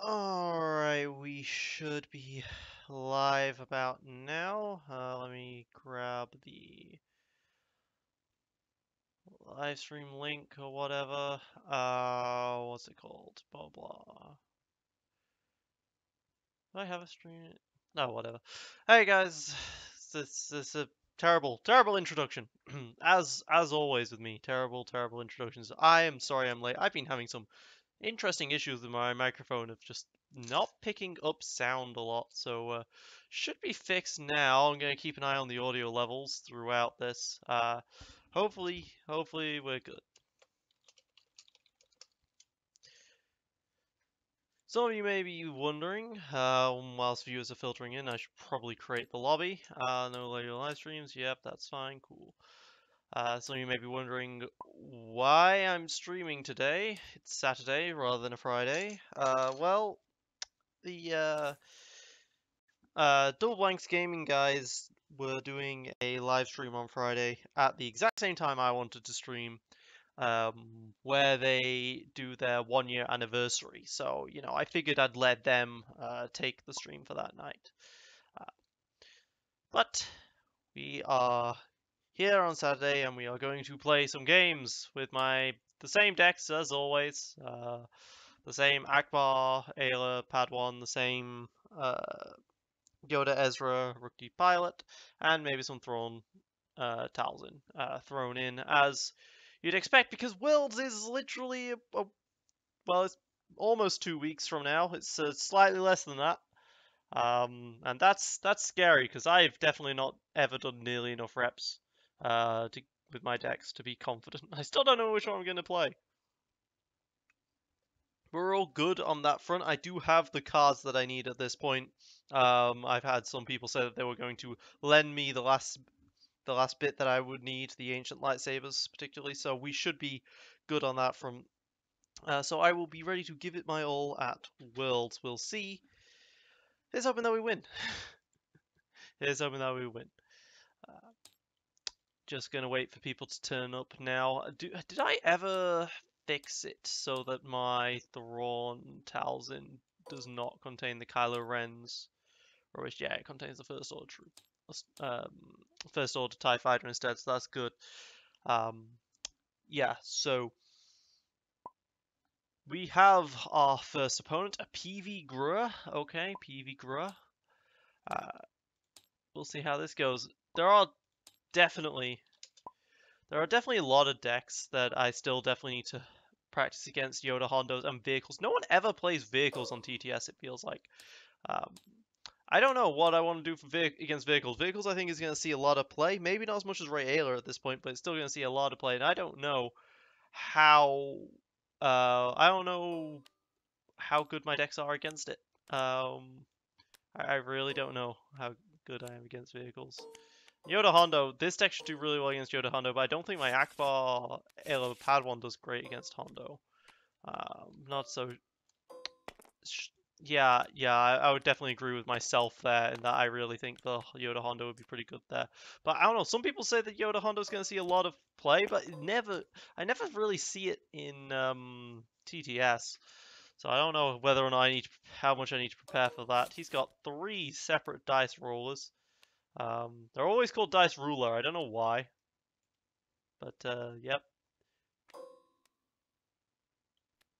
Alright, we should be live about now. Let me grab the live stream link or whatever. What's it called? Blah blah. Do I have a stream? No, whatever. Hey guys, this is a terrible introduction. As always with me, terrible introductions. I am sorry I'm late. I've been having some interesting issues with my microphone of just not picking up sound a lot, so should be fixed now. I'm going to keep an eye on the audio levels throughout this. Hopefully we're good. Some of you may be wondering, whilst viewers are filtering in, I should probably create the lobby. No later live streams. Yep, that's fine. Cool. Some of you may be wondering why I'm streaming today. It's Saturday rather than a Friday. Well, the Double Blanks Gaming guys were doing a live stream on Friday at the exact same time I wanted to stream, where they do their 1 year anniversary. So, you know, I figured I'd let them take the stream for that night. Uh, but we are here on Saturday and we are going to play some games with the same decks as always. The same Akbar, Ayla, Padawan, the same Yoda, Ezra, Rookie Pilot, and maybe some Talzin thrown in, as you'd expect, because Worlds is literally, well, it's almost 2 weeks from now. It's slightly less than that. And that's scary, because I've definitely not ever done nearly enough reps with my decks to be confident. I still don't know which one I'm going to play. We're all good on that front. I do have the cards that I need at this point. I've had some people say that they were going to lend me the last bit that I would need, the ancient lightsabers particularly, so we should be good on that front. So I will be ready to give it my all at Worlds. We'll see. Here's hoping that we win. Here's hoping that we win. Just gonna wait for people to turn up now. Did I ever fix it so that my Thrawn Talzin does not contain the Kylo Rens? Or which, yeah, it contains the First Order troop. First Order TIE Fighter instead, so that's good. Yeah, so we have our first opponent, a PV Grua. Okay, PV Grua. We'll see how this goes. There are definitely a lot of decks that I still definitely need to practice against. Yoda Hondos and vehicles. No one ever plays vehicles on TTS, it feels like. I don't know what I want to do for against vehicles. Vehicles, I think, is going to see a lot of play. Maybe not as much as Ray Ayler at this point, but it's still going to see a lot of play. And I don't know how. I don't know how good my decks are against it. I really don't know how good I am against vehicles. Yoda Hondo, this deck should do really well against Yoda Hondo, but I don't think my Akbar Elo Padawan does great against Hondo. Not so. Yeah, I would definitely agree with myself there, in that I really think the Yoda Hondo would be pretty good there. But I don't know. Some people say that Yoda Hondo is going to see a lot of play, but I never really see it in TTS. So I don't know whether or not how much I need to prepare for that. He's got 3 separate dice rollers. They're always called dice ruler. I don't know why, but yep.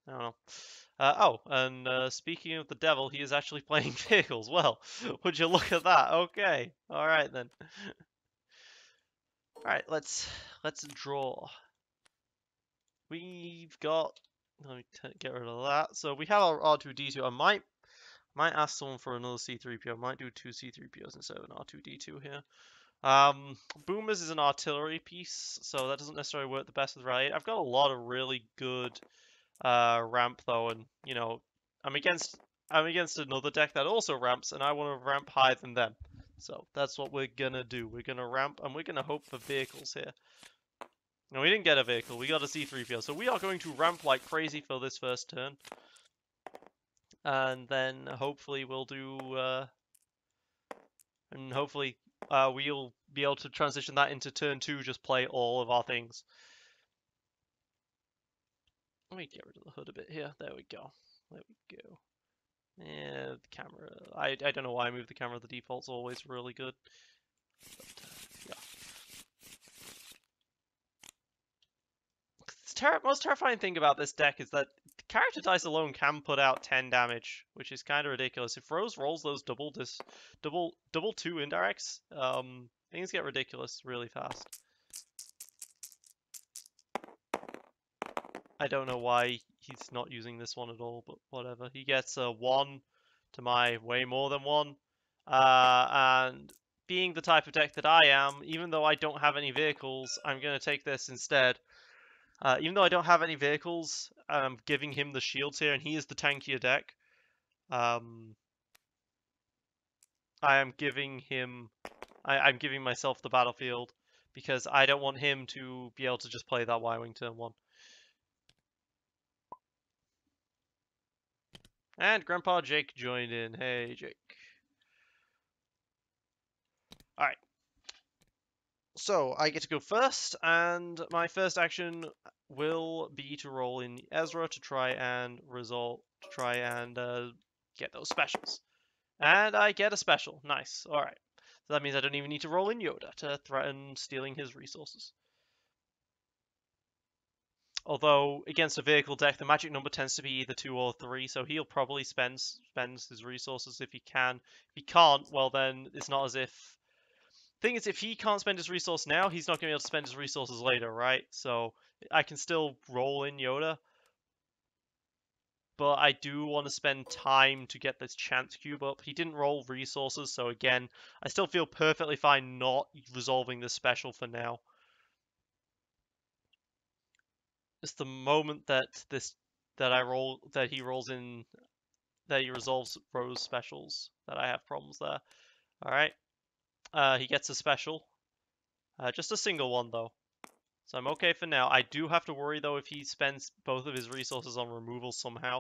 I don't know. And speaking of the devil, he is actually playing vehicles. Well, would you look at that? Okay. All right then. All right, let's draw. We've got. Let me get rid of that. So we have our R2D2. I might ask someone for another C3PO. I might do 2 C3POs instead of an R2D2 here. Boomers is an artillery piece, so that doesn't necessarily work the best with Rally 8. I've got a lot of really good ramp though, and you know, I'm against another deck that also ramps, and I want to ramp higher than them. So that's what we're gonna do. We're gonna ramp, and we're gonna hope for vehicles here. No, we didn't get a vehicle. We got a C3PO. So we are going to ramp like crazy for this first turn, and then hopefully we'll do, and hopefully we'll be able to transition that into turn 2. Just play all of our things. Let me get rid of the hood a bit here. There we go. There we go. Yeah, the camera. I don't know why I moved the camera. The default's always really good. But, yeah. The most terrifying thing about this deck is that the character dice alone can put out 10 damage, which is kind of ridiculous. If Rose rolls those double two indirects, things get ridiculous really fast. I don't know why he's not using this one at all, but whatever. He gets a 1 to my way more than 1. And being the type of deck that I am, even though I don't have any vehicles, I'm going to take this instead. Even though I don't have any vehicles, I'm giving him the shields here, and he is the tankier deck. I am giving him... I'm giving myself the battlefield, because I don't want him to be able to just play that Y-Wing turn 1. And Grandpa Jake joined in. Hey, Jake. Alright. So, I get to go first, and my first action will be to roll in Ezra to try and get those specials. And I get a special. Nice. Alright. So that means I don't even need to roll in Yoda to threaten stealing his resources. Although, against a vehicle deck, the magic number tends to be either 2 or 3, so he'll probably spend his resources if he can. If he can't, well then, it's not as if... Thing is, if he can't spend his resource now, he's not going to be able to spend his resources later, right? So, I can still roll in Yoda. But I do want to spend time to get this chance cube up. He didn't roll resources, so again, I still feel perfectly fine not resolving this special for now. It's the moment that he resolves Rose specials that I have problems there. Alright. He gets a special. Just a single one though. So I'm okay for now. I do have to worry though if he spends both of his resources on removal somehow.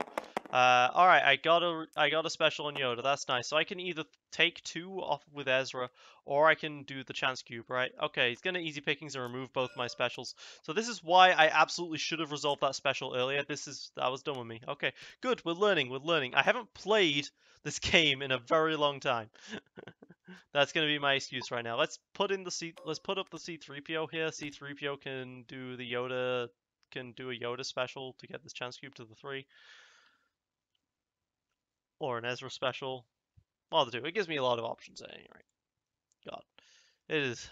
Alright, I got a special on Yoda. That's nice. So I can either take 2 off with Ezra, or I can do the chance cube, right? Okay, he's gonna easy pickings and remove both my specials. So this is why I absolutely should have resolved that special earlier. That was done with me. Okay, good. We're learning. I haven't played this game in a very long time. That's gonna be my excuse right now. Let's put up the C3PO here. C3PO can do a Yoda special to get this chance cube to the 3. Or an Ezra special. Well, the 2. It gives me a lot of options at any rate. God.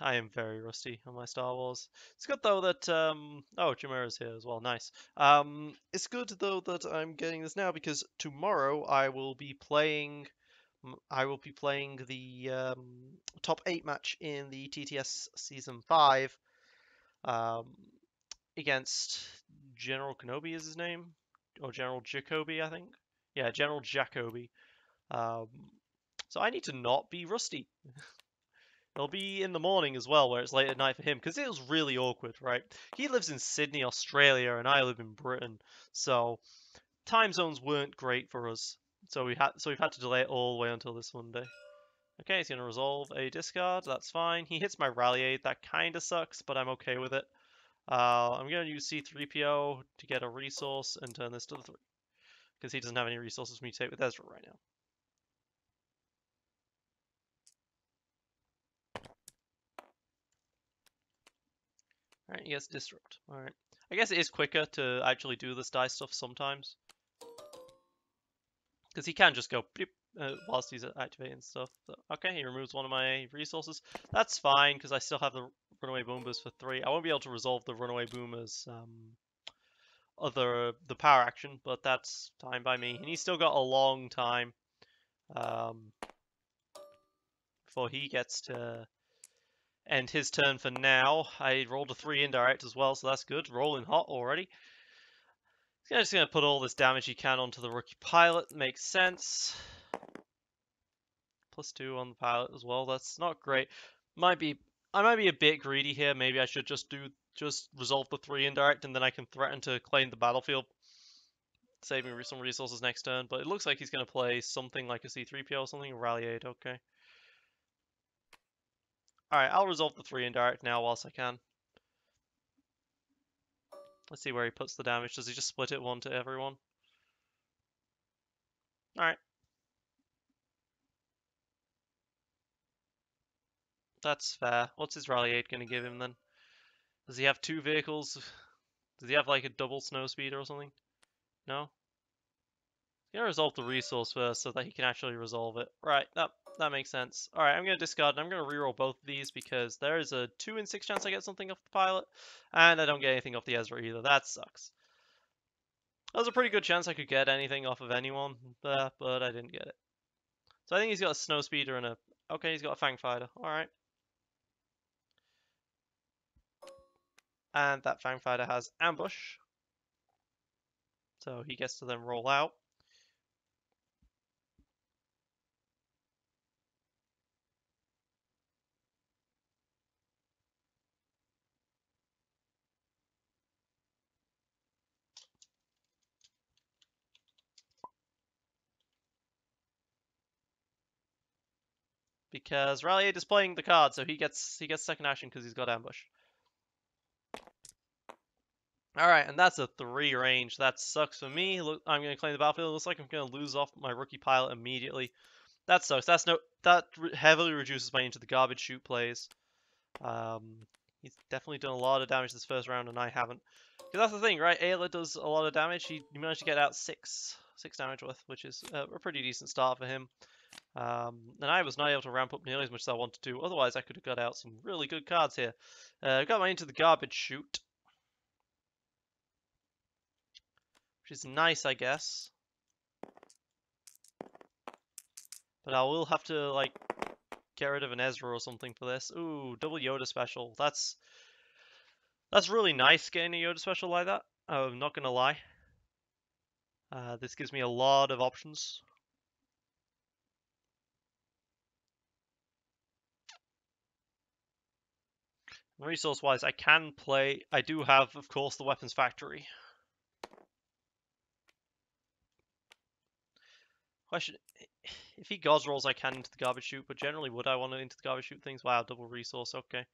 I am very rusty on my Star Wars. It's good though that Chimera's here as well. Nice. It's good though that I'm getting this now because tomorrow I will be playing the top 8 match in the TTS Season 5 against General Kenobi is his name, or General Jacoby, I think. Yeah, General Jacoby. So I need to not be rusty. It'll be in the morning as well, where it's late at night for him, because it was really awkward, right? He lives in Sydney, Australia, and I live in Britain, so time zones weren't great for us. So we've had to delay it all the way until this Monday. Okay, he's gonna resolve a discard. That's fine. He hits my Rally Aid. That kind of sucks, but I'm okay with it. I'm gonna use C3PO to get a resource and turn this to the 3, because he doesn't have any resources for me to take with Ezra right now. Alright, he gets Disrupt. Alright. I guess it is quicker to actually do this dice stuff sometimes. Because he can just go beep, whilst he's activating stuff. So, okay, he removes one of my resources. That's fine, because I still have the Runaway Boomers for 3. I won't be able to resolve the Runaway Boomers the power action, but that's fine by me. And he's still got a long time before he gets to end his turn for now. I rolled a 3 indirect as well, so that's good. Rolling hot already. He's just going to put all this damage he can onto the rookie pilot. Makes sense. +2 on the pilot as well. That's not great. I might be a bit greedy here. Maybe I should just resolve the 3 indirect, and then I can threaten to claim the battlefield, saving some resources next turn. But it looks like he's going to play something like a C3PO or something. Rally Aid, okay. Alright, I'll resolve the 3 indirect now whilst I can. Let's see where he puts the damage. Does he just split it 1 to everyone? Alright. That's fair. What's his rally aid gonna give him then? Does he have 2 vehicles? Does he have like a double snow speeder or something? No? He's gonna resolve the resource first so that he can actually resolve it. Right, that makes sense. Alright, I'm gonna discard and I'm gonna reroll both of these because there is a 2 in 6 chance I get something off the pilot, and I don't get anything off the Ezra either. That sucks. That was a pretty good chance I could get anything off of anyone there, but I didn't get it. So I think he's got a snow speeder and a... Okay, he's got a fang fighter. Alright. And that fang fighter has ambush. So he gets to then roll out. Because Rally 8 is playing the card, so he gets second action because he's got ambush. Alright, and that's a 3 range. That sucks for me. Look, I'm going to claim the battlefield. It looks like I'm going to lose off my rookie pilot immediately. That sucks. That heavily reduces my into the garbage chute plays. He's definitely done a lot of damage this first round, and I haven't. Because that's the thing, right? Ayla does a lot of damage. He managed to get out 6 damage worth, which is a pretty decent start for him. And I was not able to ramp up nearly as much as I wanted to. Otherwise, I could have got out some really good cards here. I've got my into the garbage chute, which is nice, I guess. But I will have to, like, get rid of an Ezra or something for this. Ooh, double Yoda special. That's really nice getting a Yoda special like that. I'm not gonna lie. This gives me a lot of options. Resource-wise, I can play... I do have, of course, the Weapons Factory. Question... If he Gods rolls, I can into the garbage chute, but generally would I want to into the garbage chute things? Wow, double resource, okay.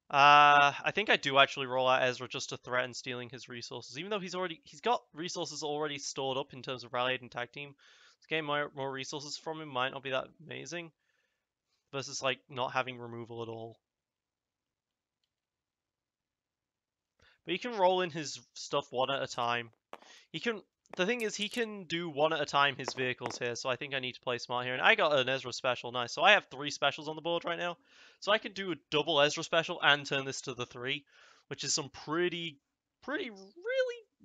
I think I do actually roll out Ezra just to threaten stealing his resources, even though he's got resources already stored up in terms of Rally Aid and Tag Team. So getting more resources from him might not be that amazing, versus like not having removal at all. But he can roll in his stuff one at a time. The thing is, he can do one at a time his vehicles here, so I think I need to play smart here. And I got an Ezra special, nice. So I have 3 specials on the board right now. So I can do a double Ezra special and turn this to the 3, which is some really,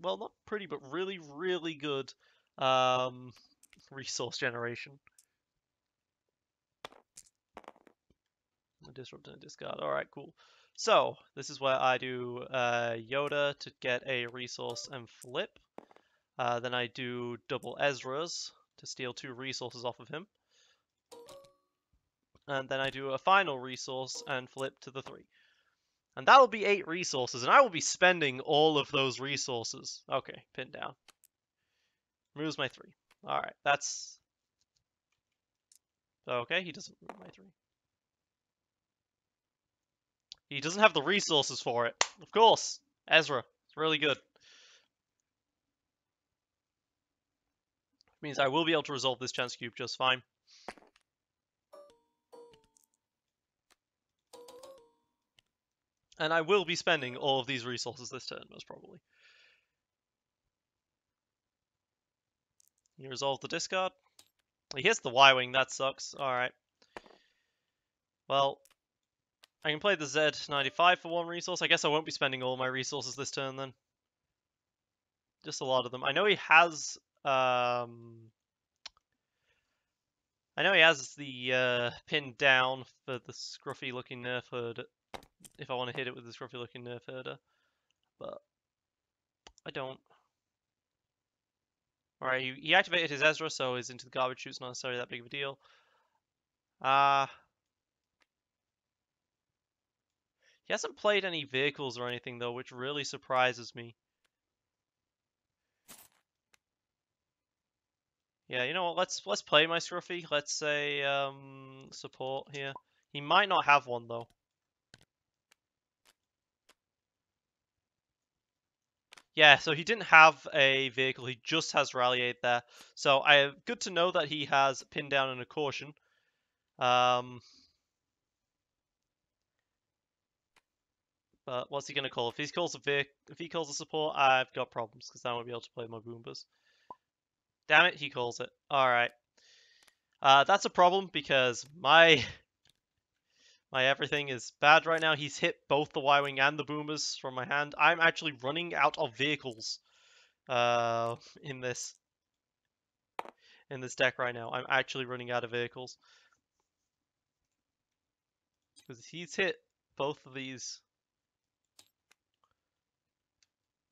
well, not pretty, but really good resource generation. Disrupt and discard. Alright, cool. So, this is where I do Yoda to get a resource and flip. Then I do double Ezra's to steal 2 resources off of him. And then I do a final resource and flip to the 3. And that'll be 8 resources, and I will be spending all of those resources. Okay, pin down. Removes my 3. Alright, that's... Okay, he doesn't remove my 3. He doesn't have the resources for it. Of course, Ezra. It's really good. Means I will be able to resolve this chance cube just fine. And I will be spending all of these resources this turn, most probably. You resolve the discard. He hits the Y-Wing, that sucks. Alright. Well, I can play the Z95 for 1 resource. I guess I won't be spending all my resources this turn then. Just a lot of them. I know he has... I know he has the pin down for the scruffy looking nerf herder, if I want to hit it with the scruffy looking nerf herder, but I don't. Alright, he activated his Ezra, so his into the garbage chute's not necessarily that big of a deal. He hasn't played any vehicles or anything though, which really surprises me. Yeah, you know what? Let's play my Scruffy. Let's say support here. He might not have one though. Yeah, so he didn't have a vehicle. He just has Rally Aid there. So good to know that he has Pin Down and a Caution. But what's he gonna call? If he calls a support, I've got problems because I won't be able to play my Boombas. Damn it, he calls it. All right. That's a problem because my everything is bad right now. He's hit both the Y-Wing and the Boomers from my hand. I'm actually running out of vehicles in this deck right now. I'm actually running out of vehicles. Because he's hit both of these.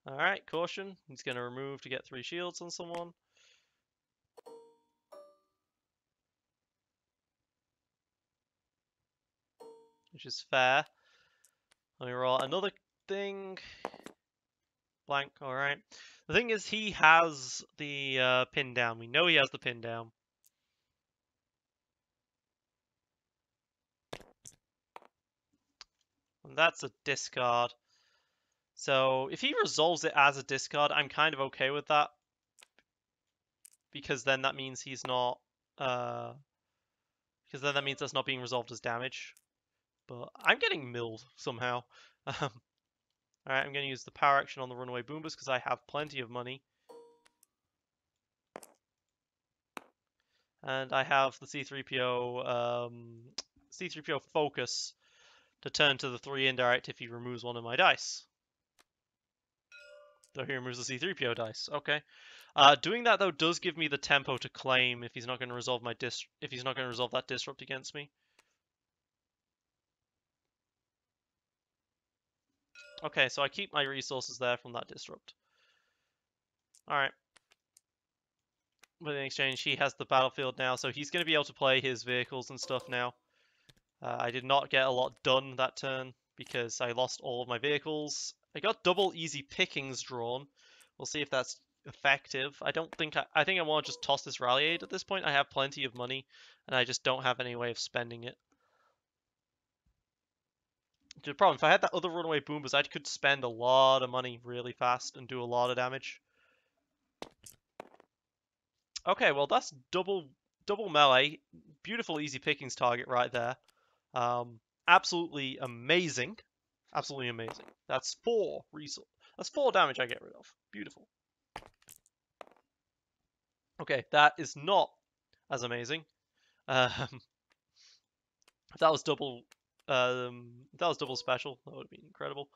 Alright, caution. He's going to remove to get 3 shields on someone. Which is fair. Let me roll another thing. Blank, alright. The thing is, he has the pin down. We know he has the pin down. And that's a discard. So if he resolves it as a discard, I'm kind of okay with that. Because then that means he's not... because then that means that's not being resolved as damage. But I'm getting milled somehow. Alright, I'm going to use the power action on the runaway Boombas because I have plenty of money. And I have the C-3PO focus to turn to the 3 indirect if he removes one of my dice. So he removes the C-3PO dice. Okay. Doing that though does give me the tempo to claim if he's not going to resolve that disrupt against me. Okay, so I keep my resources there from that disrupt. Alright. But in exchange, he has the battlefield now, so he's going to be able to play his vehicles and stuff now. I did not get a lot done that turn because I lost all of my vehicles. I got double easy pickings drawn. We'll see if that's effective. I think I want to just toss this rally aid at this point. I have plenty of money, and I just don't have any way of spending it. The problem, if I had that other runaway Boombas, I could spend a lot of money really fast and do a lot of damage. Okay, well that's double melee. Beautiful easy pickings target right there. Absolutely amazing. Absolutely amazing. That's 4 resource. That's 4 damage I get rid of. Beautiful. Okay, that is not as amazing. If that was double special, that would have been incredible.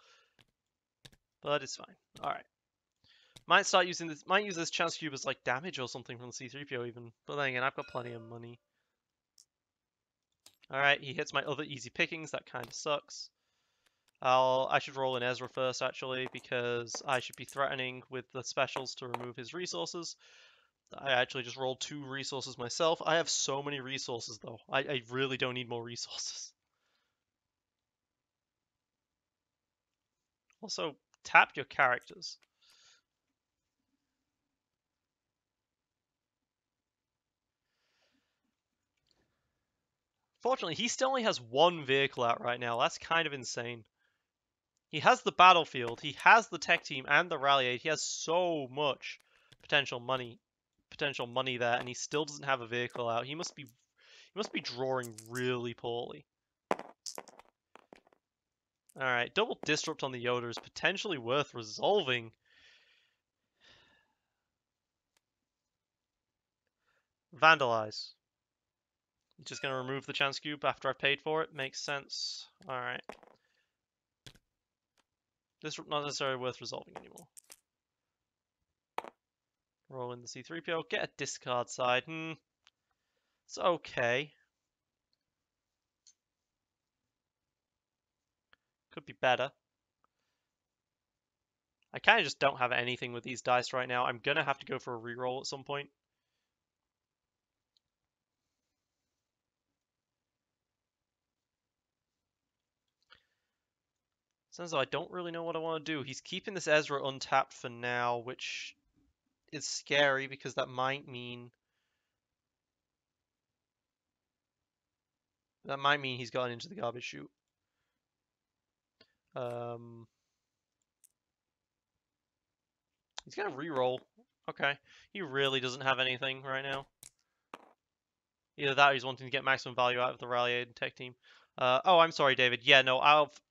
But it's fine. Alright. Might use this chance cube as like damage or something from the C-3PO even. But then again, I've got plenty of money. Alright, he hits my other easy pickings, that kinda sucks. I should roll in Ezra first actually, because I should be threatening with the specials to remove his resources. I actually just rolled 2 resources myself. I have so many resources though. I really don't need more resources. Also, tap your characters. Fortunately, he still only has 1 vehicle out right now. That's kind of insane. He has the battlefield, he has the tech team and the rally aid. He has so much potential money there, and he still doesn't have a vehicle out. He must be drawing really poorly. Alright, double disrupt on the Yoda is potentially worth resolving. Vandalize. Just gonna remove the chance cube after I've paid for it. Makes sense. Alright. Disrupt not necessarily worth resolving anymore. Roll in the C-3PO. Get a discard side. It's okay. Could be better. I kind of just don't have anything with these dice right now. I'm gonna have to go for a reroll at some point. Sounds like I don't really know what I want to do. He's keeping this Ezra untapped for now, which is scary because that might mean he's gotten into the garbage chute. He's gonna reroll. Okay. He really doesn't have anything right now. Either that or he's wanting to get maximum value out of the rally aid and tech team. Oh, I'm sorry, David. Yeah, no,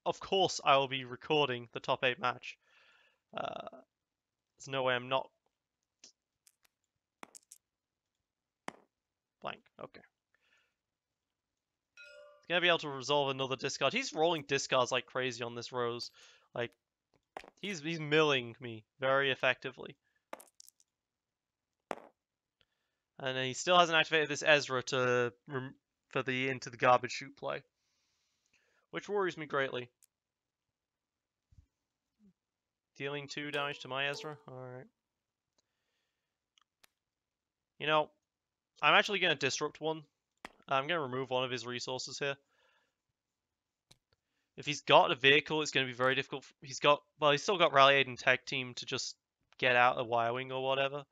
of course I will be recording the top 8 match. There's no way I'm not. Blank. Okay. He's gonna be able to resolve another discard. He's rolling discards like crazy on this Rose. Like, he's milling me very effectively. And he still hasn't activated this Ezra for the into the garbage chute play, which worries me greatly. Dealing 2 damage to my Ezra? Alright. You know, I'm actually going to disrupt one. I'm going to remove one of his resources here. If he's got a vehicle, it's going to be very difficult. He's still got Rally Aid and Tag Team to just get out a Wire Wing or whatever.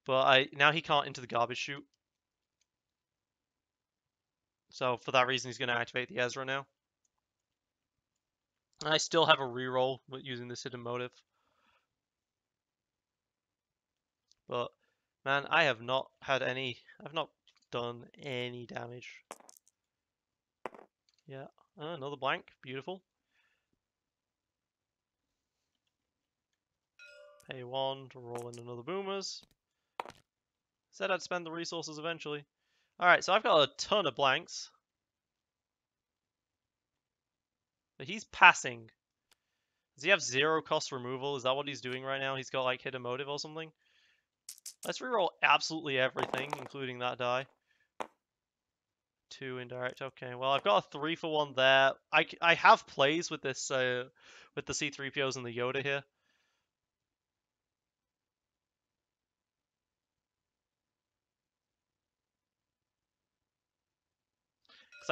But now he can't into the garbage chute. So for that reason, he's going to activate the Ezra now. And I still have a reroll using this hidden motive. But man, I've not done any damage. Yeah, another blank, beautiful. Pay 1 to roll in another boomers. Said I'd spend the resources eventually. Alright, so I've got a ton of blanks. But he's passing. Does he have 0 cost removal? Is that what he's doing right now? He's got like hidden motive or something? Let's reroll absolutely everything, including that die. 2 indirect. Okay, well I've got a 3 for 1 there. I have plays with this with the C3POs and the Yoda here. Because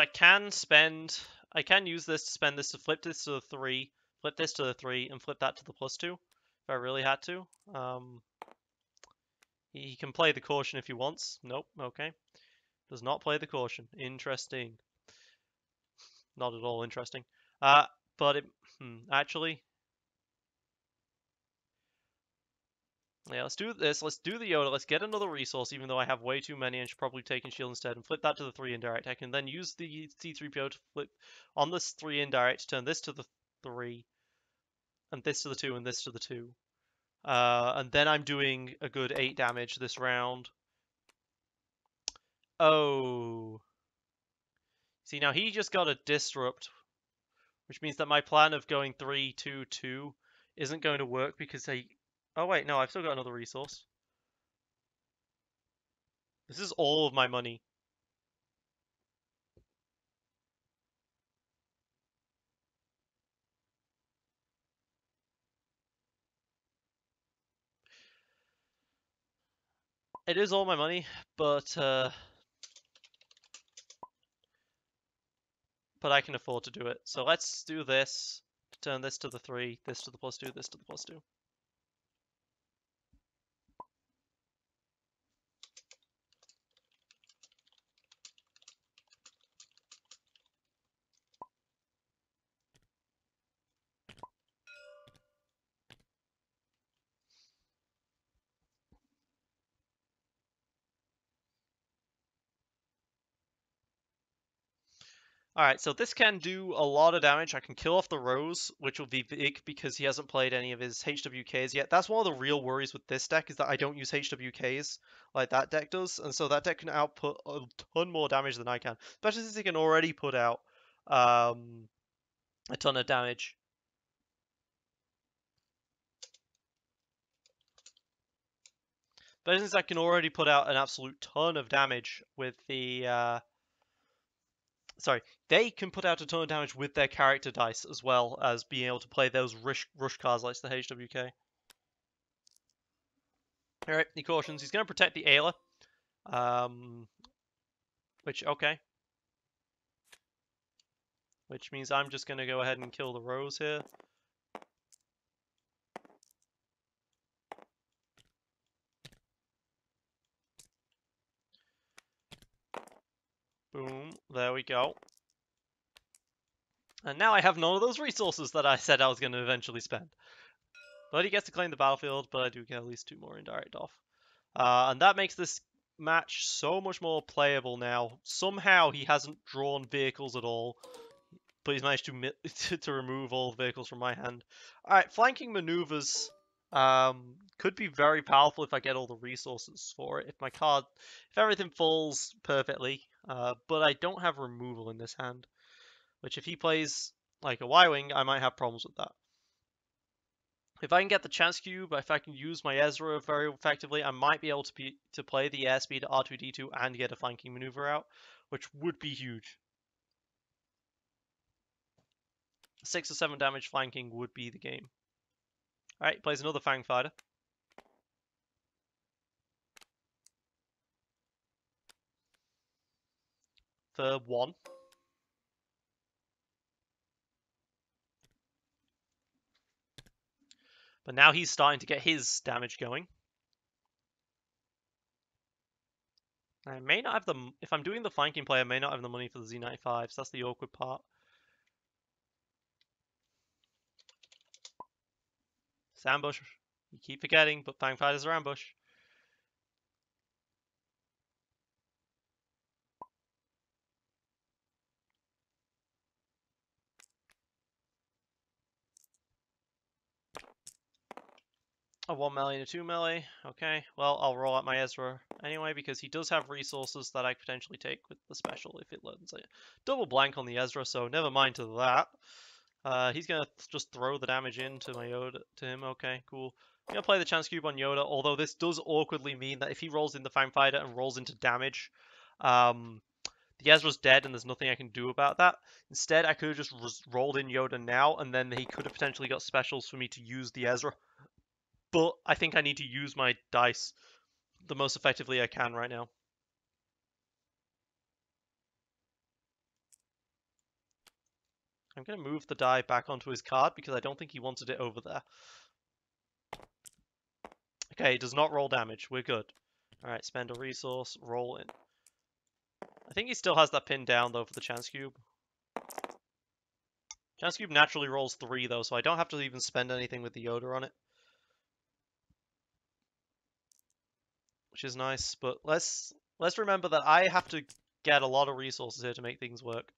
I can use this to spend this to flip this to the 3, flip this to the 3, and flip that to the +2, if I really had to. He can play the caution if he wants. Nope, okay. Does not play the caution. Interesting. Not at all interesting. But it, actually, yeah, let's do this. Let's do the Yoda. Let's get another resource, even though I have way too many and should probably take in shield instead, and flip that to the 3 indirect. I can then use the C3PO to flip on this 3 indirect, turn this to the 3, and this to the 2, and this to the 2. And then I'm doing a good 8 damage this round. Oh. See, now he just got a disrupt, which means that my plan of going 3-2-2 isn't going to work because they... Oh wait, no, I've still got another resource. This is all of my money. It is all my money, but I can afford to do it. So let's do this. Turn this to the 3, this to the +2, this to the +2. Alright, so this can do a lot of damage. I can kill off the Rose, which will be big because he hasn't played any of his HWKs yet. That's one of the real worries with this deck, is that I don't use HWKs like that deck does, and so that deck can output a ton more damage than I can, especially since he can already put out a ton of damage. But since I can already put out an absolute ton of damage with the sorry, they can put out a ton of damage with their character dice as well as being able to play those rush cards like the HWK. Alright, he cautions. He's going to protect the Ayla. Which, okay. Which means I'm just going to go ahead and kill the Rose here. Boom, there we go. And now I have none of those resources that I said I was going to eventually spend. But he gets to claim the battlefield, but I do get at least 2 more indirect off. And that makes this match so much more playable now. Somehow he hasn't drawn vehicles at all, but he's managed to remove all the vehicles from my hand. Alright, flanking maneuvers could be very powerful if I get all the resources for it. If everything falls perfectly, but I don't have removal in this hand, which if he plays like a Y-Wing, I might have problems with that. If I can get the chance cube, if I can use my Ezra very effectively, I might be able to play the airspeed R2-D2 and get a flanking maneuver out, which would be huge. 6 or 7 damage flanking would be the game. Alright, he plays another Fang Fighter. For 1. But now he's starting to get his damage going. I may not have the... If I'm doing the flanking play, I may not have the money for the Z95s. That's the awkward part. It's ambush. You keep forgetting, but Fang Fighters are ambush. A 1 melee and a 2 melee. Okay, well, I'll roll out my Ezra anyway, because he does have resources that I could potentially take with the special if it learns it. Double blank on the Ezra, so never mind to that. He's going to just throw the damage into my Yoda, to him. Okay, cool. I'm going to play the chance cube on Yoda, although this does awkwardly mean that if he rolls in the Fang Fighter and rolls into damage, the Ezra's dead and there's nothing I can do about that. Instead, I could have just rolled in Yoda now, and then he could have potentially got specials for me to use the Ezra. But I think I need to use my dice the most effectively I can right now. I'm going to move the die back onto his card because I don't think he wanted it over there. Okay, it does not roll damage. We're good. Alright, spend a resource, roll in. I think he still has that pinned down, though, for the chance cube. Chance cube naturally rolls 3, though, so I don't have to even spend anything with the Yoda on it. Which is nice, but let's remember that I have to get a lot of resources here to make things work.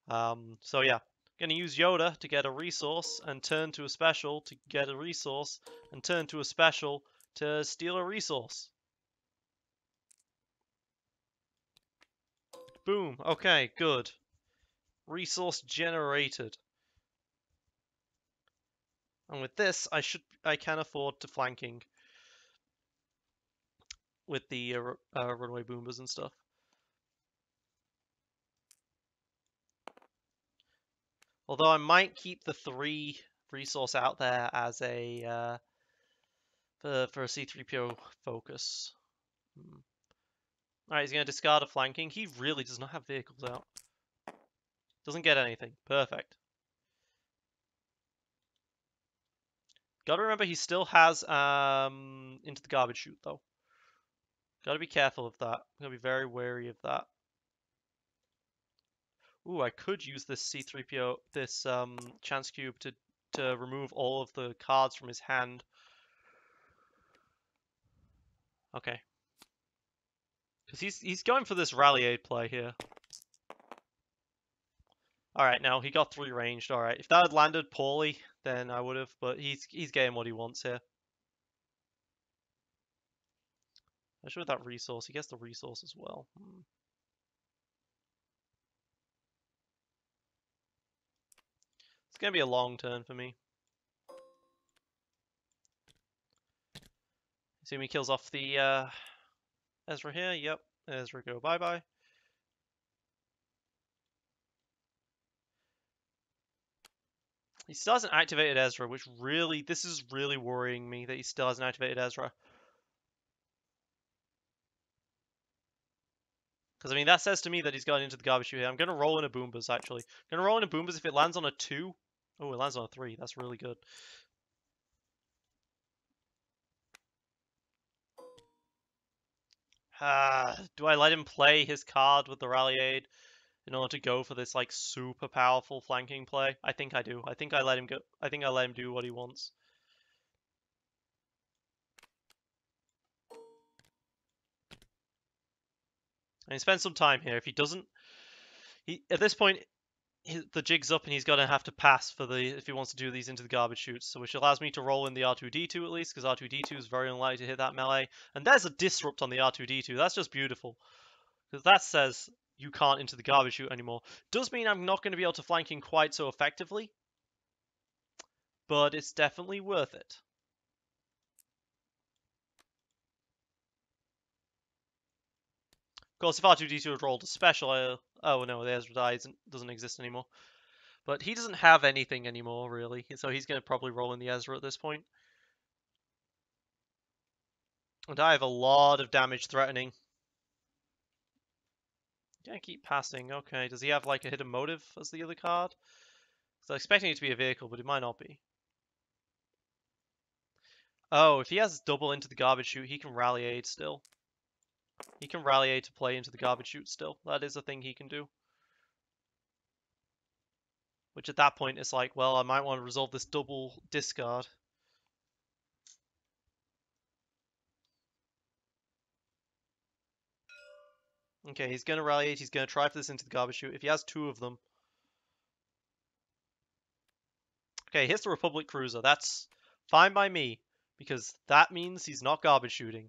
So yeah, gonna use Yoda to get a resource and turn to a special to get a resource and turn to a special to steal a resource. Boom. Okay, good. Resource generated. And with this, I can afford to flanking with the runaway boomers and stuff. Although I might keep the 3 resource out there as a for a C-3PO focus. Alright, he's going to discard a flanking. He really does not have vehicles out. Doesn't get anything. Perfect. Gotta remember he still has into the garbage chute though. Gotta be careful of that. Gotta be very wary of that. Ooh, I could use this C-3PO, this chance cube to remove all of the cards from his hand. Okay. Because he's going for this rally aid play here. Alright, now he got 3 ranged. Alright, if that had landed poorly, then I would have, but he's getting what he wants here. Especially with that resource, he gets the resource as well. It's gonna be a long turn for me. See me kills off the Ezra here. Yep, Ezra go bye-bye. He still hasn't activated Ezra, which really, this is really worrying me that he still hasn't activated Ezra. Because, I mean, that says to me that he's gone into the garbage chute here. I'm going to roll in a Boombas, actually. I'm going to roll in a Boombas if it lands on a 2. Oh, it lands on a 3. That's really good. Do I let him play his card with the Rally Aid in order to go for this, like, super powerful flanking play? I think I do. I think I let him go. I think I let him do what he wants. I mean, spend some time here. If he doesn't, at this point, the jig's up and he's gonna have to pass for if he wants to do these into the garbage chutes. So which allows me to roll in the R2-D2 at least, because R2-D2 is very unlikely to hit that melee. And there's a disrupt on the R2-D2. That's just beautiful, because that says you can't into the garbage chute anymore. Does mean I'm not going to be able to flank him quite so effectively, but it's definitely worth it. Of course, if R2-D2 had rolled a special, oh no, the Ezra doesn't exist anymore. But he doesn't have anything anymore, really, so he's going to probably roll in the Ezra at this point. And I have a lot of damage threatening. Yeah, keep passing. Okay, does he have like a hidden motive as the other card? So I'm expecting it to be a vehicle, but it might not be. Oh, if he has double into the garbage chute, he can rally aid still. He can rally aid to play into the garbage chute still. That is a thing he can do. Which at that point is like, well, I might want to resolve this double discard. Okay, he's going to rally aid. He's going to try for this into the garbage chute. If he has two of them. Okay, here's the Republic Cruiser. That's fine by me, because that means he's not garbage shooting.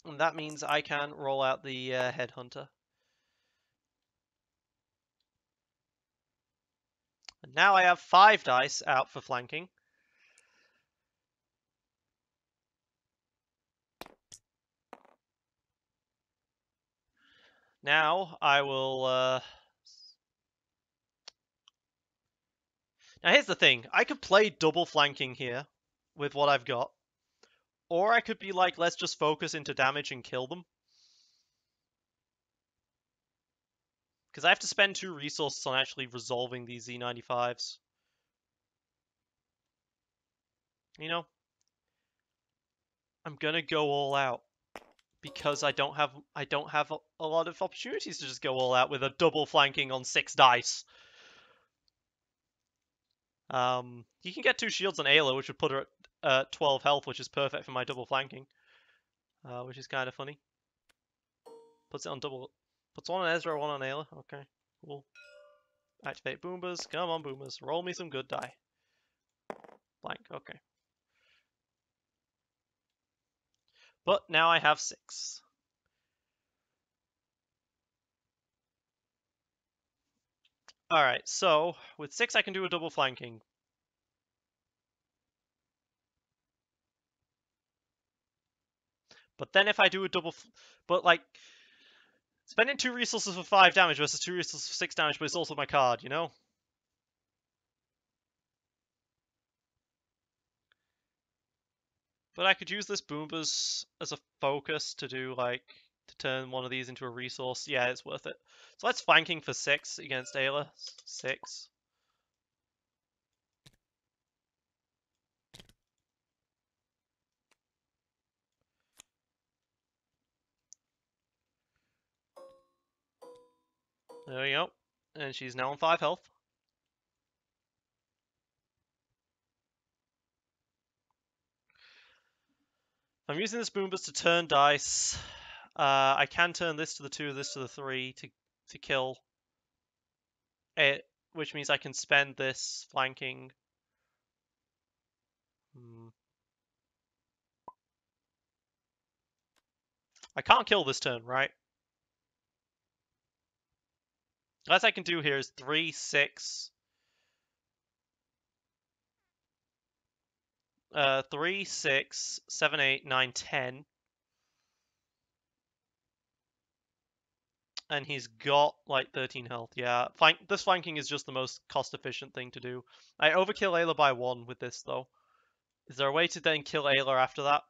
And that means I can roll out the Headhunter. And now I have 5 dice out for flanking. Now I will... Now here's the thing. I could play double flanking here with what I've got. Or I could be like, let's just focus into damage and kill them. Because I have to spend 2 resources on actually resolving these Z95s. You know, I'm gonna go all out. Because I don't have a lot of opportunities to just go all out with a double flanking on 6 dice. You can get 2 shields on Ayla, which would put her at 12 health, which is perfect for my double flanking. Which is kind of funny. Puts it on double. Puts one on Ezra, one on Ayla. Okay, cool. Activate Boombas. Come on, Boombas. Roll me some good die. Blank, okay. But now I have 6. Alright, so with 6 I can do a double flanking. But then if I do a double... But like... Spending 2 resources for 5 damage versus 2 resources for 6 damage, but it's also my card, you know? But I could use this Boombas as a focus to do, like, to turn one of these into a resource. Yeah, it's worth it. So let's flanking for 6 against Ayla. 6. There we go. And she's now on 5 health. I'm using this Boombas to turn dice. I can turn this to the 2, this to the 3 to kill it, which means I can spend this flanking. I can't kill this turn, right? What I can do here is 3, 6. 3, 6, 7, 8, 9, 10. And he's got like 13 health. Yeah, this flanking is just the most cost-efficient thing to do. I overkill Ayla by 1 with this, though. Is there a way to then kill Ayla after that?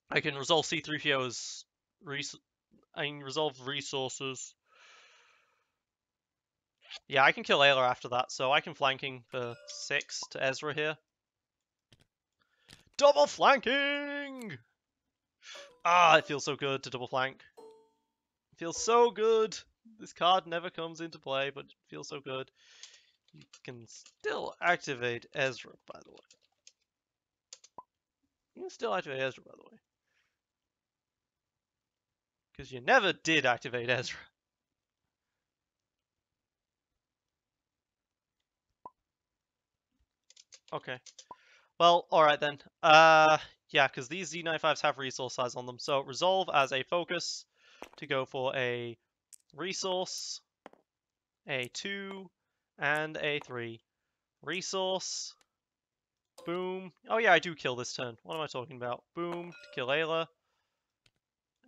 I can resolve C-3PO's... I can resolve resources. Yeah, I can kill Ayla after that, so I can flanking for 6 to Ezra here. Double flanking! Ah, it feels so good to double flank. It feels so good! This card never comes into play, but it feels so good. You can still activate Ezra, by the way. You can still activate Ezra, by the way. Because you never did activate Ezra. Okay. Well, alright then. Yeah, because these Z95s have resource size on them. So resolve as a focus to go for a resource, a 2, and a 3. Resource. Boom. Oh yeah, I do kill this turn. What am I talking about? Boom to kill Ayla.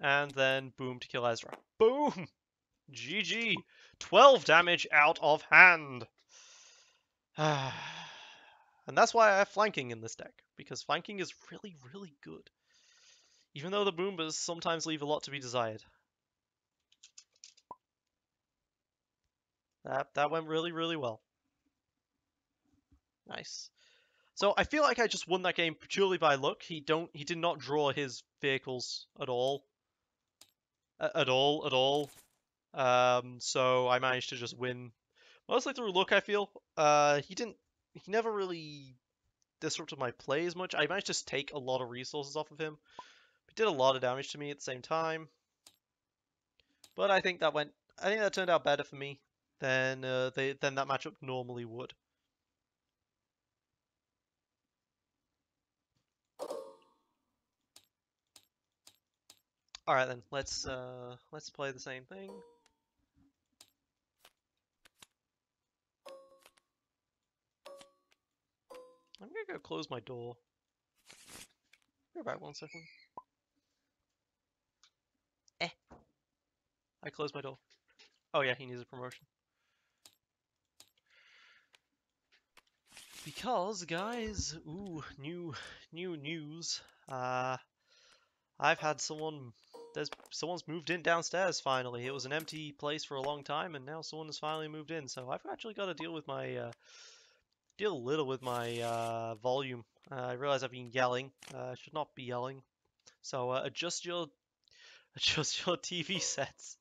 And then boom to kill Ezra. Boom! GG! 12 damage out of hand! And that's why I have flanking in this deck, because flanking is really, really good. Even though the Boombas sometimes leave a lot to be desired. That went really, really well. Nice. So I feel like I just won that game purely by luck. He did not draw his vehicles at all. At all. So I managed to just win. Mostly through luck, I feel. He never really disrupted my play as much. I managed to take a lot of resources off of him. He did a lot of damage to me at the same time. But I think that turned out better for me than than that matchup normally would. All right then, let's play the same thing. I'm gonna go close my door. Go back 1 second. I closed my door. Oh yeah, he needs a promotion. Because guys, ooh, new news. I've had someone's moved in downstairs finally. It was an empty place for a long time, and now someone has finally moved in. So I've actually got to deal a little with my volume. I realize I've been yelling. I should not be yelling. So adjust your TV sets.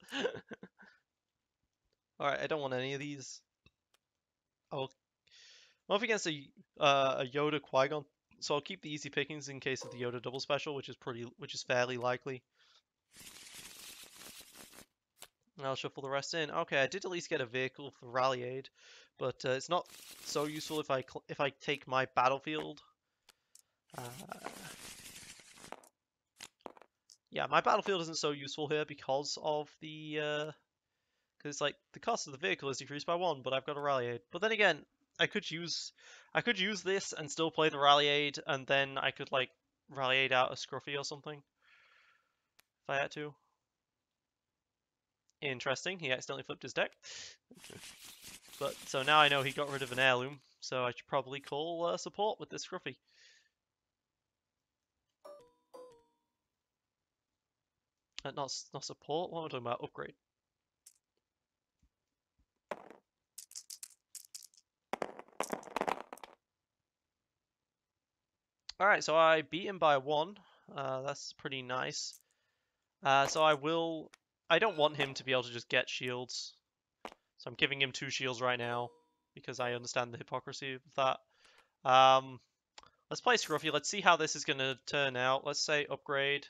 All right, I don't want any of these. I'm up against a Yoda Qui-Gon, so I'll keep the easy pickings in case of the Yoda double special, which is fairly likely. And I'll shuffle the rest in. Okay, I did at least get a vehicle for Rally Aid, but it's not so useful if I take my battlefield. Yeah, my battlefield isn't so useful here because of the because like the cost of the vehicle is decreased by 1, but I've got a Rally Aid. But then again, I could use this and still play the Rally Aid, and then I could like Rally Aid out a Scruffy or something if I had to. Interesting, he accidentally flipped his deck. But so now I know he got rid of an heirloom, so I should probably call support with this Scruffy. Not support. What am I talking about? Upgrade. All right, so I beat him by 1. That's pretty nice. So I don't want him to be able to just get shields. So I'm giving him 2 shields right now because I understand the hypocrisy of that. Let's play Scruffy. Let's see how this is going to turn out. Let's say upgrade.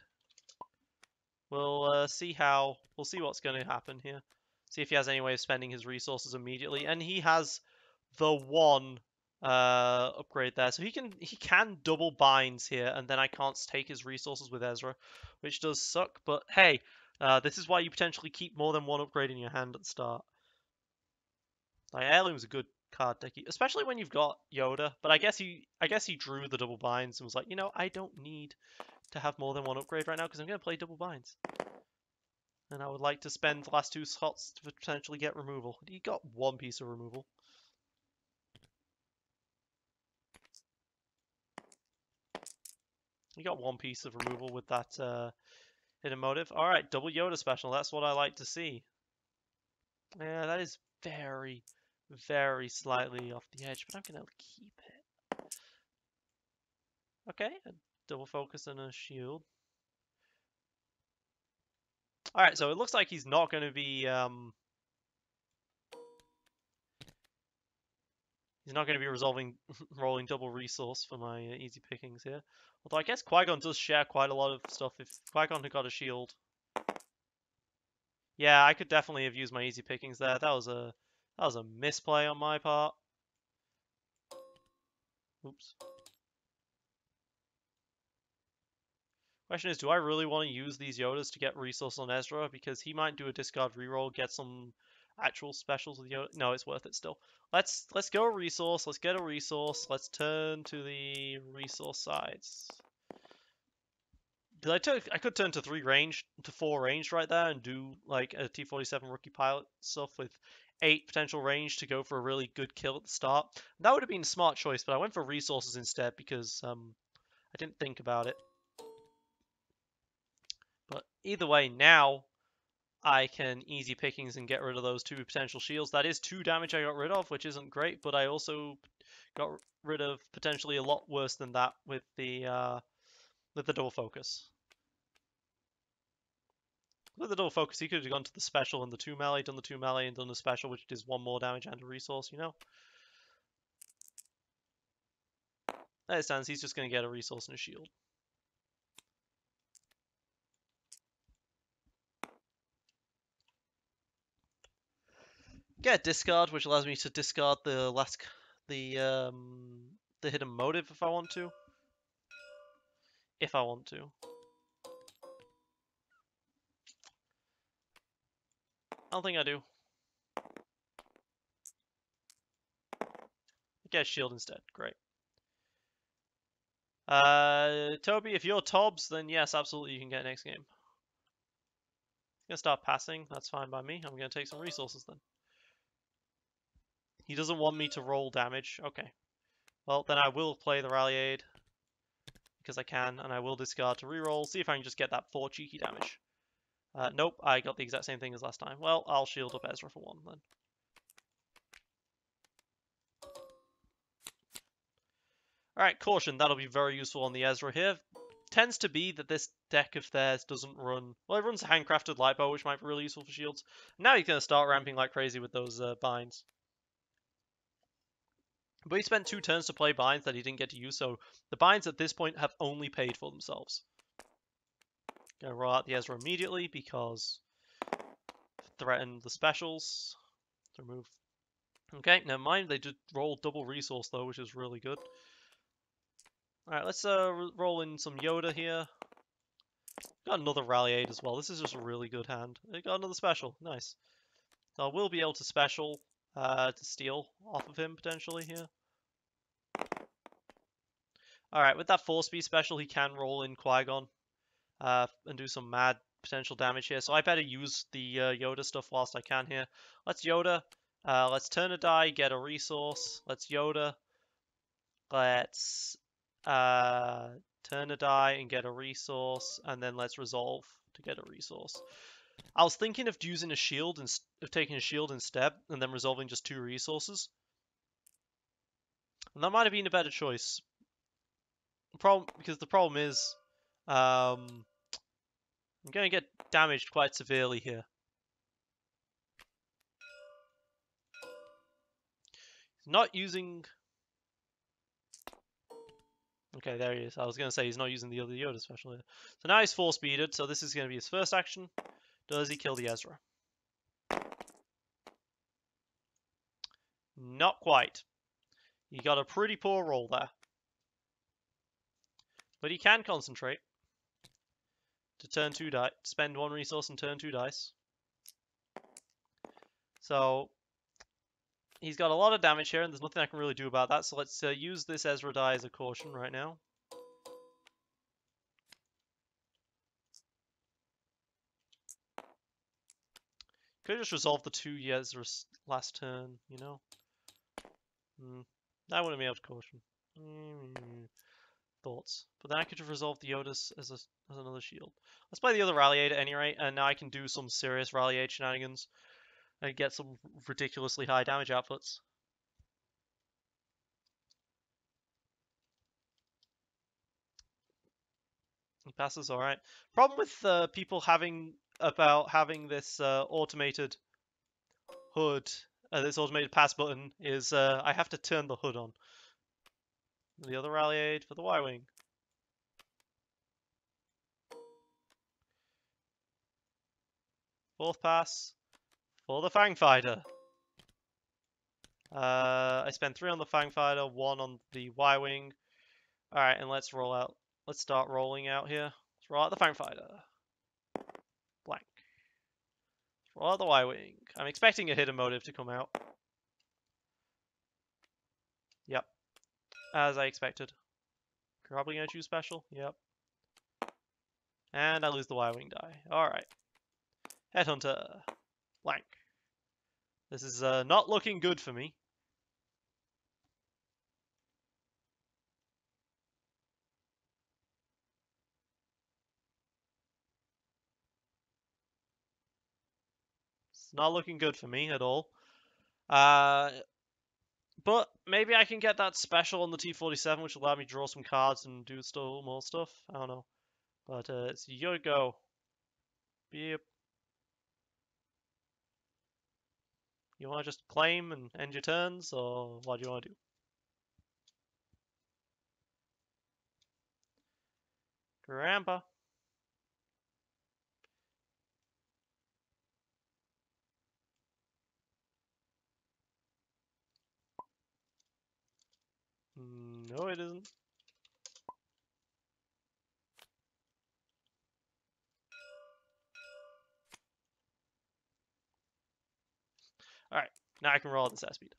We'll see what's going to happen here. See if he has any way of spending his resources immediately. And he has the 1 upgrade there. So he can double binds here, and then I can't take his resources with Ezra, which does suck. But hey, this is why you potentially keep more than 1 upgrade in your hand at the start. Like Heirloom's a good card decky, especially when you've got Yoda. But I guess he drew the double binds and was like, you know, I don't need to have more than 1 upgrade right now because I'm going to play double binds. And I would like to spend the last 2 slots to potentially get removal. He got 1 piece of removal. He got 1 piece of removal with that hidden motive. Alright, double Yoda special. That's what I like to see. Yeah, that is very, very slightly off the edge, but I'm going to keep it. Okay, a double focus and a shield. Alright, so it looks like he's not going to be He's not going to be rolling double resource for my easy pickings here. Although I guess Qui-Gon does share quite a lot of stuff. If Qui-Gon had got a shield, yeah, I could definitely have used my easy pickings there. That was a misplay on my part. Oops. Question is, do I really want to use these Yodas to get resource on Ezra? Because he might do a discard reroll, get some actual specials with Yoda. No, it's worth it still. Let's go resource. Let's get a resource. Let's turn to the resource sides. Because I could turn to 4 range right there and do like a T-47 rookie pilot stuff with 8 potential range to go for a really good kill at the start. That would have been a smart choice, but I went for resources instead because I didn't think about it. But either way, now I can easy pickings and get rid of those 2 potential shields. That is 2 damage I got rid of, which isn't great, but I also got rid of potentially a lot worse than that with the double focus. With the double focus, he could have gone to the special and the 2 melee, done the 2 melee, and done the special, which does 1 more damage and a resource, you know? As it stands, he's just going to get a resource and a shield. Get a discard, which allows me to discard the hidden motive if I want to. If I want to. I don't think I do. Get a shield instead. Great. Toby, if you're Tobbs, then yes, absolutely you can get next game. Gonna start passing. That's fine by me. I'm gonna take some resources then. He doesn't want me to roll damage. Okay. Well, then I will play the Rally Aid because I can, and I will discard to reroll. See if I can just get that 4 cheeky damage. Nope, I got the exact same thing as last time. Well, I'll shield up Ezra for 1 then. Alright, caution. That'll be very useful on the Ezra here. Tends to be that this deck of theirs doesn't run... Well, it runs a handcrafted light bow, which might be really useful for shields. Now he's going to start ramping like crazy with those binds. But he spent 2 turns to play binds that he didn't get to use, so the binds at this point have only paid for themselves. Gonna roll out the Ezra immediately because threaten the specials. Remove. Okay, never mind. They did roll double resource though, which is really good. Alright, let's roll in some Yoda here. Got another Rally Aid as well. This is just a really good hand. They got another special. Nice. So I will be able to special to steal off of him potentially here. Alright, with that 4-speed special, he can roll in Qui-Gon and do some mad potential damage here. So I better use the Yoda stuff whilst I can here. Let's Yoda. Let's turn a die, get a resource. Let's Yoda. Let's turn a die and get a resource, and then let's resolve to get a resource. I was thinking of using a shield and of taking a shield instead, and then resolving just 2 resources. And that might have been a better choice. Because the problem is, I'm going to get damaged quite severely here. He's not using... Okay, there he is. I was going to say he's not using the other Yoda special here. So now he's 4-speeded, so this is going to be his first action. Does he kill the Ezra? Not quite. He got a pretty poor roll there. But he can concentrate. To turn 2 dice. Spend 1 resource and turn 2 dice. So he's got a lot of damage here, and there's nothing I can really do about that. So let's use this Ezra die as a caution right now. Could have just resolved the 2 Ezra's last turn, you know? I wouldn't be able to caution. Thoughts. But then I could have resolved the Yodas as another shield. Let's play the other Rally Aid at any rate, and now I can do some serious Rally Aid shenanigans and get some ridiculously high damage outputs. It passes alright. Problem with people having this automated HUD this automated pass button is I have to turn the hood on. The other rally aid for the Y-Wing. Fourth pass for the Fang Fighter. I spent 3 on the Fang Fighter, 1 on the Y-Wing. Alright, and let's roll out. Let's start rolling out here. Let's roll out the Fang Fighter. Blank. Let's roll out the Y-Wing. I'm expecting a hidden motive to come out. Yep. As I expected. Probably gonna choose special. Yep. And I lose the Y-Wing die. Alright. Headhunter. Blank. This is not looking good for me. It's not looking good for me at all. But maybe I can get that special on the T-47, which will allow me to draw some cards and do still more stuff. I don't know. But it's your go. Yep. You want to just claim and end your turns, or what do you want to do? Grandpa. No, it isn't. Alright, now I can roll this S speed.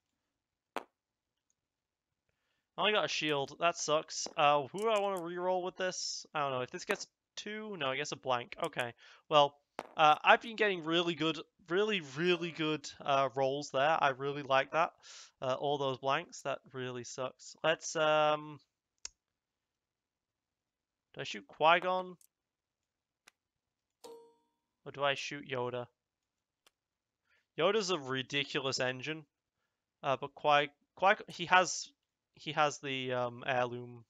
I only got a shield. That sucks. Who do I want to reroll with this? I don't know. If this gets 2, no, I guess a blank. Okay. Well, I've been getting really good, really good rolls there. I really like that. All those blanks. That really sucks. Let's, do I shoot Qui-Gon? Or do I shoot Yoda? Yoda's a ridiculous engine. But he has the heirloom,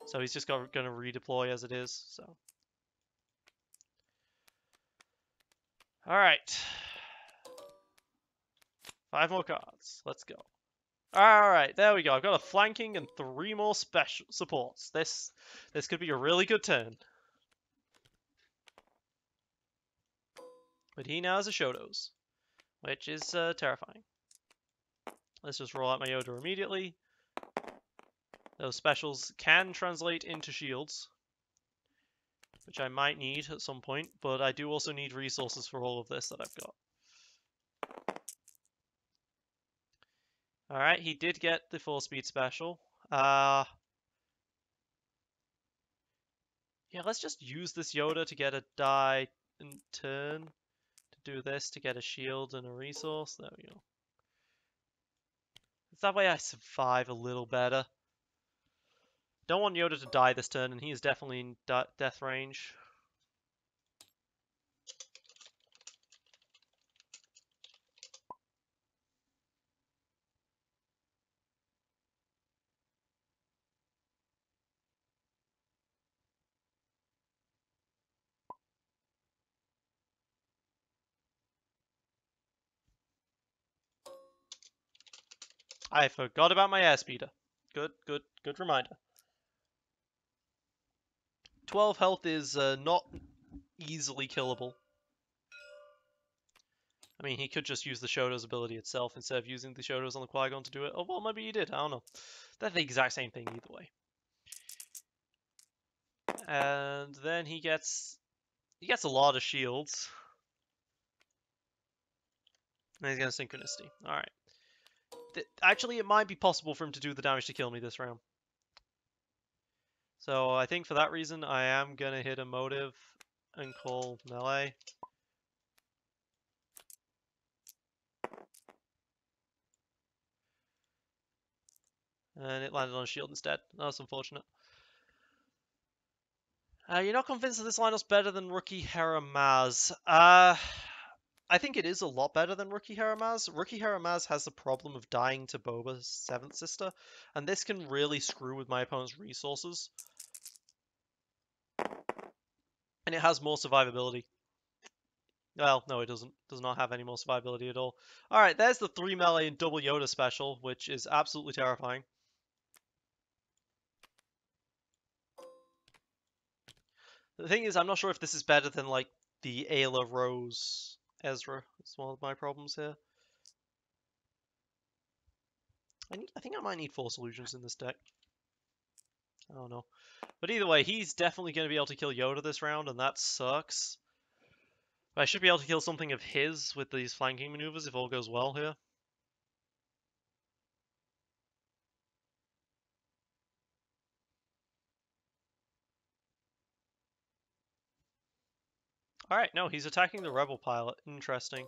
so he's just gonna redeploy as it is. So, all right, 5 more cards. Let's go. All right, there we go. I've got a flanking and 3 more special supports. This could be a really good turn. But he now has a Shotos, which is terrifying. Let's just roll out my Yoda immediately. Those specials can translate into shields, which I might need at some point, but I do also need resources for all of this that I've got. Alright, he did get the 4-speed special. Yeah, let's just use this Yoda to get a die in turn. To do this, to get a shield and a resource. There we go. That way I survive a little better. Don't want Yoda to die this turn, and he is definitely in death range. I forgot about my airspeeder. Good reminder. 12 health is not easily killable. I mean, he could just use the Shoto's ability itself instead of using the Shoto's on the Qui-Gon to do it. Oh, well, maybe he did. I don't know. They're the exact same thing either way. And then he gets a lot of shields. And he's going to Synchronicity. Alright. Actually, it might be possible for him to do the damage to kill me this round. So I think for that reason, I am going to hit a motive and call melee. And it landed on a shield instead. That was unfortunate. You're not convinced that this lineup's better than Rookie Hera Maz. I think it is a lot better than Rookie Hera Maz. Rookie Hera Maz has the problem of dying to Boba's 7th sister, and this can really screw with my opponent's resources. And it has more survivability. Well, no, it doesn't. Does not have any more survivability at all. Alright, there's the 3 melee and double Yoda special, which is absolutely terrifying. The thing is, I'm not sure if this is better than, like, the Ayla Rose Ezra. It's one of my problems here. I think I might need Force Illusions in this deck. I don't know. But either way, he's definitely going to be able to kill Yoda this round, and that sucks. But I should be able to kill something of his with these flanking maneuvers if all goes well here. Alright, no, he's attacking the Rebel pilot. Interesting.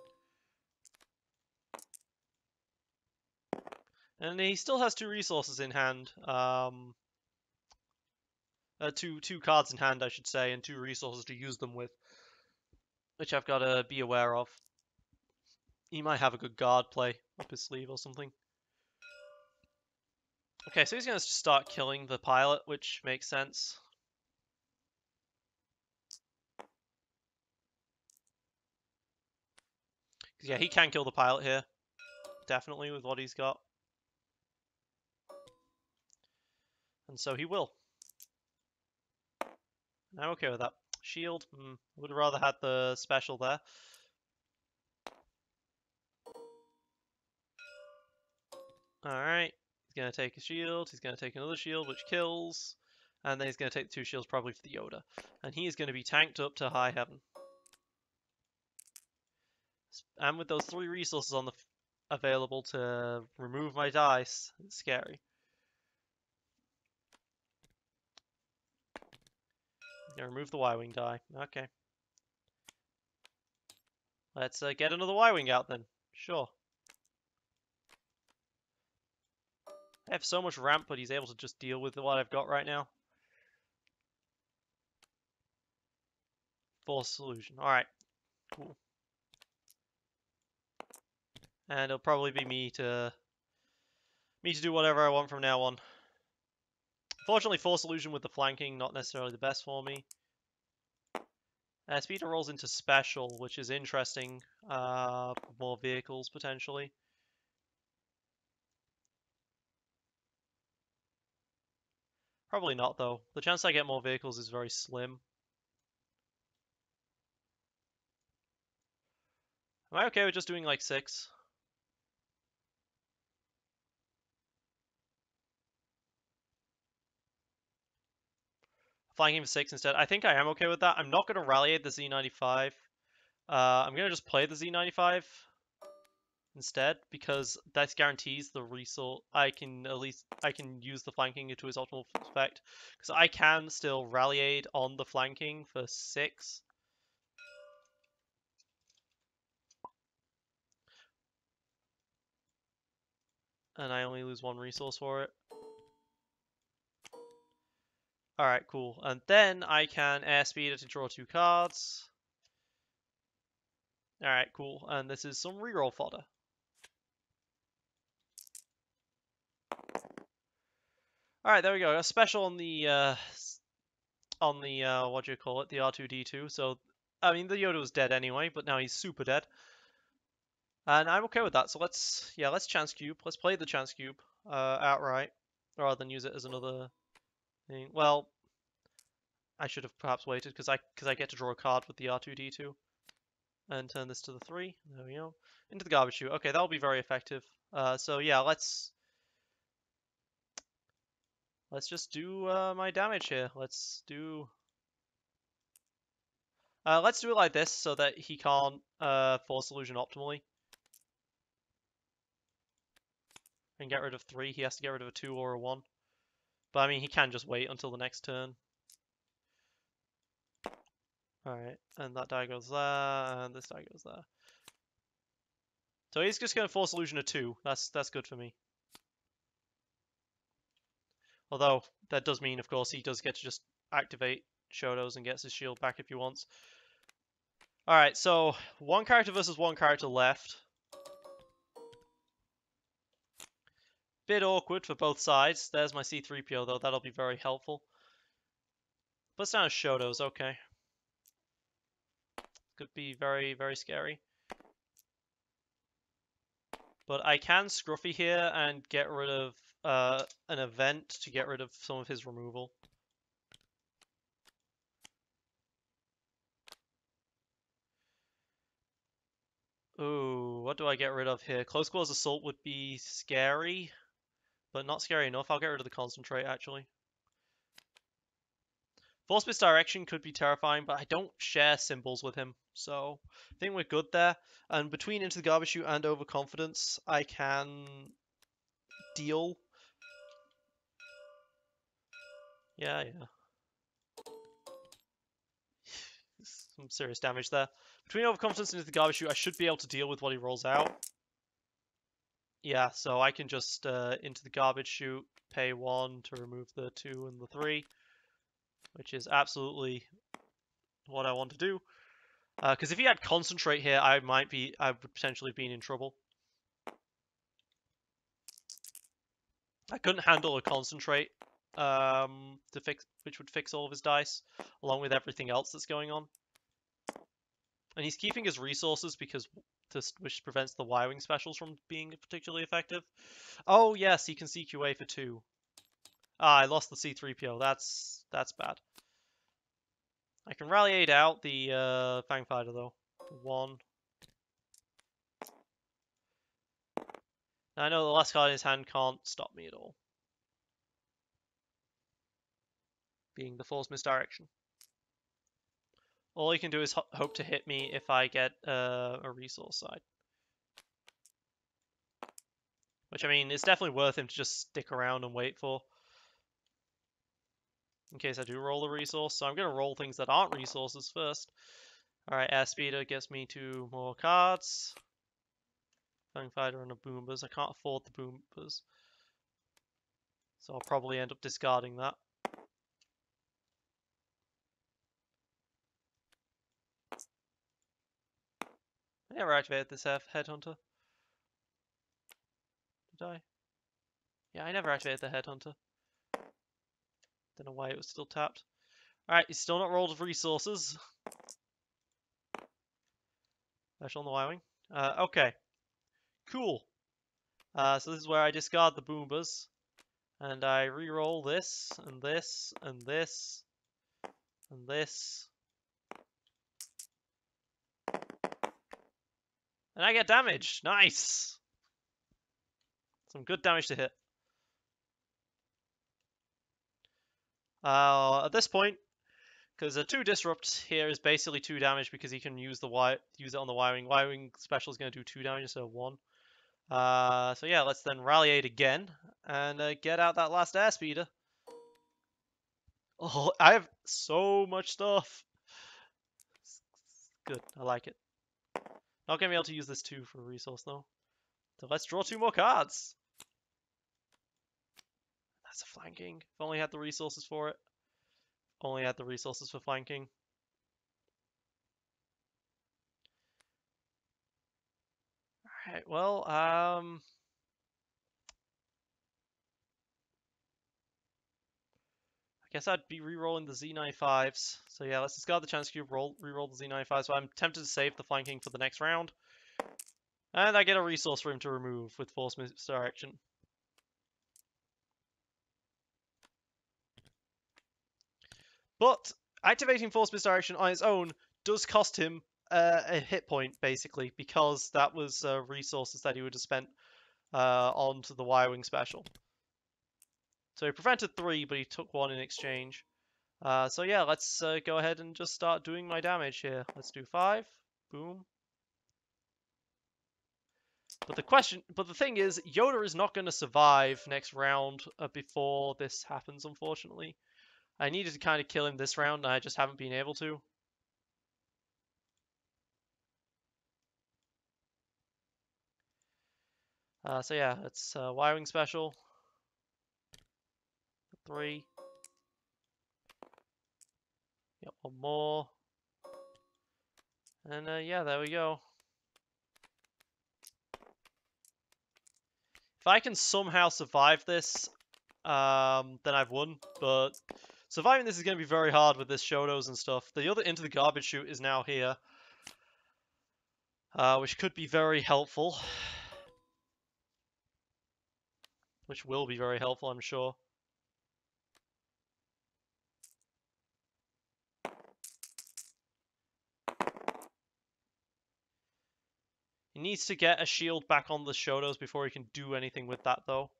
And he still has 2 resources in hand. Two cards in hand, I should say, and 2 resources to use them with. Which I've got to be aware of. He might have a good guard play up his sleeve or something. Okay, so he's going to start killing the pilot, which makes sense. Yeah, he can kill the pilot here. Definitely, with what he's got. And so he will. I'm okay with that. Shield. Would have rather had the special there. Alright. He's going to take a shield. He's going to take another shield, which kills. And then he's going to take the 2 shields probably for the Yoda. And he is going to be tanked up to high heaven. And with those 3 resources on the available to remove my dice, it's scary. Gonna remove the Y-Wing die. Okay. Let's get another Y-Wing out then. Sure. I have so much ramp, but he's able to just deal with what I've got right now. Force Illusion. Alright. Cool. And it'll probably be me to do whatever I want from now on. Fortunately, Force Illusion with the flanking, not necessarily the best for me. Speeder rolls into Special, which is interesting. More vehicles, potentially. Probably not, though. The chance I get more vehicles is very slim. Am I okay with just doing, like, 6? Flying him for 6 instead. I think I am okay with that. I'm not going to rally the Z95. I'm going to just play the Z95 instead, because that guarantees the resource. I can use the flanking to its optimal effect, because I can still rally on the flanking for 6. And I only lose 1 resource for it. Alright, cool. And then I can airspeed it to draw 2 cards. Alright, cool. And this is some reroll fodder. Alright, there we go. A special on the what do you call it? The R2-D2. So, I mean, the Yoda was dead anyway, but now he's super dead. And I'm okay with that. So let's Chance Cube. Let's play the Chance Cube outright, rather than use it as another thing. Well, I should have perhaps waited, because I get to draw a card with the R2-D2. And turn this to the 3. There we go. Into the garbage chute. Okay, that'll be very effective. So yeah, let's just do my damage here. Let's do it like this, so that he can't Force Illusion optimally. And get rid of 3. He has to get rid of a 2 or a 1. But I mean, he can just wait until the next turn. Alright, and that die goes there, and this die goes there. So he's just going to Force Illusion a 2. That's good for me. Although, that does mean, of course, he does get to just activate Shotos and gets his shield back if he wants. Alright, so 1 character versus 1 character left. Bit awkward for both sides. There's my C-3PO, though. That'll be very helpful. Puts down Shotos, okay. Could be very, very scary. But I can Scruffy here and get rid of an event to get rid of some of his removal. Ooh, what do I get rid of here? Close Quarters Assault would be scary, but not scary enough. I'll get rid of the Concentrate, actually. Force Misdirection could be terrifying, but I don't share symbols with him, so I think we're good there. And between Into the Garbage Chute and Overconfidence, I can deal. Yeah. Some serious damage there. Between Overconfidence and Into the Garbage Chute, I should be able to deal with what he rolls out. Yeah, so I can just Into the Garbage Chute, pay 1 to remove the 2 and the 3, which is absolutely what I want to do. Because if he had Concentrate here, I would potentially be in trouble. I couldn't handle a Concentrate which would fix all of his dice, along with everything else that's going on. And he's keeping his resources which prevents the Y-Wing specials from being particularly effective. Oh yes, he can CQA for 2. Ah, I lost the C-3PO. That's bad. I can rally aid out the Fang Fighter though. 1. Now, I know the last card in his hand can't stop me at all. Being the Force Misdirection. All he can do is hope to hit me if I get a resource side. Which, I mean, it's definitely worth him to just stick around and wait for. In case I do roll a resource. So I'm going to roll things that aren't resources first. Alright, Airspeeder gets me 2 more cards. Fang Fighter and a Boombas. I can't afford the Boombas. So I'll probably end up discarding that. I never activated this Headhunter. Did I? Yeah, I never activated the Headhunter. Don't know why it was still tapped. Alright, he's still not rolled of resources. Special on the Y-Wing. Okay. Cool. So this is where I discard the Boombas. And I re-roll this, and this, and this, and this. And I get damage! Nice! Some good damage to hit. At this point, because a 2 disrupt here is basically 2 damage because he can use it on the Y-Wing. Y-Wing special is going to do 2 damage instead of 1. So yeah, let's then rally aid again and get out that last Airspeeder. Oh, I have so much stuff. Good, I like it. Not going to be able to use this 2 for a resource though. So let's draw 2 more cards. That's a flanking. If only had the resources for it. Only had the resources for flanking. Alright, well, I guess I'd be re-rolling the Z95s. So yeah, let's discard the chance cube, re-roll the Z95s. So I'm tempted to save the flanking for the next round. And I get a resource for him to remove with Force Misdirection. But activating Force Misdirection on its own does cost him a hit point, basically, because that was resources that he would have spent onto the Y-Wing special. So he prevented 3, but he took 1 in exchange. So yeah, let's go ahead and just start doing my damage here. Let's do 5. Boom. But the thing is, Yoda is not going to survive next round before this happens, unfortunately. I needed to kind of kill him this round, and I just haven't been able to. So yeah, it's Y-Wing special. 3. Yep, 1 more. And yeah, there we go. If I can somehow survive this, then I've won. But surviving this is going to be very hard with this Shotos and stuff. The other Into the Garbage Chute is now here. which could be very helpful. Which will be very helpful, I'm sure. He needs to get a shield back on the Shotos before he can do anything with that, though.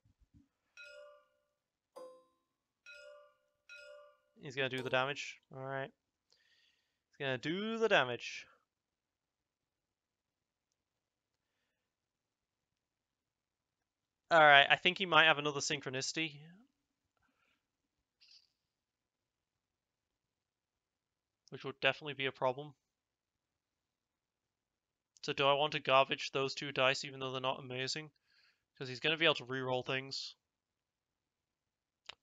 He's gonna do the damage. Alright. He's gonna do the damage. Alright, I think he might have another Synchronicity. Which would definitely be a problem. So do I want to garbage those 2 dice even though they're not amazing? Because he's going to be able to reroll things.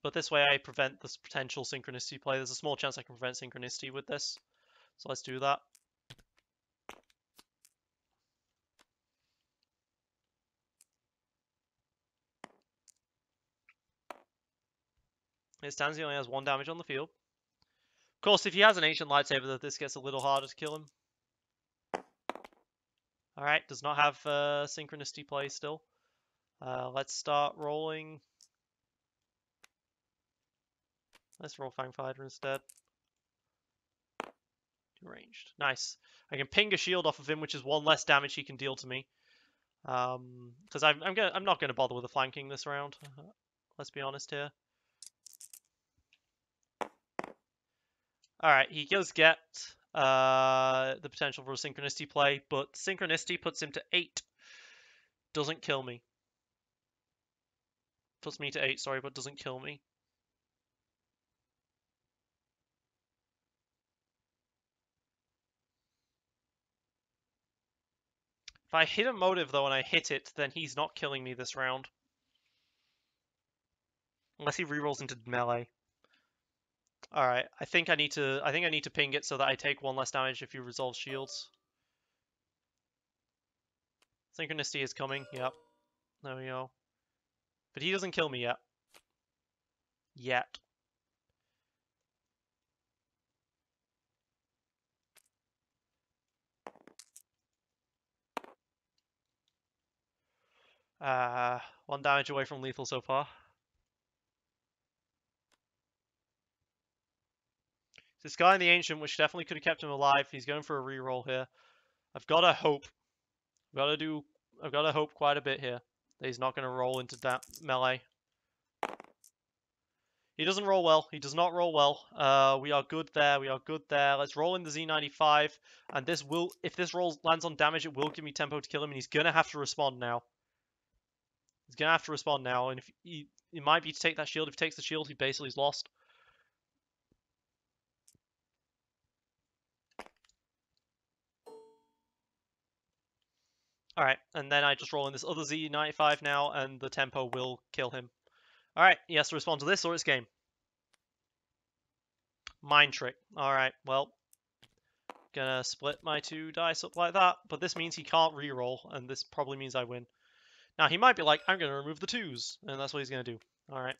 But this way I prevent this potential Synchronicity play. There's a small chance I can prevent Synchronicity with this. So let's do that. His Tansy only has 1 damage on the field. Of course, if he has an Ancient Lightsaber, this gets a little harder to kill him. Alright, does not have Synchronicity play still. Let's start rolling. Let's roll Fang Fighter instead. Ranged. Nice. I can ping a shield off of him, which is 1 less damage he can deal to me. Because I'm not gonna bother with the flanking this round. Let's be honest here. Alright, he does get the potential for a Synchronicity play, but Synchronicity puts him to 8. Doesn't kill me. Puts me to 8, sorry, but doesn't kill me. If I hit a motive, though, and I hit it, then he's not killing me this round. Unless he rerolls into melee. Alright, I think I need to ping it so that I take 1 less damage if he resolves shields. Synchronicity is coming, yep. There we go. But he doesn't kill me yet. Yet. One damage away from lethal so far. This guy in the Ancient, which definitely could have kept him alive, he's going for a reroll here. I've got to hope. I've got to hope quite a bit here that he's not going to roll into that melee. He doesn't roll well. He does not roll well. We are good there. We are good there. Let's roll in the Z95, and this will, if this roll lands on damage, it will give me tempo to kill him, and he's going to have to respond now. He's going to have to respond now, and if it might be to take that shield. If he takes the shield, he basically is lost. Alright, and then I just roll in this other Z95 now, and the tempo will kill him. Alright, he has to respond to this or it's game. Mind Trick. Alright, well, gonna split my 2 dice up like that, but this means he can't reroll, and this probably means I win. Now, he might be like, I'm gonna remove the 2s, and that's what he's gonna do. Alright.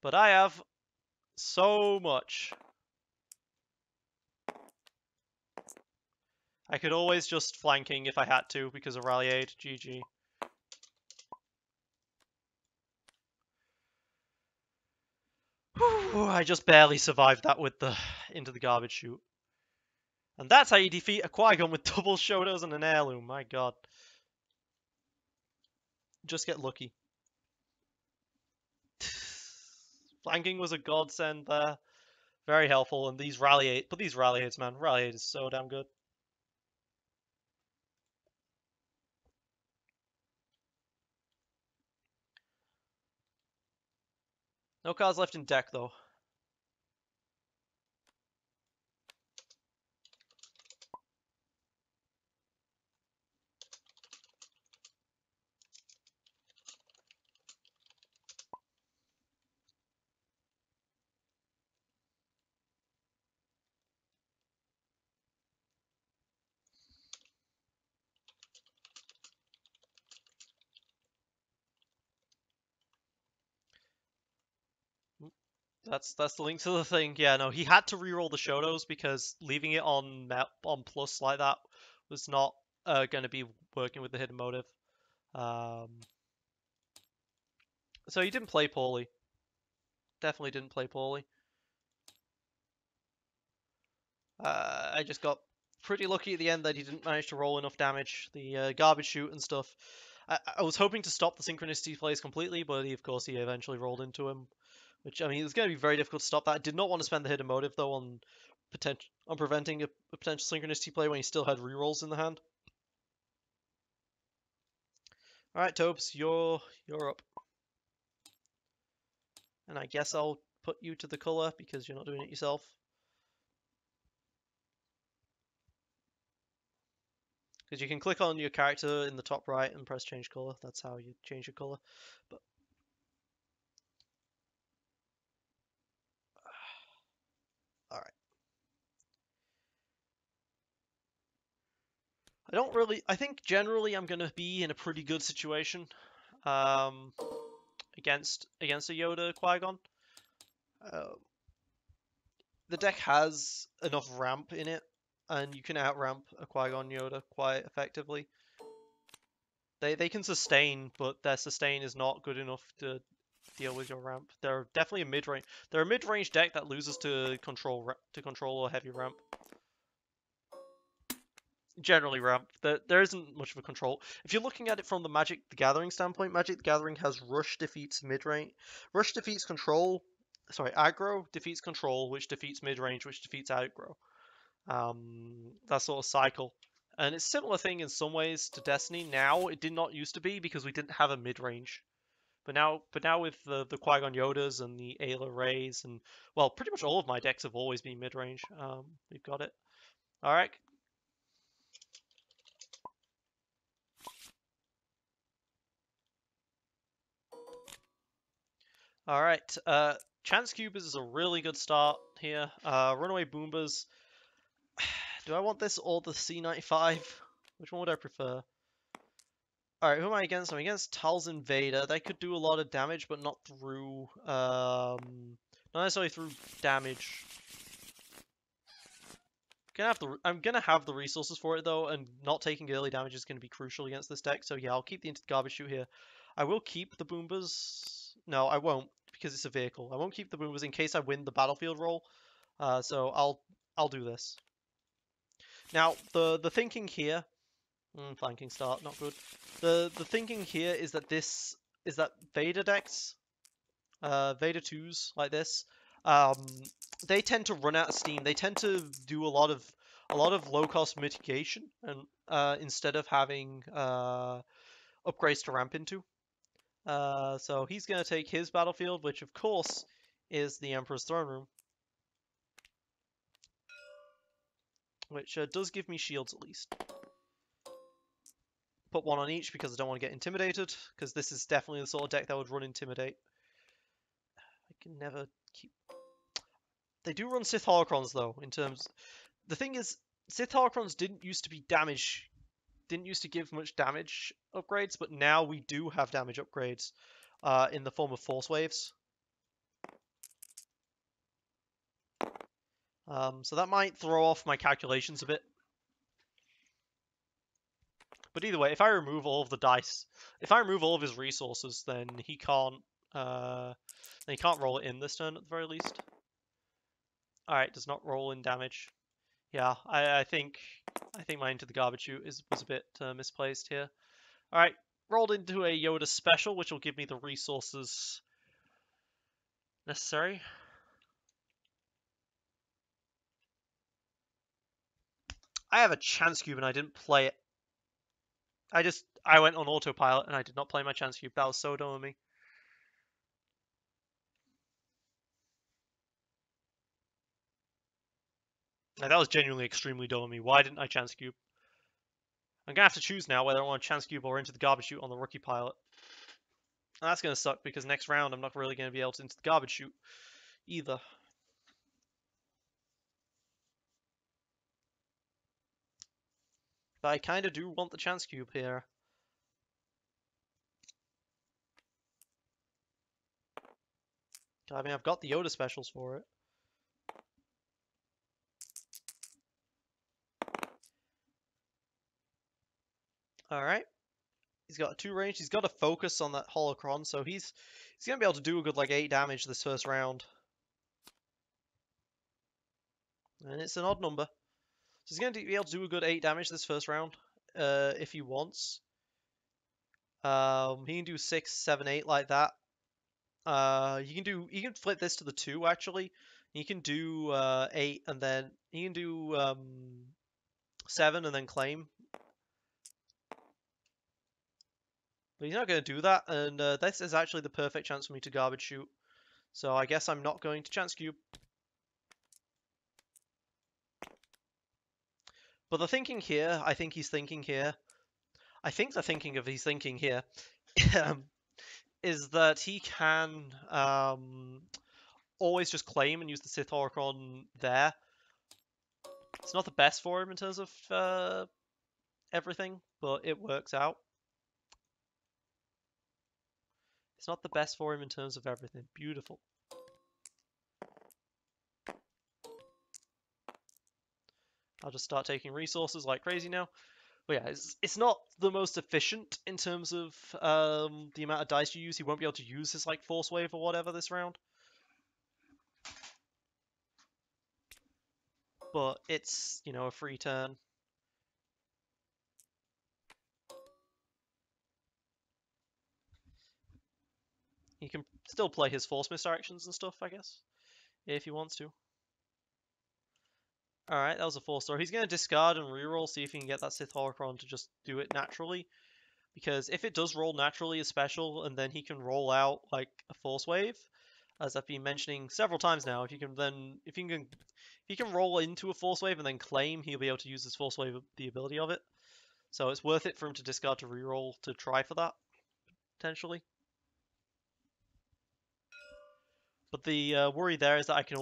But I have so much. I could always just flanking if I had to, because of Rally Aid. GG. Whew, I just barely survived that with the into the garbage chute. And that's how you defeat a Qui-Gon with double Shotos and an heirloom. My god. Just get lucky. Flanking was a godsend there. Very helpful. And these Rally Aid, but these Rally Aids, man. Rally Aid is so damn good. No cards left in deck, though. That's the link to the thing. Yeah, no, he had to reroll the Shotos because leaving it on plus like that was not going to be working with the hidden motive. So he didn't play poorly. Definitely didn't play poorly. I just got pretty lucky at the end that he didn't manage to roll enough damage. The garbage chute and stuff. I was hoping to stop the synchronicity plays completely, but of course he eventually rolled into him. Which, I mean, it's going to be very difficult to stop that. I did not want to spend the hidden motive, though, on preventing a potential synchronicity play when he still had rerolls in the hand. Alright, Tobes, you're up. And I guess I'll put you to the colour because you're not doing it yourself. Because you can click on your character in the top right and press change colour. That's how you change your colour. But alright. I think generally I'm going to be in a pretty good situation against a Yoda Qui-Gon. The deck has enough ramp in it, and you can out-ramp a Qui-Gon Yoda quite effectively. They can sustain, but their sustain is not good enough to deal with your ramp. They're definitely a mid-range. They're a mid-range deck that loses to control or heavy ramp. Generally ramp. There isn't much of a control. If you're looking at it from the Magic the Gathering standpoint, Magic the Gathering has Rush defeats mid-range. Rush defeats control. Sorry, aggro defeats control, which defeats mid-range, which defeats aggro. That sort of cycle. And it's a similar thing in some ways to Destiny. Now, it did not used to be because we didn't have a mid-range. But now with the Qui-Gon Yodas and the Ayla Rays and, well, pretty much all of my decks have always been mid-range. We've got it. Alright. Alright, Chance Cubers is a really good start here. Runaway Boombas. Do I want this or the C95? Which one would I prefer? Alright, who am I against? I'm against Talzin Vader. They could do a lot of damage, but not through, not necessarily through damage. I'm gonna have the resources for it though, and not taking early damage is gonna be crucial against this deck. So yeah, I'll keep the Into the Garbage Chute here. I will keep the Boombas. No, I won't, because it's a vehicle. I won't keep the Boombas in case I win the battlefield roll. So I'll do this. Now the thinking here. Flanking start, not good. The thinking here is that Vader decks, Vader 2s like this, they tend to run out of steam. They tend to do a lot of low cost mitigation, and instead of having upgrades to ramp into. So he's gonna take his battlefield, which of course is the Emperor's Throne Room, which does give me shields at least. Put one on each because I don't want to get intimidated, because this is definitely the sort of deck that would run Intimidate. I can never keep... They do run Sith Holocrons though, in terms... The thing is, Sith Holocrons didn't used to be damage... Didn't used to give much damage upgrades, but now we do have damage upgrades in the form of Force Waves. So that might throw off my calculations a bit. But either way, if I remove all of the dice, if I remove all of his resources, then he can't roll it in this turn at the very least. Alright, does not roll in damage. Yeah, I think my Into the Garbage Chute was a bit misplaced here. Alright, rolled into a Yoda special, which will give me the resources necessary. I have a Chance Cube and I didn't play it. I went on autopilot and I did not play my Chance Cube. That was so dumb of me. That was genuinely extremely dumb of me. Why didn't I Chance Cube? I'm gonna have to choose now whether I want to Chance Cube or Into the Garbage Chute on the rookie pilot. And that's gonna suck because next round I'm not really gonna be able to Into the Garbage Chute either. But I kind of do want the Chance Cube here. I mean, I've got the Yoda specials for it. Alright. He's got a 2 range. He's got a focus on that Holocron, so he's gonna be able to do a good like 8 damage this first round. And it's an odd number. So he's gonna be able to do a good 8 damage this first round, if he wants. He can do 6, 7, 8 like that. He can flip this to the 2 actually. He can do 8 and then he can do 7 and then claim. But he's not going to do that, and this is actually the perfect chance for me to garbage shoot. So I guess I'm not going to chance cube. But the thinking here, I think he's thinking here. I think the thinking of he's thinking here is that he can always just claim and use the Sith Holocron there. It's not the best for him in terms of everything, but it works out. It's not the best for him in terms of everything. Beautiful. I'll just start taking resources like crazy now. But yeah, it's not the most efficient in terms of the amount of dice you use. He won't be able to use his like Force Wave or whatever this round. But it's, you know, a free turn. He can still play his Force Misdirections and stuff, I guess, if he wants to. Alright, that was a 4-star. He's going to discard and reroll, see if he can get that Sith Holocron to just do it naturally. Because if it does roll naturally as special, and then he can roll out like a Force Wave, as I've been mentioning several times now, if he can roll into a Force Wave and then claim, he'll be able to use his Force Wave, the ability of it. So it's worth it for him to discard to reroll to try for that, potentially. But the worry there is that I could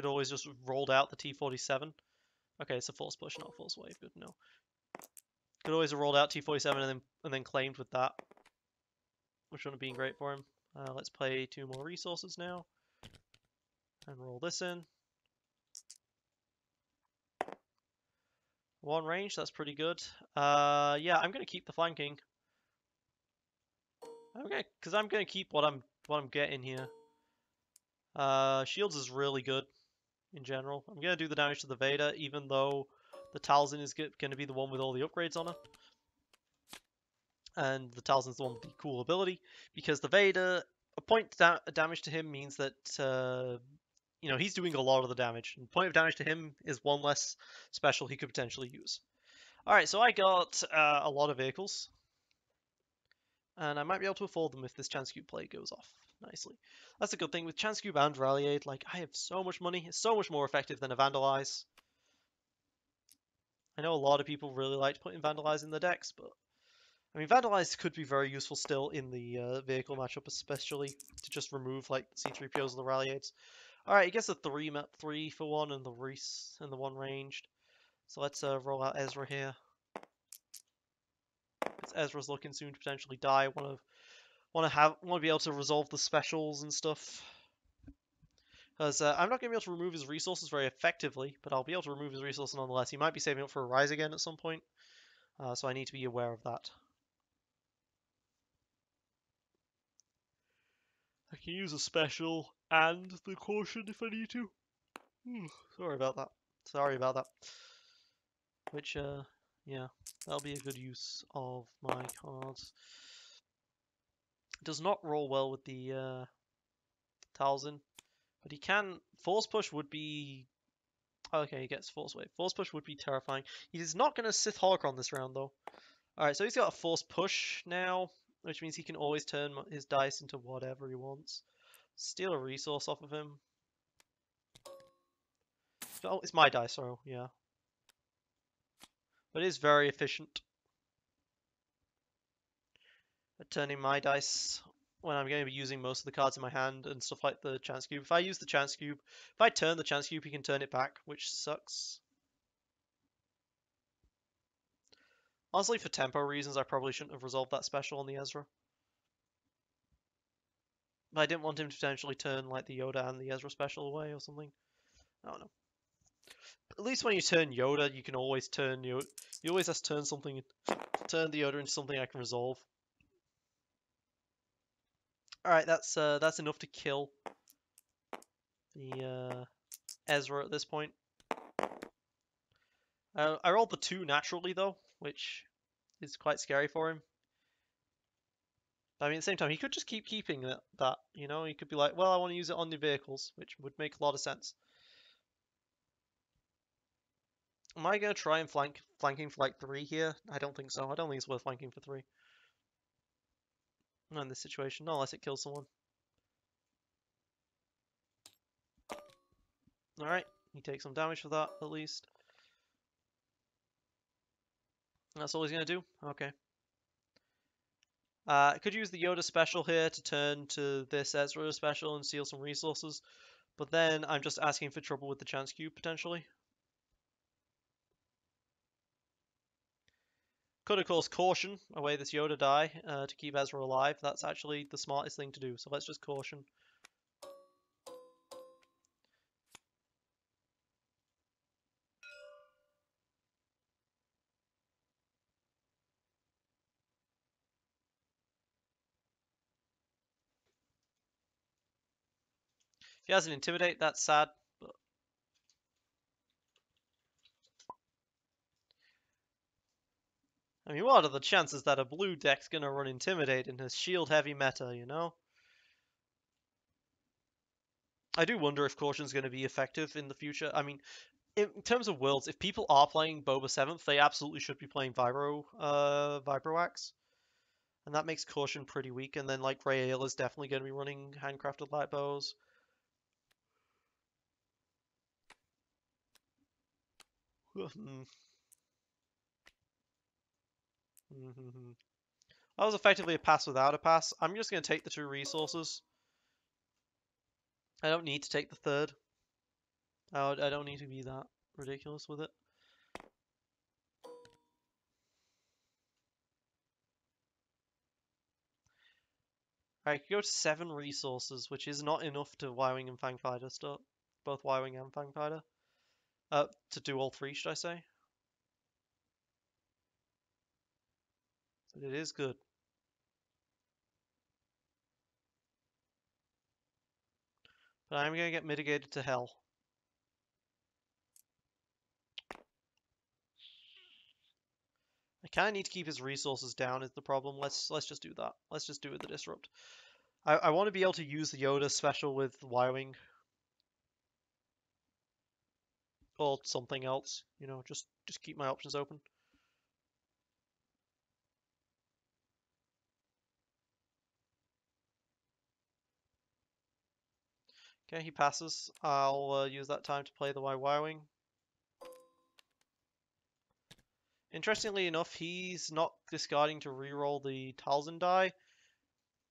always just rolled out the T-47. Okay, it's a Force Push, not a Force Wave. Good to know. Could always have rolled out T-47 and then claimed with that, which wouldn't have been great for him. Let's play 2 more resources now, and roll this in. 1 range, that's pretty good. Yeah, I'm gonna keep the flanking. Okay, because I'm gonna keep what I'm getting here. Shields is really good in general. I'm gonna do the damage to the Vader, even though the Talzin is gonna be the one with all the upgrades on it. And the Talzin's the one with the cool ability, because the Vader, a point damage to him means that you know, he's doing a lot of the damage. And point of damage to him is 1 less special he could potentially use. Alright, so I got a lot of vehicles. And I might be able to afford them if this Chance Cube play goes off nicely. That's a good thing. With Chance Cube and Rally Aid, like, I have so much money. It's so much more effective than a Vandalize. I know a lot of people really liked putting Vandalize in their decks, but I mean, Vandalize could be very useful still in the vehicle matchup, especially to just remove like C-3POs and the Rally Aids. Alright, he gets a 3 for 1 and the Reese and the 1 ranged. So let's roll out Ezra here. Because Ezra's looking soon to potentially die. Want to be able to resolve the specials and stuff. Because I'm not going to be able to remove his resources very effectively, but I'll be able to remove his resources nonetheless. He might be saving up for a Rise again at some point, so I need to be aware of that. I can use a special and the caution if I need to. Sorry about that. Sorry about that. Which, yeah, that'll be a good use of my cards. Does not roll well with the Talzin, but he can. Force Push would be. Okay, he gets Force Wave. Force Push would be terrifying. He's not going to Sith Holocron this round, though. Alright, so he's got a Force Push now, which means he can always turn his dice into whatever he wants. Steal a resource off of him. Oh, it's my dice, so yeah. But it is very efficient at turning my dice when I'm going to be using most of the cards in my hand and stuff like the Chance Cube. If I use the Chance Cube, if I turn the Chance Cube, he can turn it back, which sucks. Honestly, for tempo reasons, I probably shouldn't have resolved that special on the Ezra. But I didn't want him to potentially turn like the Yoda and the Ezra special away or something. I don't know. At least when you turn Yoda, you can always turn Yoda. You always have to turn something, turn the Yoda into something I can resolve. All right, that's enough to kill the Ezra at this point. I rolled the 2 naturally though, which is quite scary for him. I mean, at the same time, he could just keep keeping that, you know? He could be like, well, I want to use it on the vehicles, which would make a lot of sense. Am I going to try and flanking for like 3 here? I don't think so. I don't think it's worth flanking for 3. Not in this situation, not unless it kills someone. Alright, he takes some damage for that, at least. That's all he's going to do? Okay. I could use the Yoda special here to turn to this Ezra special and steal some resources, but then I'm just asking for trouble with the chance cube, potentially. Could, of course, caution away this Yoda die to keep Ezra alive. That's actually the smartest thing to do, so let's just caution. If he has an Intimidate, that's sad. But... I mean, what are the chances that a blue deck's gonna run Intimidate in his shield-heavy meta, you know? I do wonder if Caution's going to be effective in the future. I mean, in terms of worlds, if people are playing Boba 7th, they absolutely should be playing Vibroax. And that makes Caution pretty weak. And then, like, Rael is definitely going to be running handcrafted light bows. That was effectively a pass without a pass. I'm just going to take the 2 resources. I don't need to take the 3rd. I don't need to be that ridiculous with it. I could go to 7 resources, which is not enough to Y-Wing and Fang Fighter start. Both Y-Wing and Fang Fighter. To do all 3, should I say? But it is good. But I'm going to get mitigated to hell. I kind of need to keep his resources down is the problem. Let's just do that. Let's just do it the disrupt. I want to be able to use the Yoda special with Y-Wing. Or something else. You know, just keep my options open. Okay, he passes. I'll use that time to play the Y-Wing. Interestingly enough, he's not discarding to reroll the Talzin die,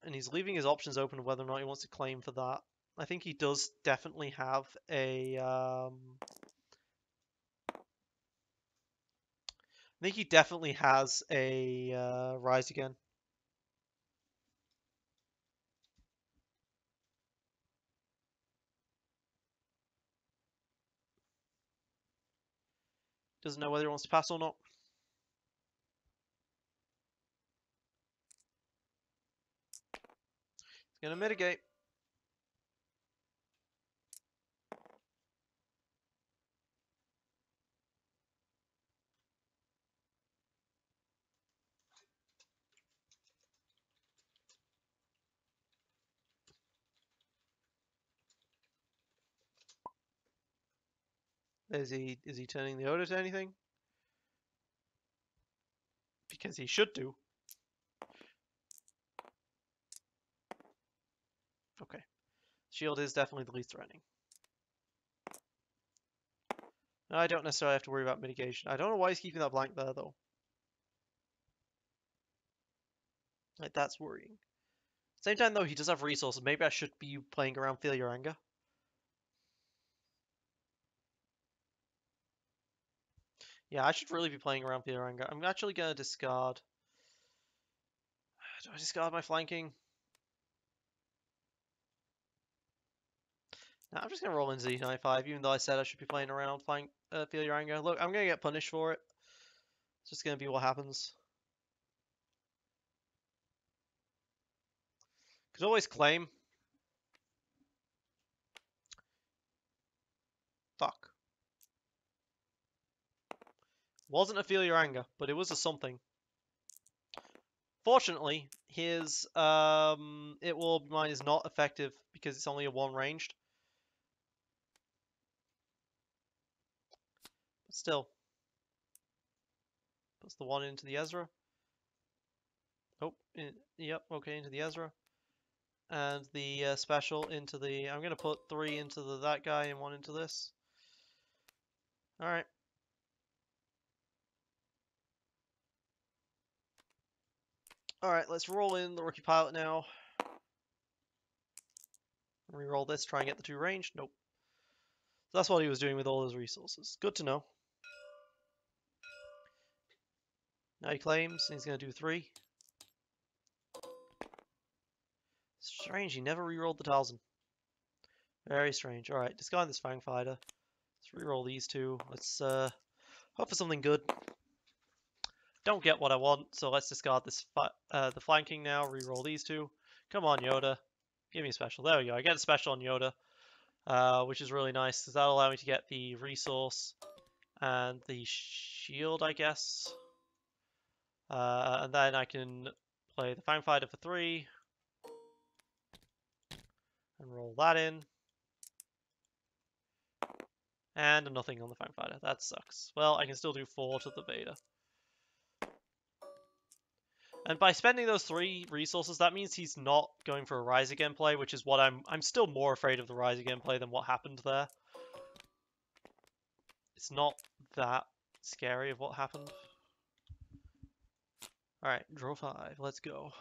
and he's leaving his options open whether or not he wants to claim for that. I think he does definitely have a. I think he definitely has a Rise Again. Doesn't know whether he wants to pass or not. He's gonna mitigate. Is he turning the Oda to anything? Because he should do. Okay. Shield is definitely the least threatening. I don't necessarily have to worry about mitigation. I don't know why he's keeping that blank there, though. Like, that's worrying. Same time, though, he does have resources. Maybe I should be playing around Feel Your Anger. Yeah, I should really be playing around Feel Your Anger. I'm actually going to discard. Do I discard my flanking? I'm just gonna roll in Z95, even though I said I should be playing around playing Feel Your Anger. Look, I'm gonna get punished for it. It's just gonna be what happens. Could always claim. Fuck. Wasn't a Feel Your Anger, but it was a something. Fortunately, his it will mine is not effective because it's only a one ranged. But still. Puts the one into the Ezra. Oh, yep, okay, into the Ezra. And the special into the... I'm going to put 3 into that guy and 1 into this. Alright. Alright, let's roll in the rookie pilot now. Reroll this, try and get the 2 range. Nope. So that's what he was doing with all his resources. Good to know. Now he claims he's going to do 3. Strange, he never rerolled the Talzin. Very strange. Alright, discard this Fang Fighter. Let's reroll these 2. Let's hope for something good. Don't get what I want, so let's discard this the flanking now, reroll these 2. Come on, Yoda. Give me a special. There we go. I get a special on Yoda, which is really nice, because that'll allow me to get the resource and the shield, I guess. And then I can play the Fang Fighter for 3. And roll that in. And nothing on the Fang Fighter. That sucks. Well, I can still do 4 to the Beta. And by spending those 3 resources, that means he's not going for a Rise Again play, which is what I'm still more afraid of the Rise Again play than what happened there. It's not that scary of what happened. Alright, draw 5. Let's go.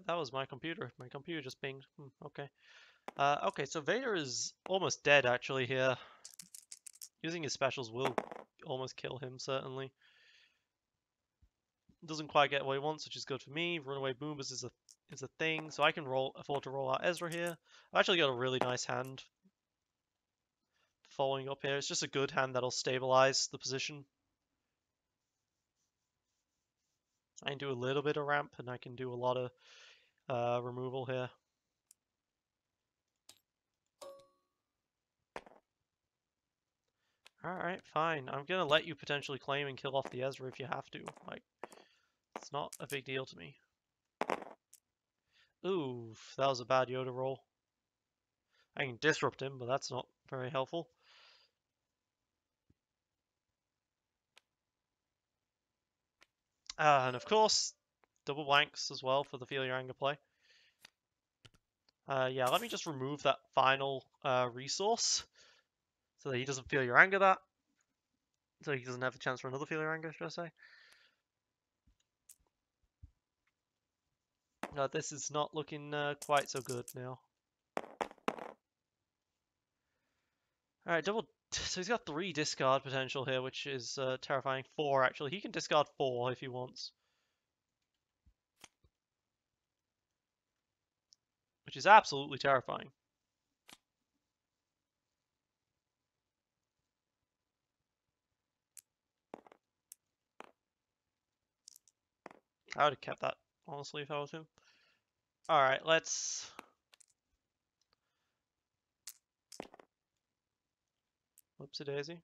That was my computer. My computer just pinged. Okay. Okay, so Vader is almost dead actually here. Using his specials will almost kill him, certainly. Doesn't quite get what he wants, which is good for me. Runaway Boomers is a thing, so I can afford to roll out Ezra here. I've actually got a really nice hand following up here. It's just a good hand that'll stabilize the position. I can do a little bit of ramp, and I can do a lot of removal here. Alright, fine. I'm gonna let you potentially claim and kill off the Ezra if you have to. Like, it's not a big deal to me. Ooh, that was a bad Yoda roll. I can disrupt him, but that's not very helpful. And of course, double blanks as well for the Feel Your Anger play. Yeah, let me just remove that final resource so that he doesn't Feel Your Anger that. So he doesn't have a chance for another Feel Your Anger, should I say. This is not looking quite so good now. Alright, double... So he's got 3 discard potential here, which is terrifying. 4, actually. He can discard 4 if he wants. Which is absolutely terrifying. I would have kept that, honestly, if I was him. Alright, let's... Whoopsie daisy.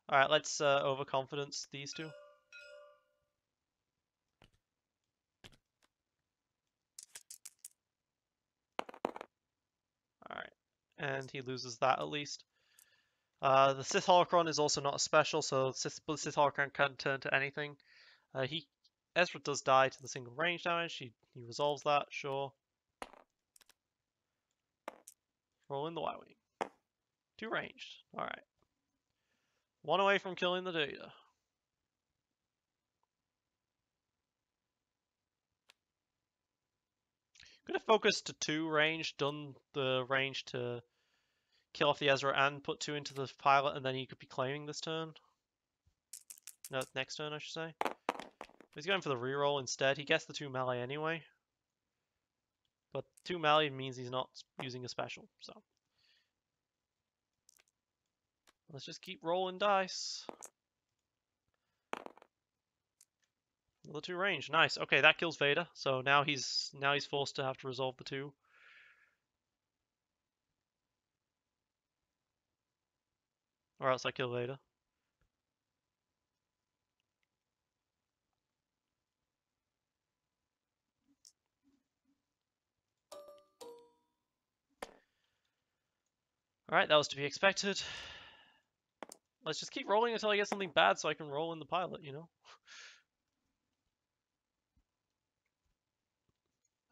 Alright, let's overconfidence these 2. Alright, and he loses that at least. The Sith Holocron is also not a special, so Sith Holocron can't turn to anything. Ezra does die to the single range damage. He resolves that, sure. Roll in the Y-Wing. 2 ranged. Alright. 1 away from killing the Data. Could have focused to 2 range, done the range to kill off the Ezra and put 2 into the pilot, and then he could be claiming this turn. No, next turn, I should say. He's going for the reroll instead. He gets the 2 melee anyway. But 2 melee means he's not using a special, so. Let's just keep rolling dice. Another 2 range, nice. Okay, that kills Vader. So now he's forced to have to resolve the 2. Or else I kill Vader. Alright, that was to be expected. Let's just keep rolling until I get something bad so I can roll in the pilot, you know?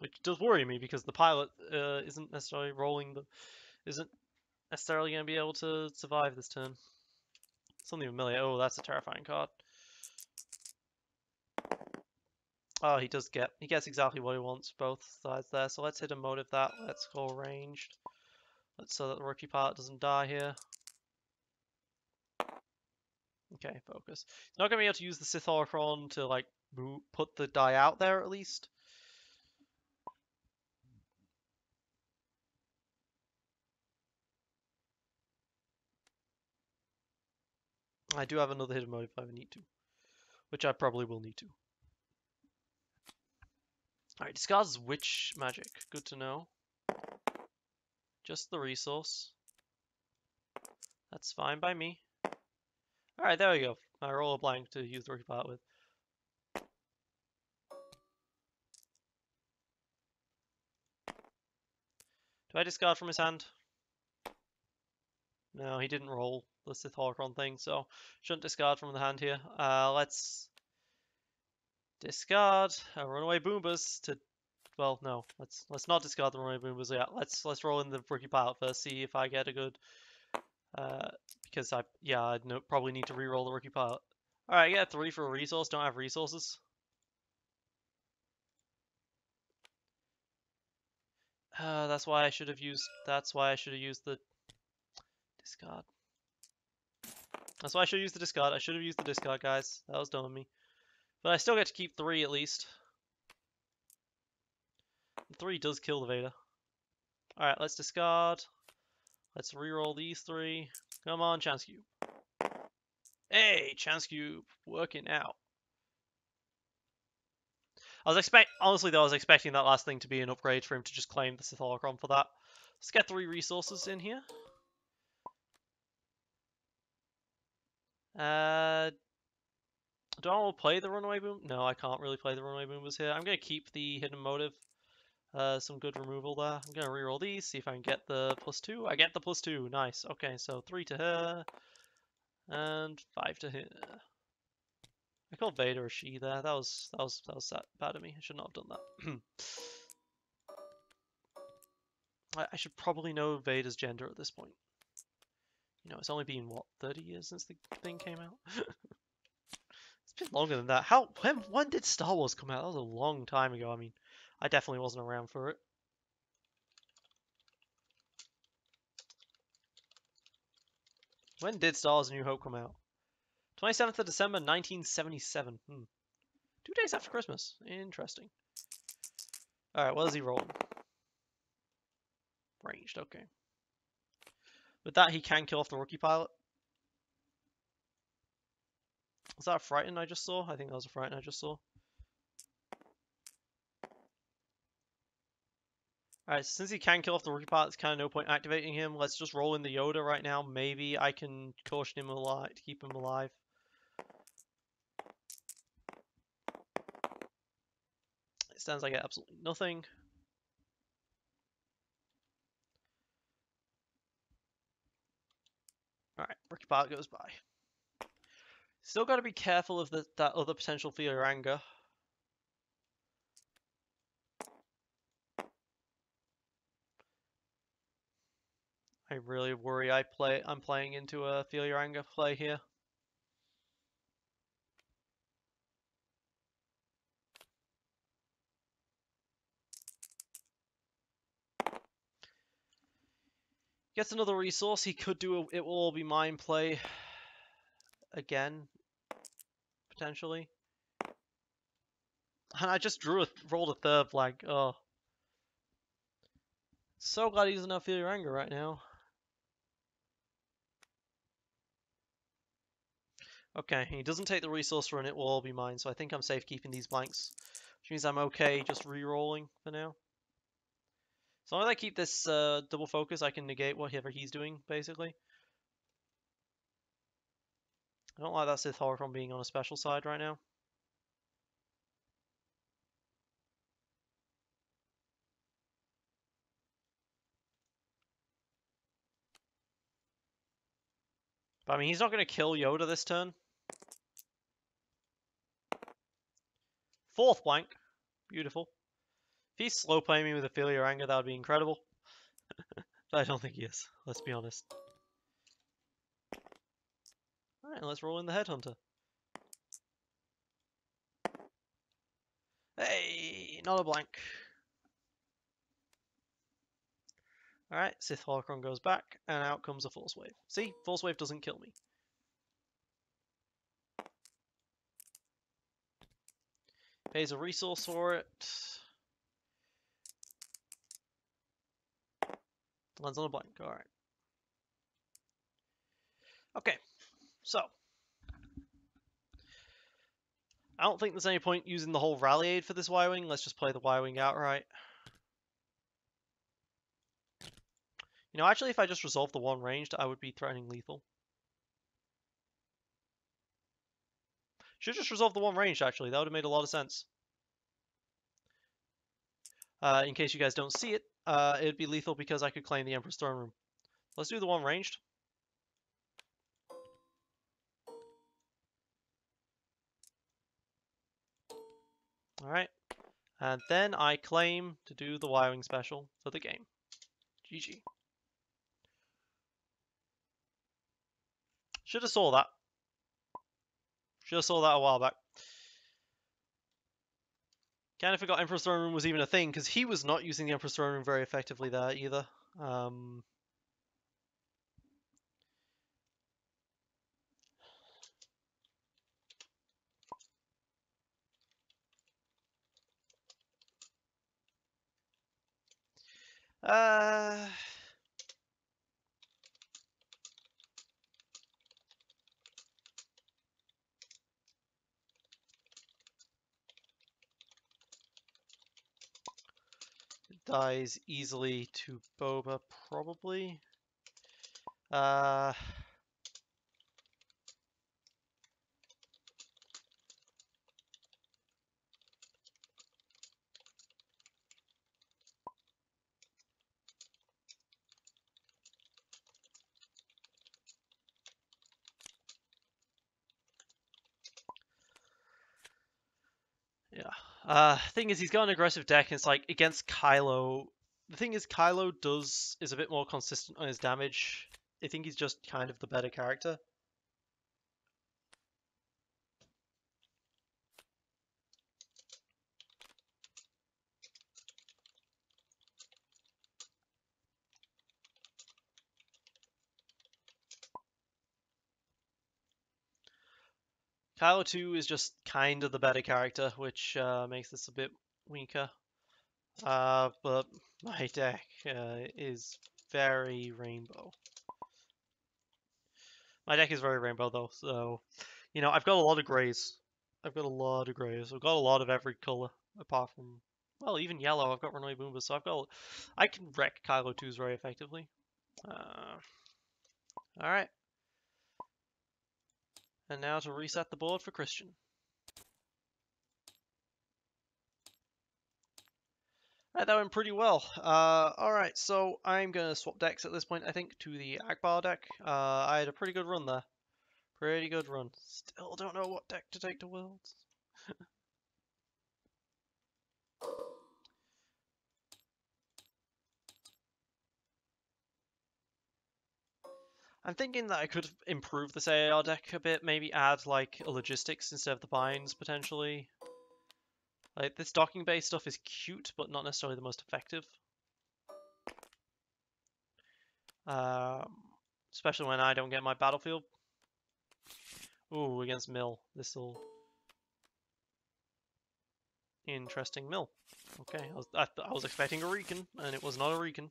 Which does worry me because the pilot isn't necessarily isn't necessarily going to be able to survive this turn. Something familiar. Oh, that's a terrifying card. Oh, he gets exactly what he wants, both sides there. So let's hit a motive that. Let's go ranged. Let's so that the rookie pilot doesn't die here. Okay, focus. He's not going to be able to use the Sith Holocron to, like, put the die out there, at least. I do have another hidden motive if I need to. Which I probably will need to. Alright, discards witch magic. Good to know. Just the resource. That's fine by me. Alright, there we go. I roll a blank to use the rookie pilot with. Do I discard from his hand? No, he didn't roll the Sith Holocron thing, so shouldn't discard from the hand here. Let's discard a Runaway Boombas to. Well, no, let's not discard the Runaway Boombas. Yeah, let's roll in the rookie pilot first. See if I get a good. Because I probably need to re-roll the rookie pilot. All right, I get a 3 for a resource. Don't have resources. That's why I should have used. That's why I should have used the discard. That's why I should have used the discard. I should have used the discard, guys. That was dumb of me. But I still get to keep 3 at least. 3 does kill the Vader. Alright, let's discard. Let's reroll these 3. Come on, Chance Cube. Hey, Chance Cube. Working out. Honestly though, I was expecting that last thing to be an upgrade for him to just claim the Sith Holocron for that. Let's get 3 resources in here. Do I want to play the Runaway Boom? No, I can't really play the Runaway Boombas here. I'm going to keep the Hidden Motive. Some good removal there. I'm going to reroll these, see if I can get the +2. I get the +2. Nice. Okay, so 3 to her. And 5 to her. I called Vader a she there. That was bad of me. I should not have done that. I should probably know Vader's gender at this point. You know, it's only been, what, 30 years since the thing came out? It's been longer than that. When did Star Wars come out? That was a long time ago. I mean, I definitely wasn't around for it. When did Star Wars: A New Hope come out? 27th of December, 1977. 2 days after Christmas. Interesting. Alright, what is he rolling? Ranged, okay. With that, he can kill off the rookie pilot. Was that a Frighten I just saw? I think that was a Frighten I just saw. Alright, since he can kill off the rookie pilot, it's kind of no point activating him. Let's just roll in the Yoda right now. Maybe I can caution him alive to keep him alive. It stands I get absolutely nothing. Alright, rookie pilot goes by. Still got to be careful of that other potential Feel Your Anger. I really worry I'm playing into a Feel Your Anger play here. Gets another resource. He could do a It Will All Be Mine play again, potentially. And I just rolled a third flag. Oh. So glad he doesn't have Feel Your Anger right now. Okay, he doesn't take the resource for an It Will All Be Mine, so I think I'm safe keeping these blanks. Which means I'm okay just re-rolling for now. As long as I keep this double focus, I can negate whatever he's doing, basically. I don't like that Sith Holocron being on a special side right now. But I mean, he's not going to kill Yoda this turn. Fourth blank. Beautiful. If he's slow playing me with a Feel Your Anger, that would be incredible. But I don't think he is, let's be honest. Alright, let's roll in the Headhunter. Hey, not a blank. Alright, Sith Holocron goes back, and out comes a Force Wave. See? Force Wave doesn't kill me. Pays a resource for it. Lands on a blank, alright. Okay, so. I don't think there's any point using the whole Rally Aid for this Y-Wing. Let's just play the Y-Wing outright. You know, actually, if I just resolve the one ranged, I would be threatening lethal. Should just resolve the one ranged, actually. That would have made a lot of sense. In case you guys don't see it, it'd be lethal because I could claim the Emperor's Throne Room. Let's do the one ranged. Alright. And then I claim to do the Y-Wing special for the game. GG. Should have saw that. Should have saw that a while back. Kind of forgot Emperor's Throne Room was even a thing, because he was not using the Emperor's Throne Room very effectively there either. Dies easily to Boba, probably. Yeah. Thing is, he's got an aggressive deck, and it's like, against Kylo... The thing is, Kylo is a bit more consistent on his damage. I think he's just kind of the better character. Kylo 2 is just kind of the better character, which makes this a bit weaker. But my deck is very rainbow. My deck is very rainbow, though, so... You know, I've got a lot of greys. I've got a lot of greys. I've got a lot of every color, apart from... Well, even yellow. I've got Renoy Boomba, so I've got... I can wreck Kylo 2s very effectively. Alright. And now to reset the board for Christian. Alright, that went pretty well. Alright, so I'm going to swap decks at this point, I think, to the Akbar deck. I had a pretty good run there. Pretty good run. Still don't know what deck to take to Worlds. I'm thinking that I could improve this AAR deck a bit, maybe add like a logistics instead of the binds potentially. Like this docking bay stuff is cute, but not necessarily the most effective. Especially when I don't get my battlefield. Ooh, against Mill. This'll... Interesting Mill. Okay, I was expecting a Recon, and it was not a Recon.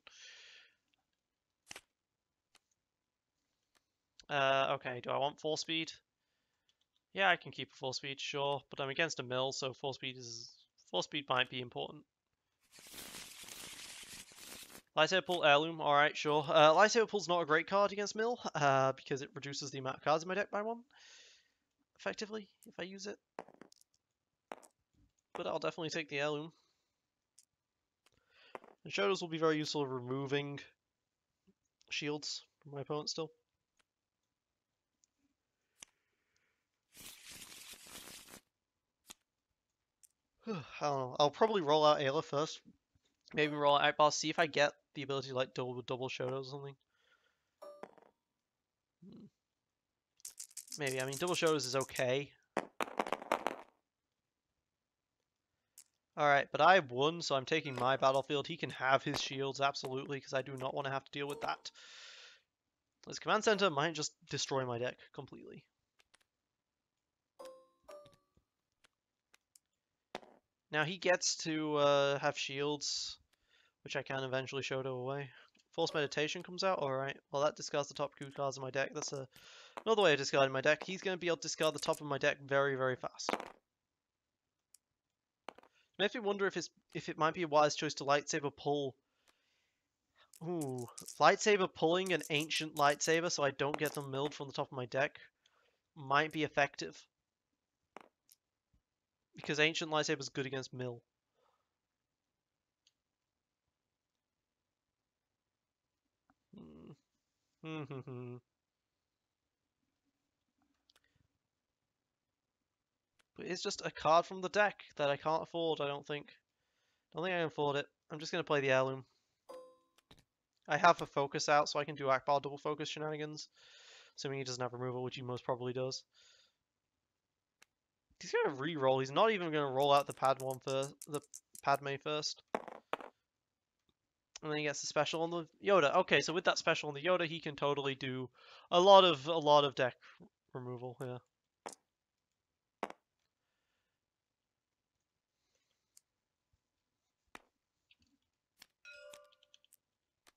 Okay, do I want 4 speed? Yeah, I can keep a 4 speed, sure, but I'm against a Mill, so 4 speed might be important. Lightsaber Pull Heirloom, alright, sure. Lightsaber Pull's not a great card against Mill, because it reduces the amount of cards in my deck by 1, effectively, if I use it. But I'll definitely take the Heirloom. And Shadows will be very useful at removing shields from my opponent still. I don't know. I'll probably roll out Ayla first. Maybe roll out Akbar, see if I get the ability to like double Shadows or something. Maybe. I mean, double Shadows is okay. Alright, but I've won, so I'm taking my battlefield. He can have his shields, absolutely, because I do not want to have to deal with that. His command center might just destroy my deck completely. Now he gets to have shields, which I can eventually Shoto away. Force Meditation comes out, alright. Well, that discards the top 2 cards of my deck. That's another way of discarding my deck. He's going to be able to discard the top of my deck very, very fast. Makes me wonder if it might be a wise choice to lightsaber pull. Ooh, lightsaber pulling an ancient lightsaber so I don't get them milled from the top of my deck might be effective. Because ancient lightsaber is good against mill. But it's just a card from the deck that I can't afford, I don't think. I don't think I can afford it. I'm just going to play the Heirloom. I have a focus out, so I can do Akbar double focus shenanigans. Assuming he doesn't have removal, which he most probably does. He's going to re-roll. He's not even going to roll out the Padme first. And then he gets the special on the Yoda. Okay, so with that special on the Yoda, he can totally do a lot of deck removal here.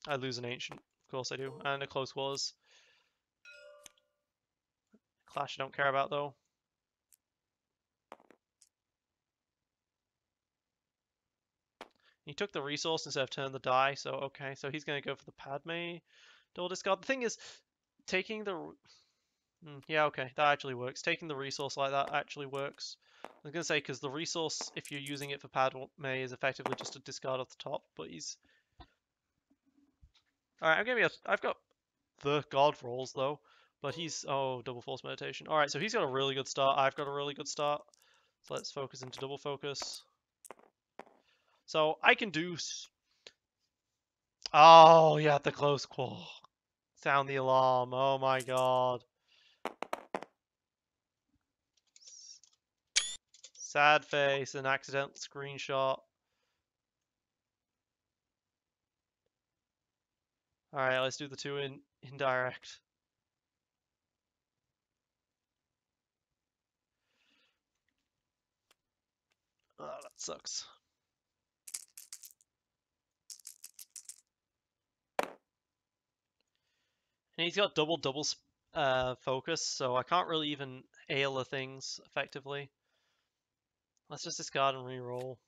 I lose an Ancient. Of course I do. And a Close Quarters. Clash I don't care about, though. He took the resource instead of turn the die, so okay. So he's going to go for the Padme double discard. The thing is, taking the... yeah, okay, that actually works. Taking the resource like that actually works. I was going to say, because the resource, if you're using it for Padme, is effectively just a discard off the top, but he's... Alright, I've got the God rolls, though, but he's... Oh, double Force Meditation. Alright, so he's got a really good start. I've got a really good start. So let's focus into double focus. So I can do... Oh, yeah, the close call. Sound the alarm. Oh my god. Sad face, an accidental screenshot. Alright, let's do the 2 in indirect. Oh, that sucks. And he's got double focus, so I can't really even Ayla things effectively. Let's just discard and re-roll.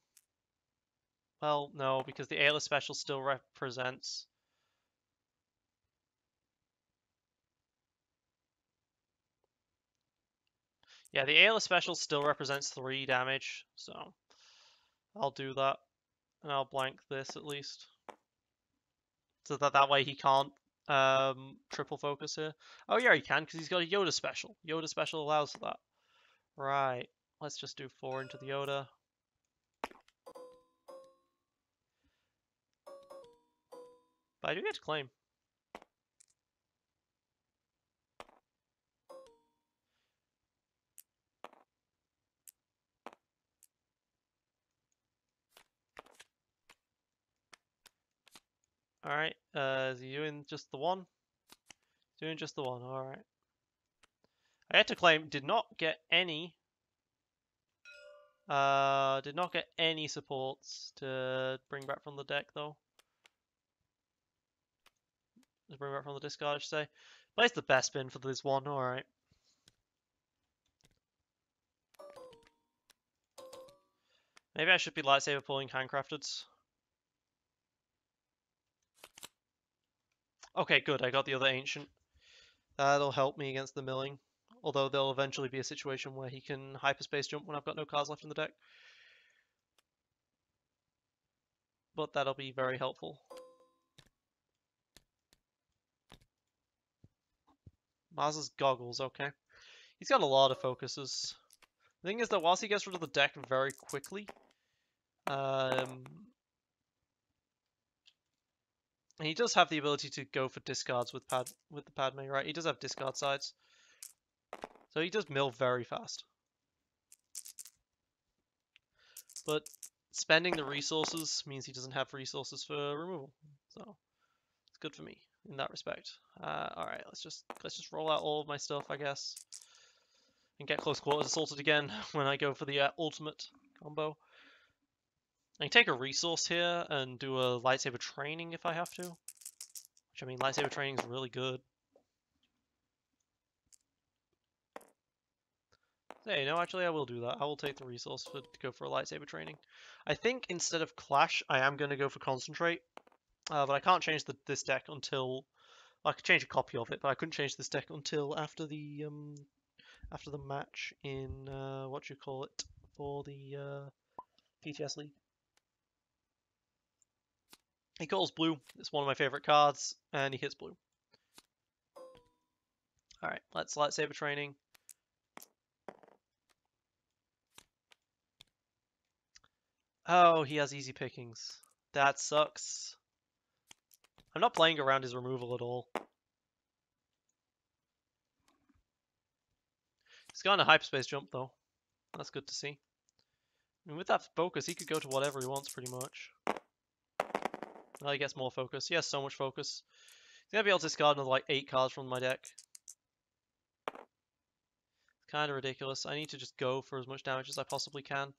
Well, no, because the Ayla special still represents... Yeah, the Ayla special still represents 3 damage, so I'll do that. And I'll blank this at least. So that way he can't triple focus here. Oh yeah, he can, because he's got a Yoda special. Yoda special allows for that. Right. Let's just do 4 into the Yoda. But I do get to claim. Alright, is he doing just the one? Doing just the one, alright. I had to claim, did not get any supports to bring back from the deck though. Let's bring back from the discard, I should say. Plays the best spin for this one, alright. Maybe I should be lightsaber pulling handcrafteds. Okay, good, I got the other ancient. That'll help me against the milling. Although there'll eventually be a situation where he can hyperspace jump when I've got no cards left in the deck. But that'll be very helpful. Maz's goggles, okay. He's got a lot of focuses. The thing is that whilst he gets rid of the deck very quickly, he does have the ability to go for discards with the Padme, right? He does have discard sides. So he does mill very fast. But spending the resources means he doesn't have resources for removal. So it's good for me in that respect. Alright, let's just roll out all of my stuff, I guess. And get close quarters assaulted again when I go for the ultimate combo. I can take a resource here and do a lightsaber training if I have to. Which, I mean, lightsaber training is really good. Hey, no, actually I will do that. I will take the resource to go for a lightsaber training. I think instead of Clash, I am going to go for Concentrate. But I can't change this deck until... I could change a copy of it, but I couldn't change this deck until after the match in, for the PTS League. He calls blue. It's one of my favorite cards, and he hits blue. Alright, let's lightsaber training. Oh, he has easy pickings. That sucks. I'm not playing around his removal at all. He's got a hyperspace jump, though. That's good to see. I mean, with that focus, he could go to whatever he wants, pretty much. Well, he gets more focus. He has so much focus. He's going to be able to discard another, like, 8 cards from my deck. It's kind of ridiculous. I need to just go for as much damage as I possibly can.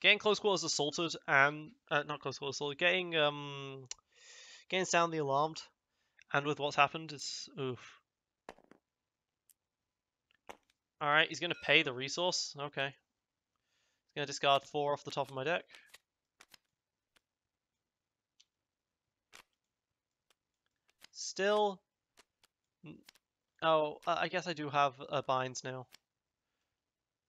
Getting close quarters assaulted and not close quarters assaulted. Getting sound the alarmed, and with what's happened is oof. All right, he's gonna pay the resource. Okay, he's gonna discard 4 off the top of my deck. Still, oh, I guess I do have binds now.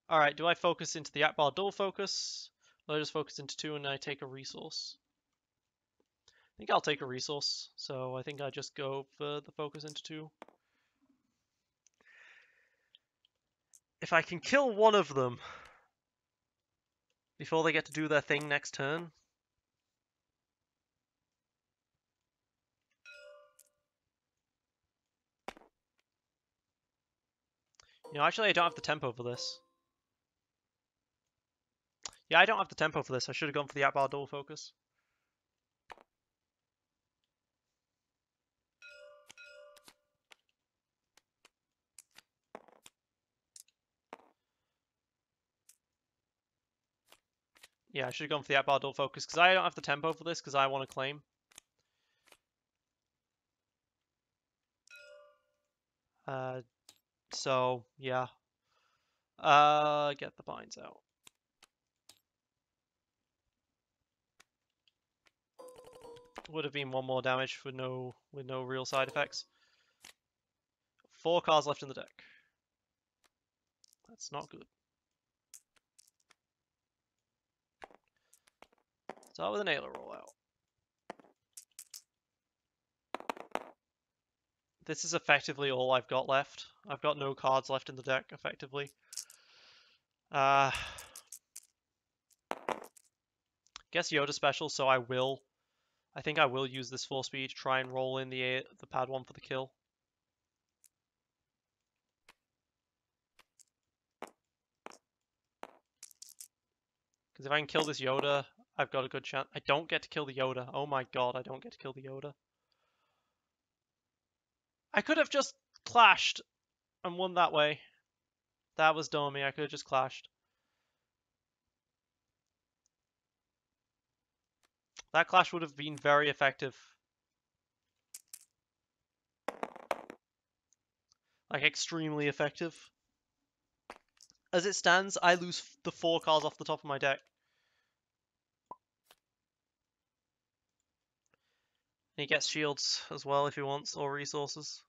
All right, do I focus into the Akbar dual focus? Or I just focus into 2 and I take a resource? I think I'll take a resource, so I think I just go for the focus into 2. If I can kill one of them before they get to do their thing next turn. You know, actually I don't have the tempo for this. Yeah, I don't have the tempo for this. I should have gone for the Akbar dual focus. Yeah, I should have gone for the Akbar dual focus because I don't have the tempo for this because I want to claim. So yeah. Get the binds out. Would have been 1 more damage with no real side effects. 4 cards left in the deck. That's not good. Start with an Ayla rollout. This is effectively all I've got left. I've got no cards left in the deck, effectively. Guess Yoda special, so I think I will use this 4 speed to try and roll in the pad 1 for the kill. Because if I can kill this Yoda, I've got a good chance. I don't get to kill the Yoda. Oh my god, I don't get to kill the Yoda. I could have just clashed and won that way. That was dummy. I could have just clashed. That clash would have been very effective. Like, extremely effective. As it stands, I lose the 4 cards off the top of my deck. And he gets shields as well if he wants, or resources.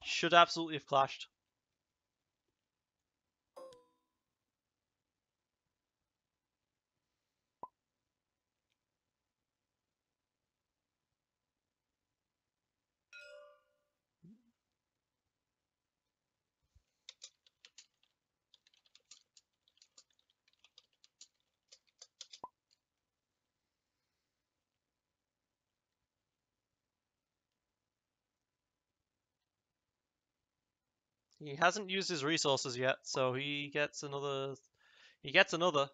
Should absolutely have clashed. He hasn't used his resources yet, so he gets another. He gets another.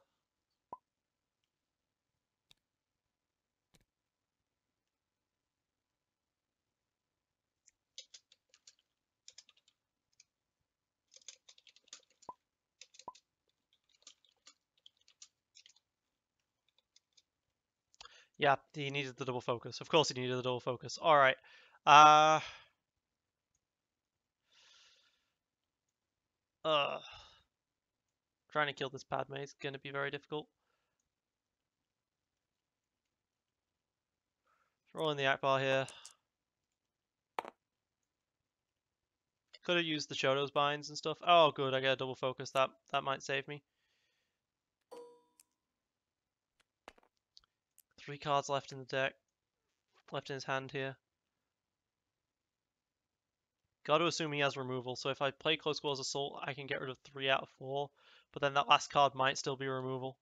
Yeah, he needed the double focus. Of course he needed the double focus. Alright. Uh... Uh... Trying to kill this Padme is going to be very difficult. Throw in the Akbar here. Could have used the Shoto's binds and stuff. Oh, good, I get a double focus. That might save me. 3 cards left in the deck. Left in his hand here. Got to assume he has removal, so if I play Close Quarters Assault, I can get rid of 3 out of 4. But then that last card might still be removal.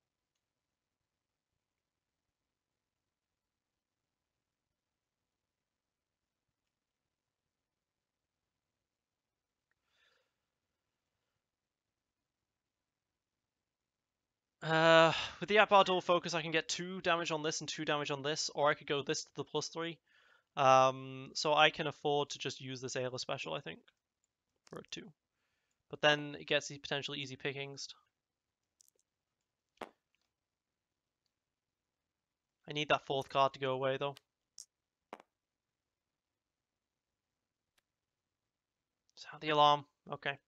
With the Akbar double focus, I can get 2 damage on this and 2 damage on this, or I could go this to the +3. So I can afford to just use this Ayla special, I think, for a 2. But then it gets the potentially easy pickings. I need that 4th card to go away, though. Sound the alarm. Okay.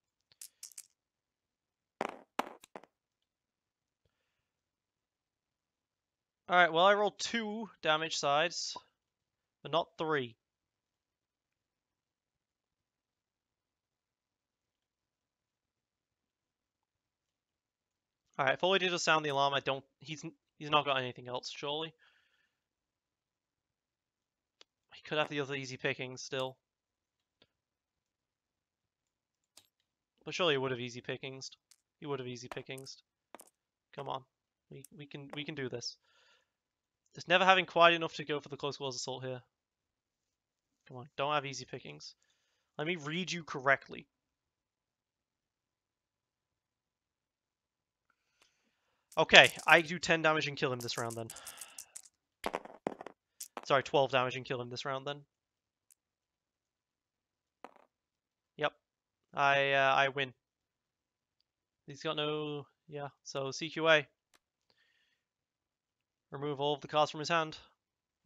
Alright, well, I rolled 2 damage sides, but not 3. Alright, if all he did was sound the alarm, he's not got anything else, surely. He could have the other easy pickings still. But surely he would have easy pickings. He would have easy pickings. Come on. We can do this. Just never having quite enough to go for the Close Quarters Assault here. Come on, don't have easy pickings. Let me read you correctly. Okay, I do 10 damage and kill him this round then. Sorry, 12 damage and kill him this round then. Yep. I win. He's got no... Yeah, so CQA. Remove all of the cards from his hand,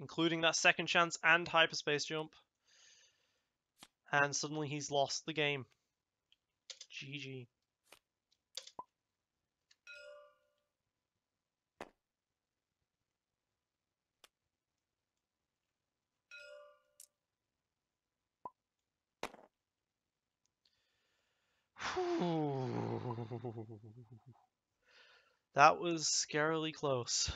including that second chance and hyperspace jump. And suddenly he's lost the game. GG. That was scarily close.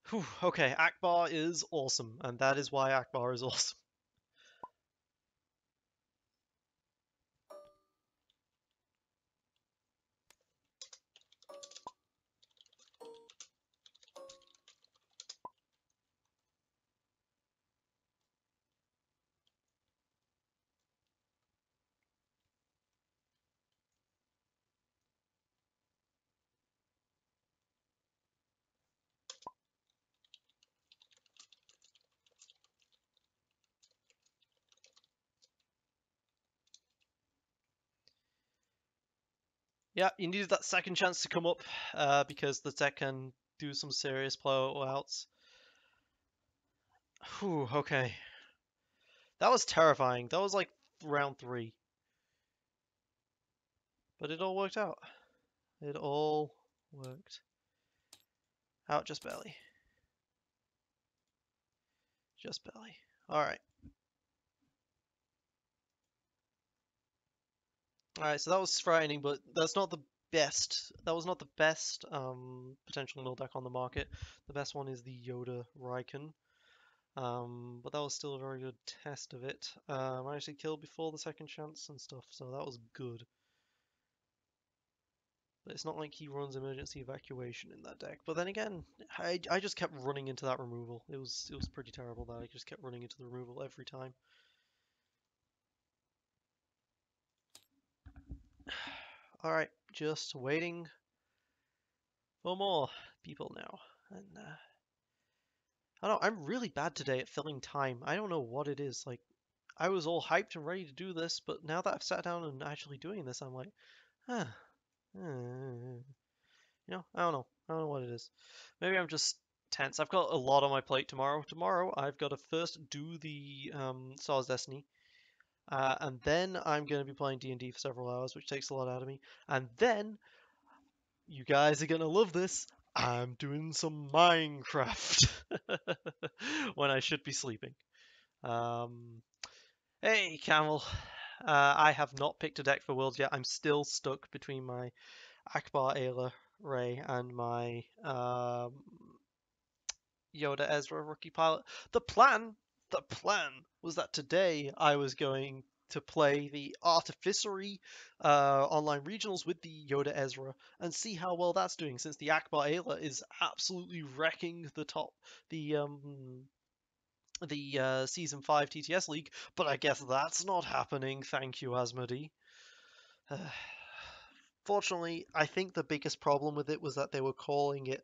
Whew, okay, Akbar is awesome, and that is why Akbar is awesome. Yeah, you needed that second chance to come up because the tech can do some serious blowouts. Whew, okay. That was terrifying. That was like round 3. But it all worked out. It all worked out just barely. Just barely. Alright. Alright, so that was frightening, but that's not the best. That was not the best potential mill deck on the market. The best one is the Yoda Raiken. But that was still a very good test of it. I actually killed before the second chance and stuff, so that was good. But it's not like he runs emergency evacuation in that deck. But then again, I just kept running into that removal. It was pretty terrible that I just kept running into the removal every time. Alright, just waiting for more people now. And I don't know, I'm really bad today at filling time. I don't know what it is. Like, I was all hyped and ready to do this, but now that I've sat down and actually doing this, I'm like, huh. You know, I don't know. I don't know what it is. Maybe I'm just tense. I've got a lot on my plate tomorrow. Tomorrow, I've got to first do the Star Wars Destiny, and then I'm going to be playing D&D for several hours, which takes a lot out of me. And then, you guys are going to love this, I'm doing some Minecraft when I should be sleeping. Hey, Camel. I have not picked a deck for Worlds yet. I'm still stuck between my Akbar Ayla Ray and my Yoda Ezra rookie pilot. The plan was that today I was going to play the Artificery online regionals with the Yoda Ezra and see how well that's doing, since the Akbar Ayla is absolutely wrecking the season 5 TTS League. But I guess that's not happening. Thank you, Asmodee. Fortunately, I think the biggest problem with it was that they were calling it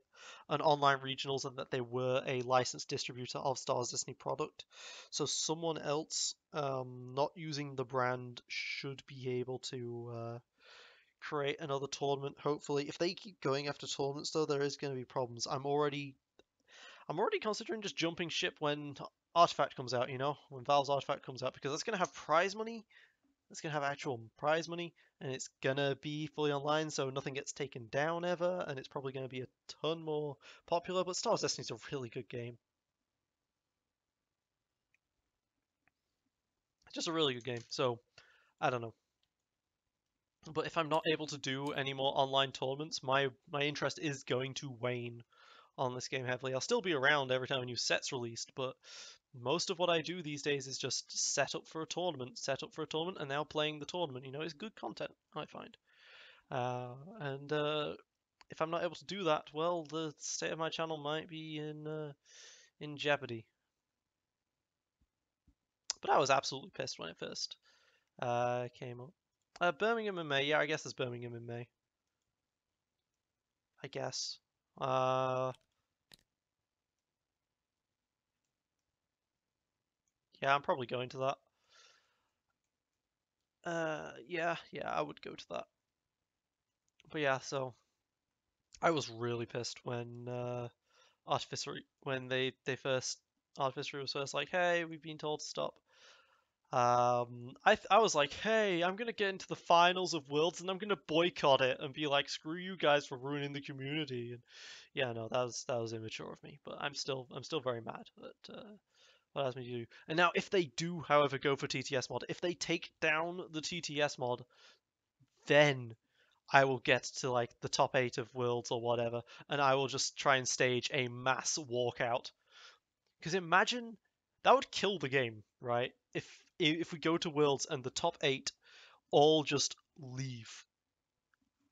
an online regionals and that they were a licensed distributor of Star Wars Destiny product. So someone else not using the brand should be able to create another tournament. Hopefully, if they keep going after tournaments, though, there is going to be problems. I'm already considering just jumping ship when Artifact comes out. You know, when Valve's Artifact comes out, because that's going to have prize money. It's going to have actual prize money, and it's going to be fully online, so nothing gets taken down ever, and it's probably going to be a ton more popular. But Star Wars Destiny's a really good game. It's just a really good game, so I don't know. But if I'm not able to do any more online tournaments, my interest is going to wane on this game heavily. I'll still be around every time a new set's released, but most of what I do these days is just set up for a tournament, and now playing the tournament. You know, it's good content, I find. And if I'm not able to do that, well, the state of my channel might be in jeopardy. But I was absolutely pissed when it first came up. Birmingham in May, yeah, I guess there's Birmingham in May. I guess. Yeah, I'm probably going to that. Yeah, I would go to that. But yeah, so I was really pissed when when they first Artificery was first like, hey, we've been told to stop. I was like, hey, I'm gonna get into the finals of Worlds and I'm gonna boycott it and be like, screw you guys for ruining the community. And yeah, no, that was immature of me. But I'm still very mad at what asked me to do. And now, if they do, however, go for TTS mod, if they take down the TTS mod, then I will get to like the top 8 of Worlds or whatever, and I will just try and stage a mass walkout. Because imagine that would kill the game, right? If we go to Worlds and the top 8 all just leave,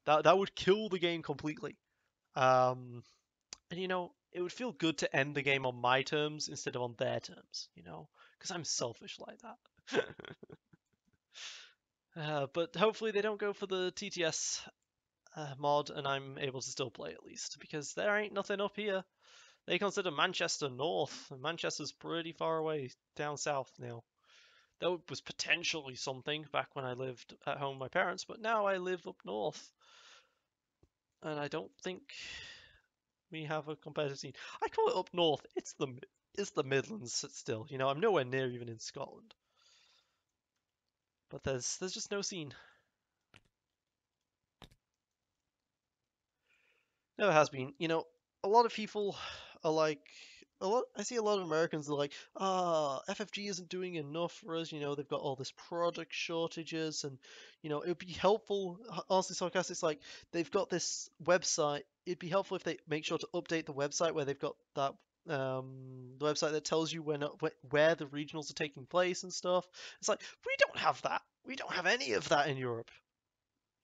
that would kill the game completely. Um, and it would feel good to end the game on my terms instead of on their terms, because I'm selfish like that. But hopefully they don't go for the TTS mod, and I'm able to still play at least, because there ain't nothing up here. They consider Manchester north, and Manchester's pretty far away down south now. That was potentially something back when I lived at home with my parents, but now I live up north, and I don't think we have a competitive scene. I call it up north. It's the Midlands still. I'm nowhere near even in Scotland, but there's just no scene. Never has been. A lot of people are like, I see a lot of Americans are like, FFG isn't doing enough for us. They've got all this product shortages, and it would be helpful. Honestly, Sarcastic, it's like they've got this website. It'd be helpful if they make sure to update the website where they've got that the website that tells you where the regionals are taking place and stuff. It's like we don't have that. We don't have any of that in Europe.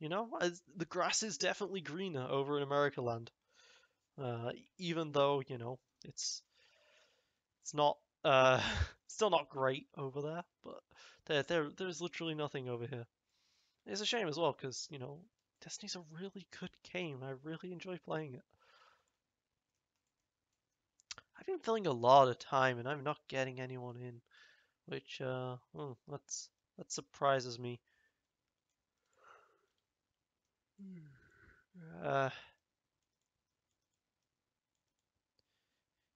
The grass is definitely greener over in America land. Even though it's not still not great over there, but there's literally nothing over here. It's a shame as well because Destiny's a really good game. I really enjoy playing it. I've been filling a lot of time and I'm not getting anyone in, which that surprises me. Uh,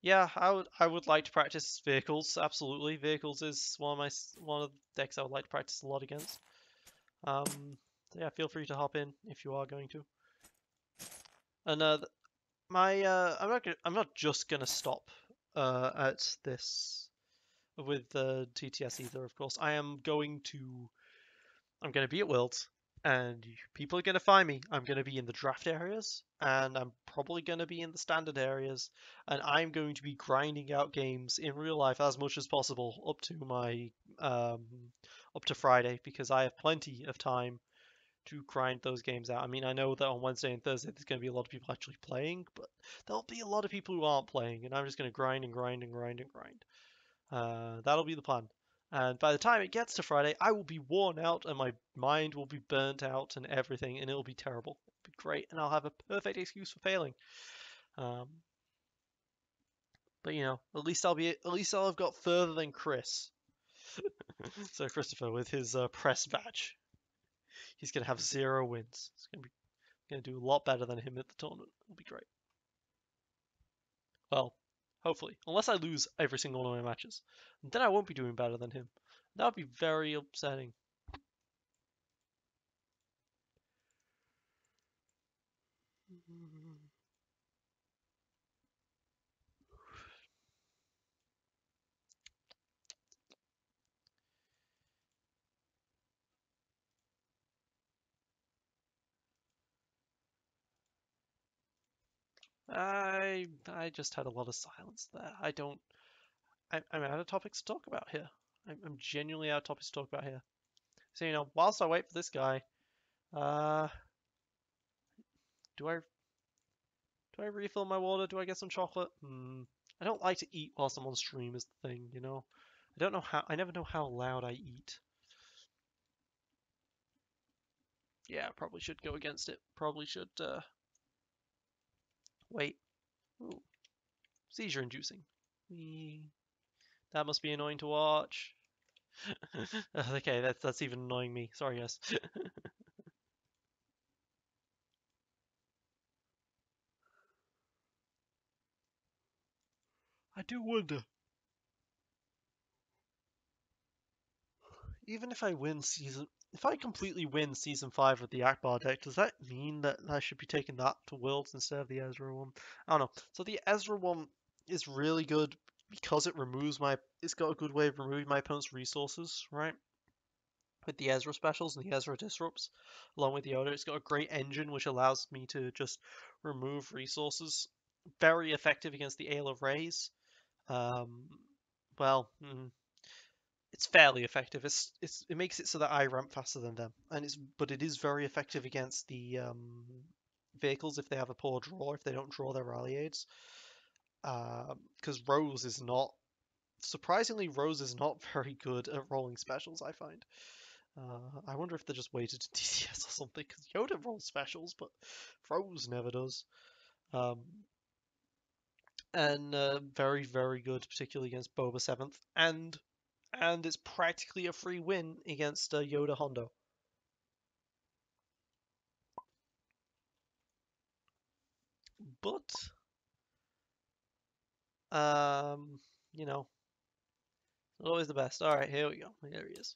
Yeah, I would like to practice vehicles. Absolutely, vehicles is one of the decks I would like to practice a lot against. So yeah, feel free to hop in if you are going to. And I'm not just gonna stop at this with the TTS either. Of course, I'm going to be at Worlds, and people are going to find me. I'm going to be in the draft areas, and I'm probably going to be in the standard areas, and I'm going to be grinding out games in real life as much as possible um, up to Friday, because I have plenty of time to grind those games out. I mean, I know that on Wednesday and Thursday there's going to be a lot of people actually playing, but there'll be a lot of people who aren't playing, and I'm just going to grind and grind and grind and grind. That'll be the plan. And by the time it gets to Friday, I will be worn out and my mind will be burnt out and everything, and it'll be terrible. It'll be great, and I'll have a perfect excuse for failing. Um, but at least I'll have got further than Chris. So Christopher with his press badge, he's gonna have 0 wins. He's gonna do a lot better than him at the tournament. It'll be great. Well, hopefully, unless I lose every single one of my matches, then I won't be doing better than him. That would be very upsetting. I just had a lot of silence there. I'm out of topics to talk about here. I'm genuinely out of topics to talk about here. So whilst I wait for this guy, uh, do I refill my water? Do I get some chocolate? I don't like to eat whilst I'm on stream is the thing. I never know how loud I eat. Yeah, probably should go against it. Probably should wait. Ooh, seizure inducing. That must be annoying to watch. Okay, that's even annoying me. Sorry, guys. I do wonder. Even if I completely win season 5 with the Akbar deck, does that mean that I should be taking that to Worlds instead of the Ezra one? I don't know. So the Ezra one is really good because it's got a good way of removing my opponent's resources, right? with the Ezra specials and the Ezra disrupts, along with Yoda. It's got a great engine which allows me to just remove resources. Very effective against the Aayla Rays. Well, it's fairly effective. It makes it so that I ramp faster than them, and but it is very effective against the vehicles if they have a poor draw, if they don't draw their rally aids. Because Rose is not, surprisingly, Rose is not very good at rolling specials, I find. I wonder if they just waited to DCS or something, because Yoda rolls specials, but Rose never does. And very, very good, particularly against Boba 7th, and it's practically a free win against Yoda Hondo. But, you know, not always the best. Alright, here we go. There he is.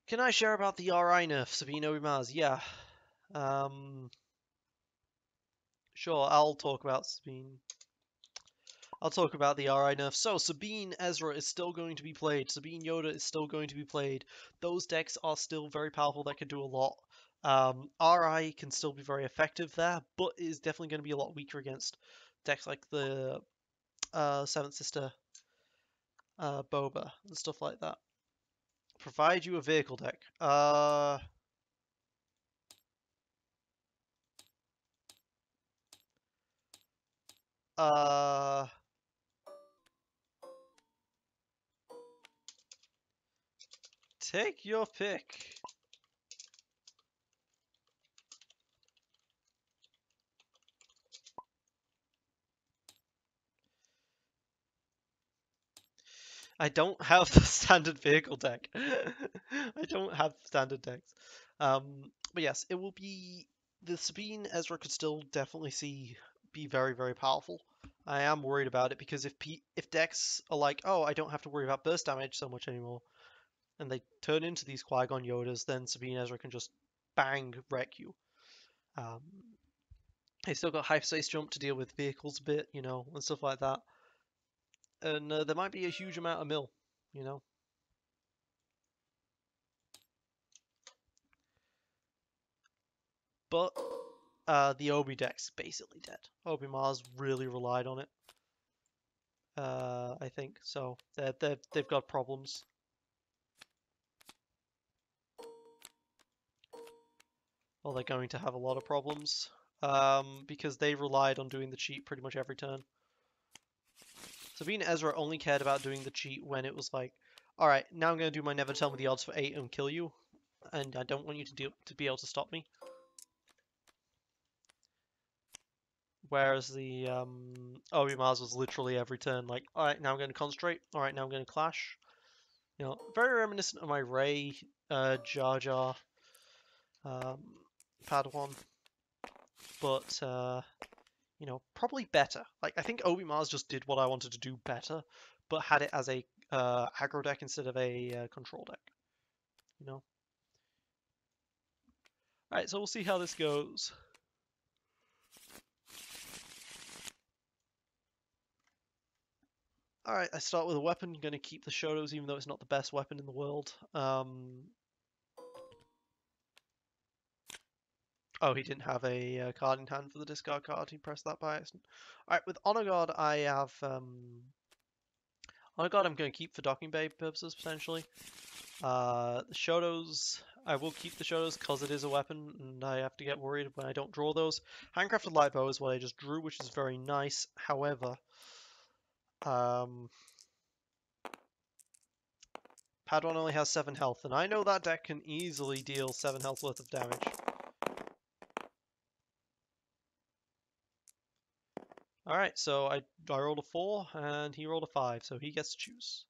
Can I share about the RI nerf, Sabine Obi-Mars? Yeah. Sure, I'll talk about Sabine. I'll talk about the RI nerf. So, Sabine Ezra is still going to be played. Sabine Yoda is still going to be played. Those decks are still very powerful. That can do a lot. RI can still be very effective there, but is definitely going to be a lot weaker against decks like the Seventh Sister Boba and stuff like that. Provide you a vehicle deck. Take your pick. I don't have the standard vehicle deck. I don't have standard decks. But yes, it will be the Sabine Ezra could still definitely be very, very powerful. I am worried about it because if decks are like, oh, I don't have to worry about burst damage so much anymore, and they turn into these Qui-Gon Yodas, then Sabine Ezra can just bang wreck you. They still got hyperspace jump to deal with vehicles a bit, you know, and stuff like that. And there might be a huge amount of mill, you know. But the Obi deck's basically dead. Obi-Mars really relied on it. I think so. They've got problems. Well, they're going to have a lot of problems. Because they relied on doing the cheat pretty much every turn. Sabine Ezra only cared about doing the cheat when it was like, alright, now I'm going to do my never tell me the odds for 8 and kill you. And I don't want you to be able to stop me. Whereas the Obi-Mars was literally every turn like, alright, now I'm going to concentrate. Alright, now I'm going to clash. You know, very reminiscent of my Rey, Jar Jar, Padawan. But, you know, probably better. Like, I think Obi-Mars just did what I wanted to do better, but had it as a aggro deck instead of a control deck. You know? Alright, so we'll see how this goes. Alright, I start with a weapon. I'm going to keep the Shotos, even though it's not the best weapon in the world. Oh, he didn't have a card in hand for the discard card. He pressed that by accident. Alright, with Honor Guard, I have... Honor Guard I'm going to keep for docking bay purposes, potentially. The Shotos, I will keep the Shotos because it is a weapon, and I have to get worried when I don't draw those. Handcrafted Light Bow is what I just drew, which is very nice. However, Padawan only has 7 health, and I know that deck can easily deal 7 health worth of damage. Alright, so I rolled a 4, and he rolled a 5, so he gets to choose.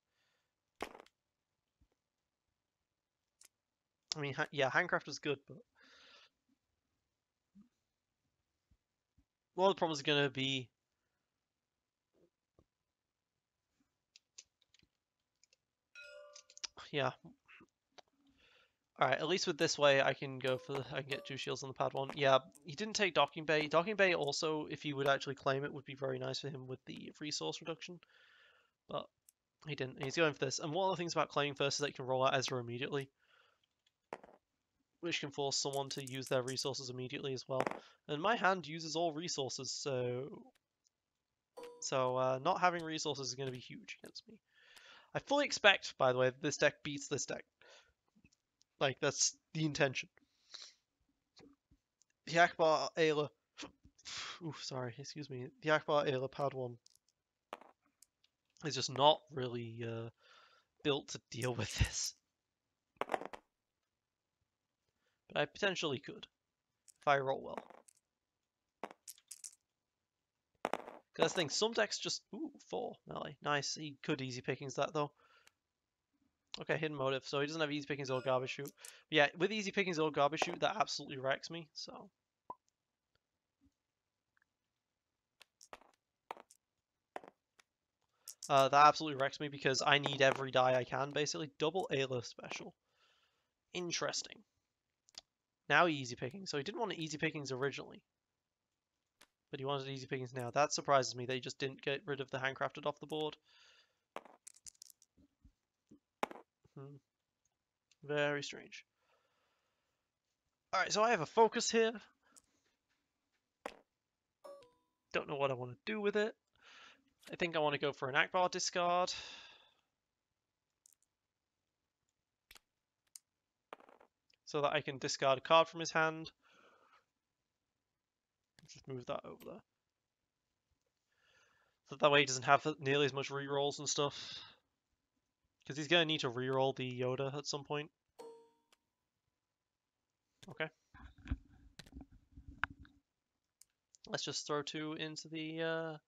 I mean, yeah, Handcraft is good, but... one of the problems is going to be... yeah. Alright, at least with this way, I can get 2 shields on the Padawan. Yeah, he didn't take Docking Bay. Docking Bay also, if he would actually claim it, would be very nice for him with the resource reduction. But He didn't. He's going for this. And one of the things about claiming first is that you can roll out Ezra immediately, which can force someone to use their resources immediately as well. And my hand uses all resources, so not having resources is going to be huge against me. I fully expect, by the way, that this deck beats this deck. Like, that's the intention. The Akbar Ayla... Oof, sorry, excuse me. The Akbar Ayla Pad 1 is just not really built to deal with this. But I potentially could, if I roll well. Because I think some decks just... Ooh, 4 melee. Nice, he could easy pickings that though. Okay, hidden motive, so he doesn't have easy pickings or garbage shoot. But yeah, with easy pickings or garbage shoot, that absolutely wrecks me, so... that absolutely wrecks me because I need every die I can, basically. Double Ayla special. Interesting. Now easy pickings. So he didn't want easy pickings originally. But he wanted easy pickings now. That surprises me that he just didn't get rid of the handcrafted off the board. Very strange. Alright, so I have a focus here. Don't know what I want to do with it. I think I want to go for an Akbar discard. So that I can discard a card from his hand. Just move that over there. So that way he doesn't have nearly as much rerolls and stuff. Because he's going to need to reroll the Yoda at some point. Okay. Let's just throw 2 into the...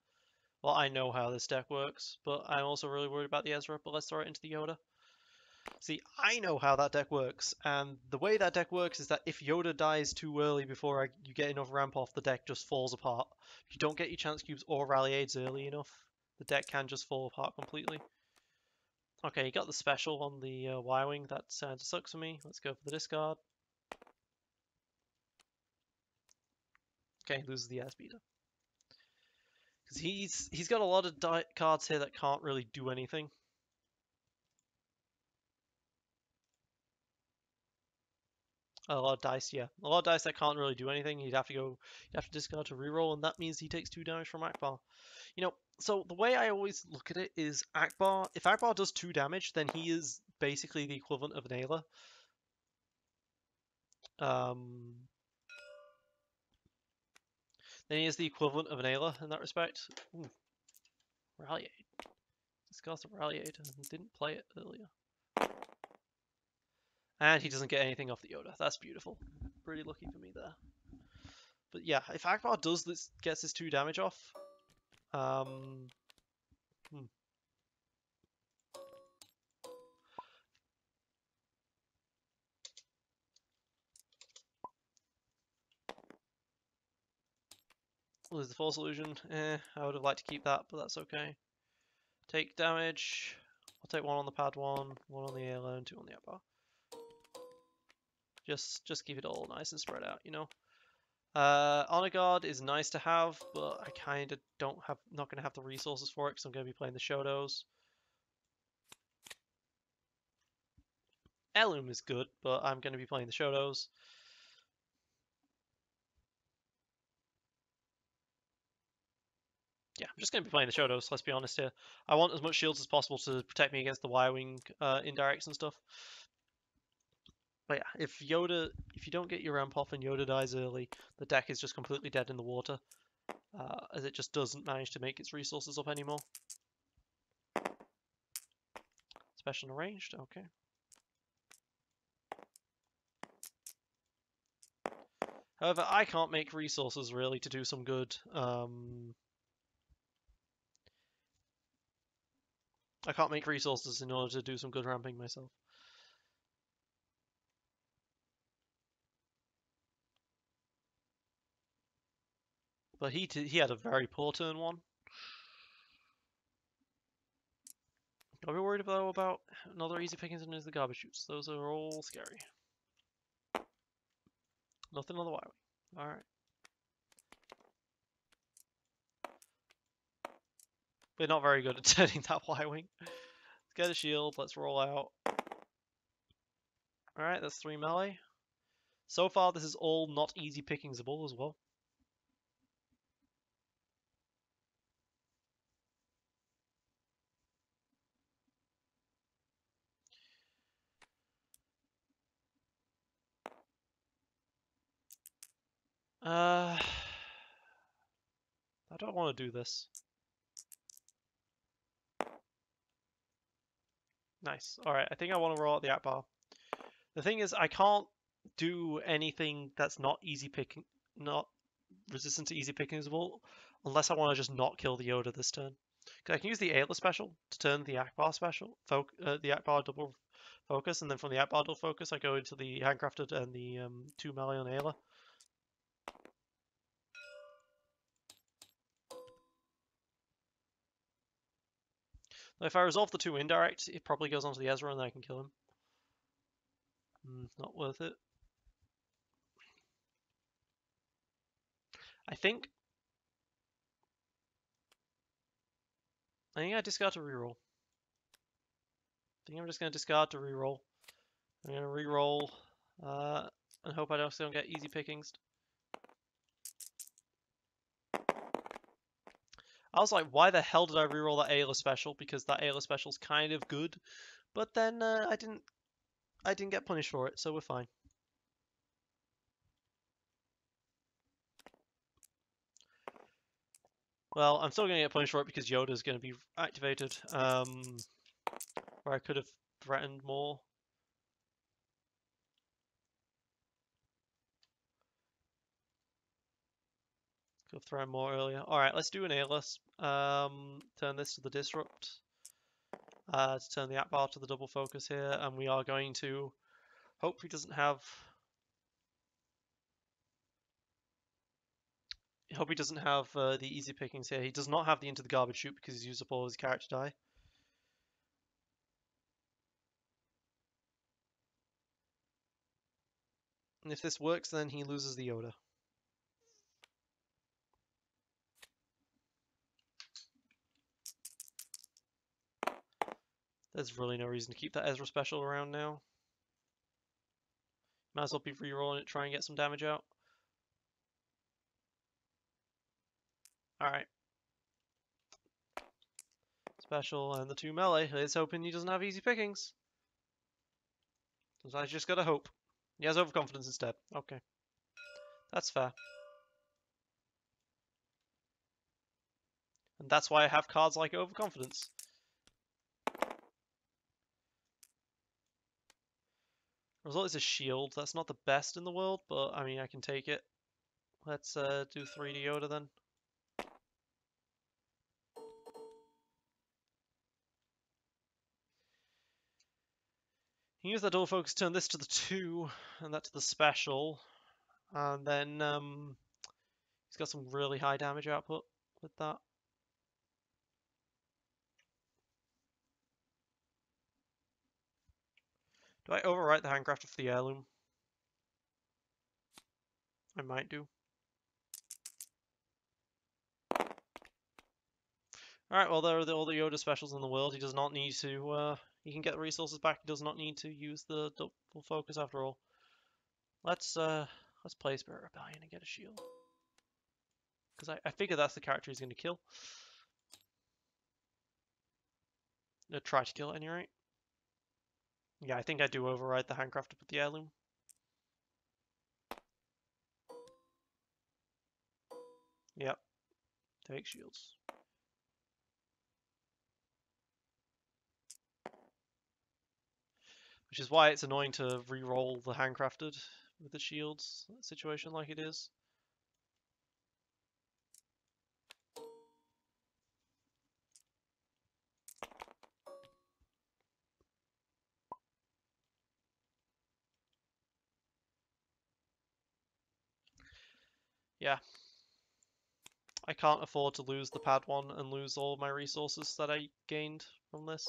Well, I know how this deck works, but I'm also really worried about the Ezra, but let's throw it into the Yoda. See, I know how that deck works, and the way that deck works is that if Yoda dies too early before you get enough ramp off, the deck just falls apart. If you don't get your chance cubes or rally aids early enough, the deck can just fall apart completely. Okay, you got the special on the Y-Wing, that sucks for me. Let's go for the discard. Okay, loses the Airspeeder. Because he's got a lot of cards here that can't really do anything. A lot of dice, yeah. A lot of dice that can't really do anything. You'd have to discard to reroll, and that means he takes 2 damage from Akbar. You know, so the way I always look at it is Akbar, if Akbar does 2 damage, then he is basically the equivalent of an Ayla. Then he is the equivalent of an Ayla in that respect. Ooh. Rally Aid. Discards the Rally Aid and didn't play it earlier. And he doesn't get anything off the Yoda. That's beautiful. Pretty lucky for me there. But yeah, if Akbar does this, gets his 2 damage off, lose the Force Illusion. I would have liked to keep that, but that's okay. Take damage. I'll take 1 on the pad 1 on the Ayla, and 2 on the Akbar. Just keep it all nice and spread out, you know. Honor Guard is nice to have, but I kind of not going to have the resources for it because I'm going to be playing the Shotos. Heirloom is good, but I'm going to be playing the Shotos. Yeah, I'm just going to be playing the Shotos, let's be honest here. I want as much shields as possible to protect me against the Y-Wing indirects and stuff. But yeah, if you don't get your ramp off and Yoda dies early, the deck is just completely dead in the water, as it just doesn't manage to make its resources up anymore. Special and arranged, okay. However, I can't make resources really to do some good. I can't make resources in order to do some good ramping myself. But he had a very poor turn 1. Are we worried though about another easy pickings and the garbage shoots? Those are all scary. Nothing on the Y-Wing. Alright. We're not very good at turning that Y-Wing. get a shield. Let's roll out. Alright, that's 3 melee. So far, this is all not easy pickingsable as well. I don't want to do this. Nice. Alright, I think I want to roll out the Akbar. The thing is, I can't do anything that's not resistant to easy pickingsable unless I want to just not kill the Yoda this turn. Because I can use the Ayla special to turn the Akbar special, the Akbar double focus, and then from the Akbar double focus I go into the handcrafted and the 2 melee on Ayla. If I resolve the 2 indirect, it probably goes onto the Ezra and then I can kill him. Not worth it. I think I discard to reroll. I think I'm just going to discard to reroll. I'm going to reroll and hope I don't get easy pickings. I was like, why the hell did I reroll that Ayla special? Because that Ayla special's kind of good, but then I didn't get punished for it, so we're fine. Well, I'm still going to get punished for it because Yoda's going to be activated, where I could have threatened more. Could have thrown more earlier. Alright, let's do an Ayla. Turn this to the Disrupt. To turn the Akbar to the double focus here, and we are going to hope he doesn't have... hope he doesn't have the easy pickings here. He does not have the Into the Garbage Chute because he's used up all his character die. And if this works, then he loses the Yoda. There's really no reason to keep that Ezra special around now. Might as well be rerolling it, try and get some damage out. Alright. Special and the 2 melee. Here's hoping he doesn't have easy pickings. Sometimes you just gotta hope. He has overconfidence instead. Okay. That's fair. And that's why I have cards like overconfidence. Result is a shield. That's not the best in the world, but I mean, I can take it. Let's do 3D Yoda then. You use that double focus, turn this to the 2, and that to the special. And then he's got some really high damage output with that. Do I overwrite the handcraft for the heirloom? I might do. Alright, well there are all the Yoda specials in the world. He does not need to, he can get the resources back. He does not need to use the double focus after all. Let's play Spirit Rebellion and get a shield. Because I figure that's the character he's going to kill. Try to kill at any rate. Yeah, I think I do override the handcraft to put the heirloom. Yep. Take shields. Which is why it's annoying to re-roll the handcrafted with the shields situation like it is. Yeah. I can't afford to lose the Padawan and lose all my resources that I gained from this.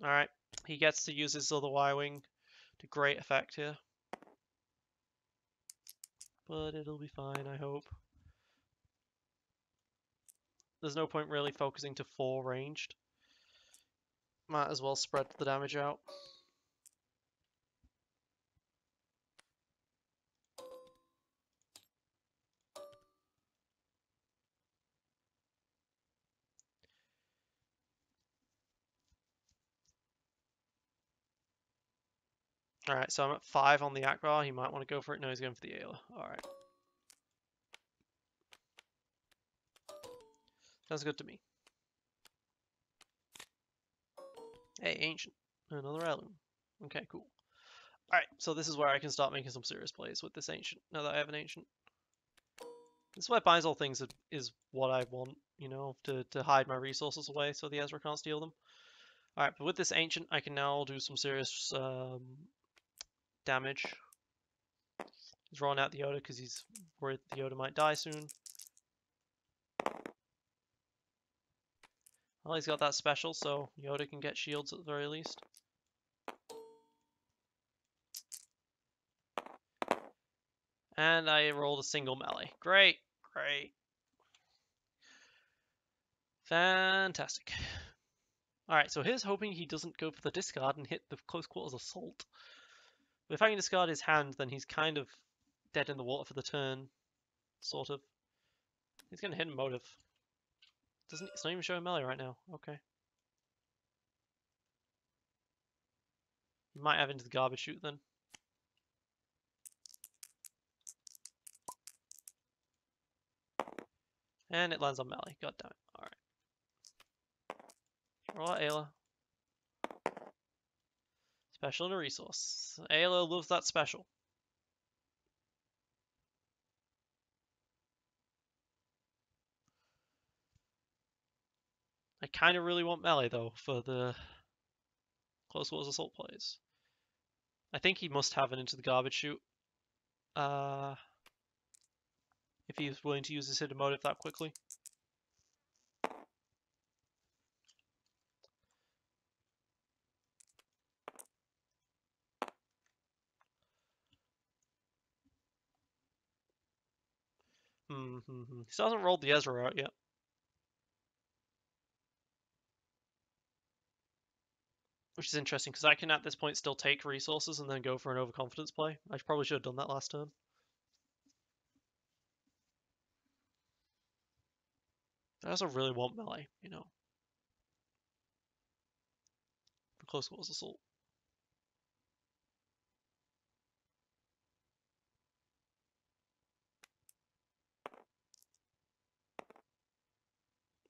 Alright, he gets to use his other Y-Wing to great effect here. But it'll be fine, I hope. there's no point really focusing to 4 ranged. Might as well spread the damage out. Alright, so I'm at 5 on the Akbar. He might want to go for it. No, he's going for the Ayla. Alright. Sounds good to me. Hey, Ancient. Another heirloom. Okay, cool. Alright, so this is where I can start making some serious plays with this Ancient, now that I have an Ancient. This is why binds all things is what I want, you know, to hide my resources away so the Ezra can't steal them. Alright, but with this Ancient, I can now do some serious damage. He's rolling out the Yoda because he's worried the Yoda might die soon. Well, he's got that special, so Yoda can get shields at the very least. And I rolled a single melee. Great, great. Fantastic. Alright, so here's hoping he doesn't go for the discard and hit the close quarters assault. But if I can discard his hand, then he's kind of dead in the water for the turn. Sort of. He's gonna hit a motive. It's not even showing melee right now. Okay. He might have into the garbage chute then. And it lands on melee. God damn it. Alright. Roll out Ayla. Special and a resource. Ayla loves that special. I kind of really want melee though for the close quarters assault plays. I think he must have an into the garbage chute. If he's willing to use his hidden motive that quickly. He still hasn't rolled the Ezra out yet. Which is interesting, because I can at this point still take resources and then go for an overconfidence play. I probably should have done that last turn. I also really want melee, you know. For close quarters assault.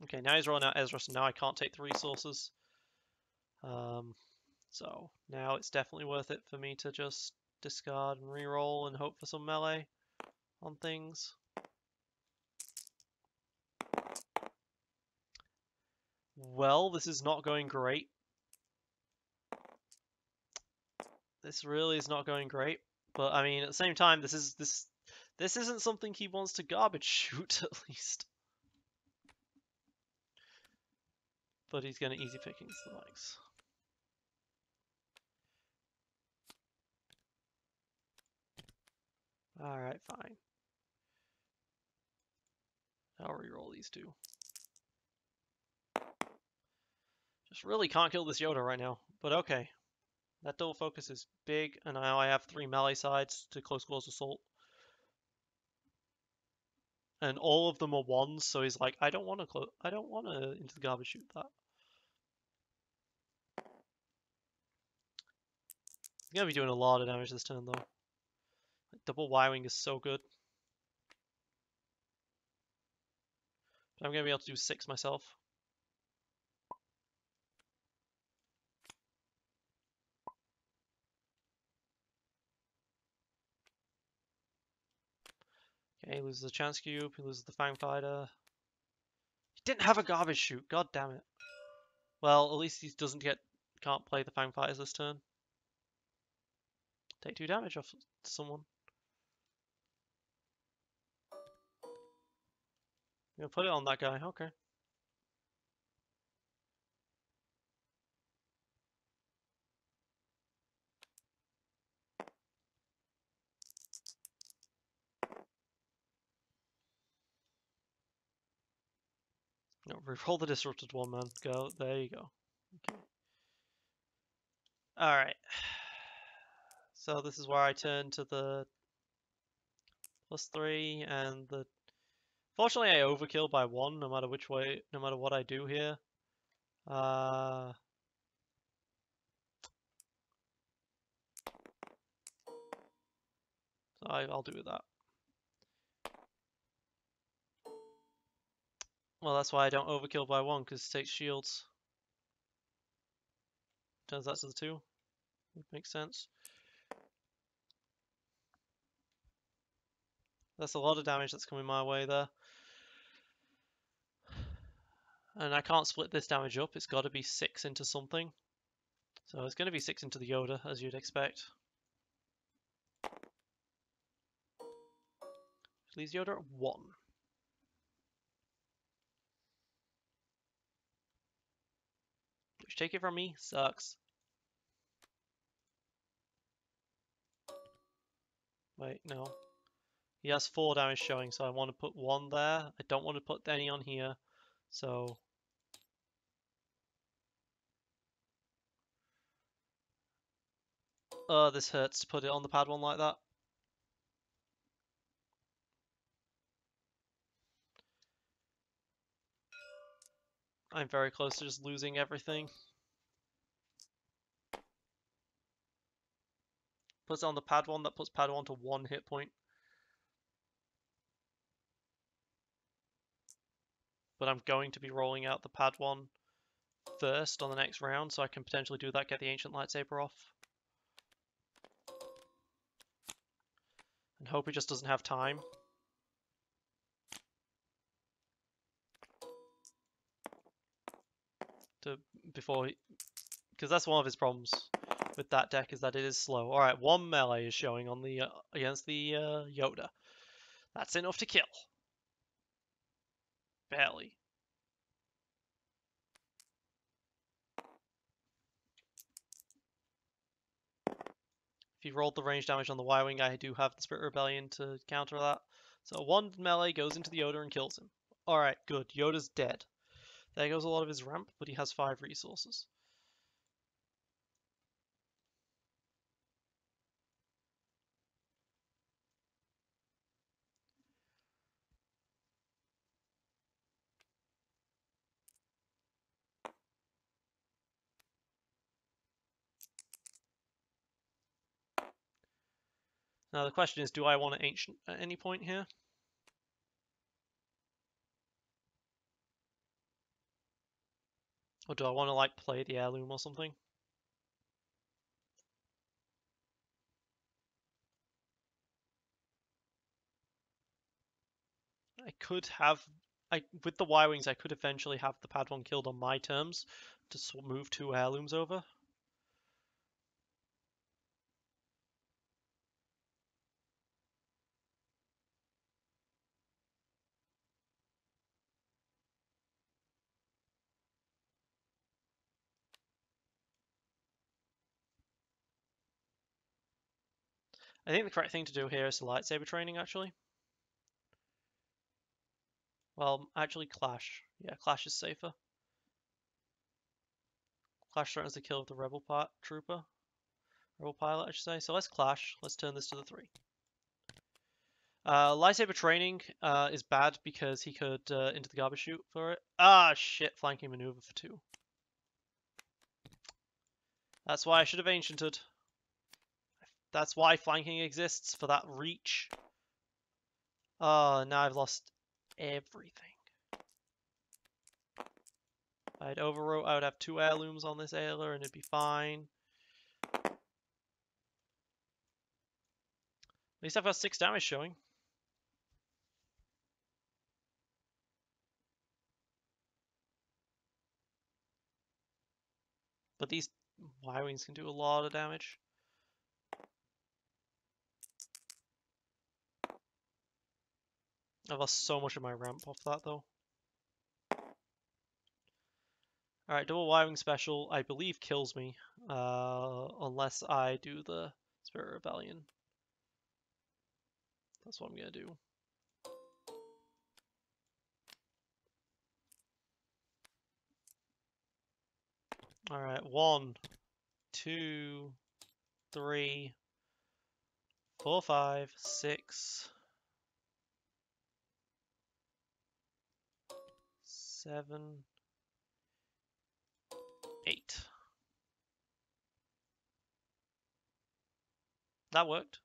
Okay, now he's rolling out Ezra, so now I can't take the resources. So now it's definitely worth it for me to just discard and reroll and hope for some melee on things. Well, this is not going great. This really is not going great. But I mean, at the same time, this isn't something he wants to garbage shoot, at least. But he's going to easy pickings the likes. Alright, fine. I'll reroll these two. Just really can't kill this Yoda right now, but okay. That double focus is big, and now I have 3 melee sides to close quarters assault. And all of them are 1s, so he's like, I don't want to into the garbage shoot that. He's gonna be doing a lot of damage this turn though. Like, double Y-wing is so good. But I'm gonna be able to do 6 myself. Okay, he loses the chance cube, he loses the Fang Fighter. He didn't have a garbage chute, god damn it. Well, at least he can't play the Fang Fighters this turn. Take 2 damage off someone. I'm gonna put it on that guy, okay. Reroll the disrupted one, man. Go. There you go. Okay. Alright. So this is where I turn to the +3 and the... Fortunately, I overkill by 1, no matter which way, no matter what I do here. So I'll do that. Well, that's why I don't overkill by 1, because it takes shields. Turns that to the 2. Makes sense. That's a lot of damage that's coming my way there. And I can't split this damage up, it's got to be 6 into something. So it's going to be 6 into the Yoda, as you'd expect. Which leaves Yoda at 1. Which, take it from me, sucks. Wait, no. He has 4 damage showing, so I want to put 1 there. I don't want to put any on here, so... this hurts to put it on the pad 1 like that. I'm very close to just losing everything. Puts it on the pad 1, that puts pad 1 to 1 hit point. But I'm going to be rolling out the pad 1 first on the next round, so I can potentially do that, get the Ancient Lightsaber off. And hope he just doesn't have time. Before he... Because that's one of his problems with that deck, is that it is slow. Alright, 1 melee is showing on the against the Yoda. That's enough to kill. Barely. If he rolled the range damage on the Y-Wing, I do have the Spirit Rebellion to counter that. So 1 melee goes into the Yoda and kills him. Alright, good. Yoda's dead. There goes a lot of his ramp, but he has 5 resources. Now the question is, do I want an Ancient at any point here? Or do I want to, like, play the Heirloom or something? I could have... with the Y-Wings, I could eventually have the pad 1 killed on my terms to move 2 Heirlooms over. I think the correct thing to do here is the lightsaber training, actually. Well, actually Clash. Yeah, Clash is safer. Clash threatens the kill of the Rebel Trooper. Rebel Pilot, I should say. So let's Clash. Let's turn this to the 3. Lightsaber training is bad because he could into the garbage chute for it. Ah, shit. Flanking maneuver for 2. That's why I should have Anciented. That's why flanking exists, for that reach. Oh, now I've lost everything. If I'd overwrote, I would have 2 Heirlooms on this Ailer and it'd be fine. At least I've got 6 damage showing. But these Y-Wings can do a lot of damage. I've lost so much of my ramp off that, though. Alright, double Y-Wing special, I believe, kills me. Unless I do the Spirit Rebellion. That's what I'm gonna do. Alright, 1, 2, 3, 4, 5, 6, 7, 8. That worked.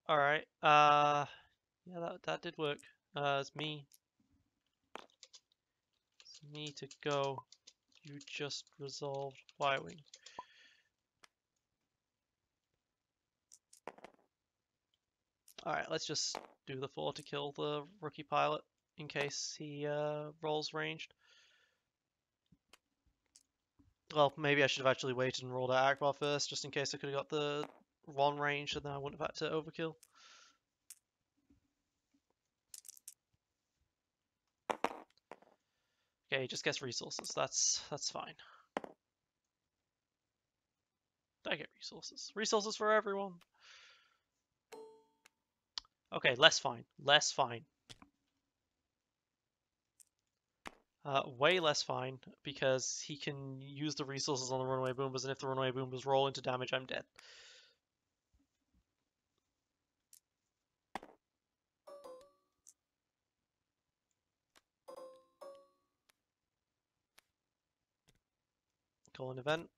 Alright, yeah, that did work. It's me. It's me to go. You just resolved Y-Wing. Alright, let's just do the 4 to kill the rookie pilot in case he rolls ranged. Well, maybe I should have actually waited and rolled out Akbar first, just in case I could have got the 1 range and then I wouldn't have had to overkill. Okay, he just gets resources. That's fine. I get resources. Resources for everyone. Okay, less fine. Less fine. Way less fine, because he can use the resources on the runaway boombas, and if the runaway boombas roll into damage, I'm dead. Call an event.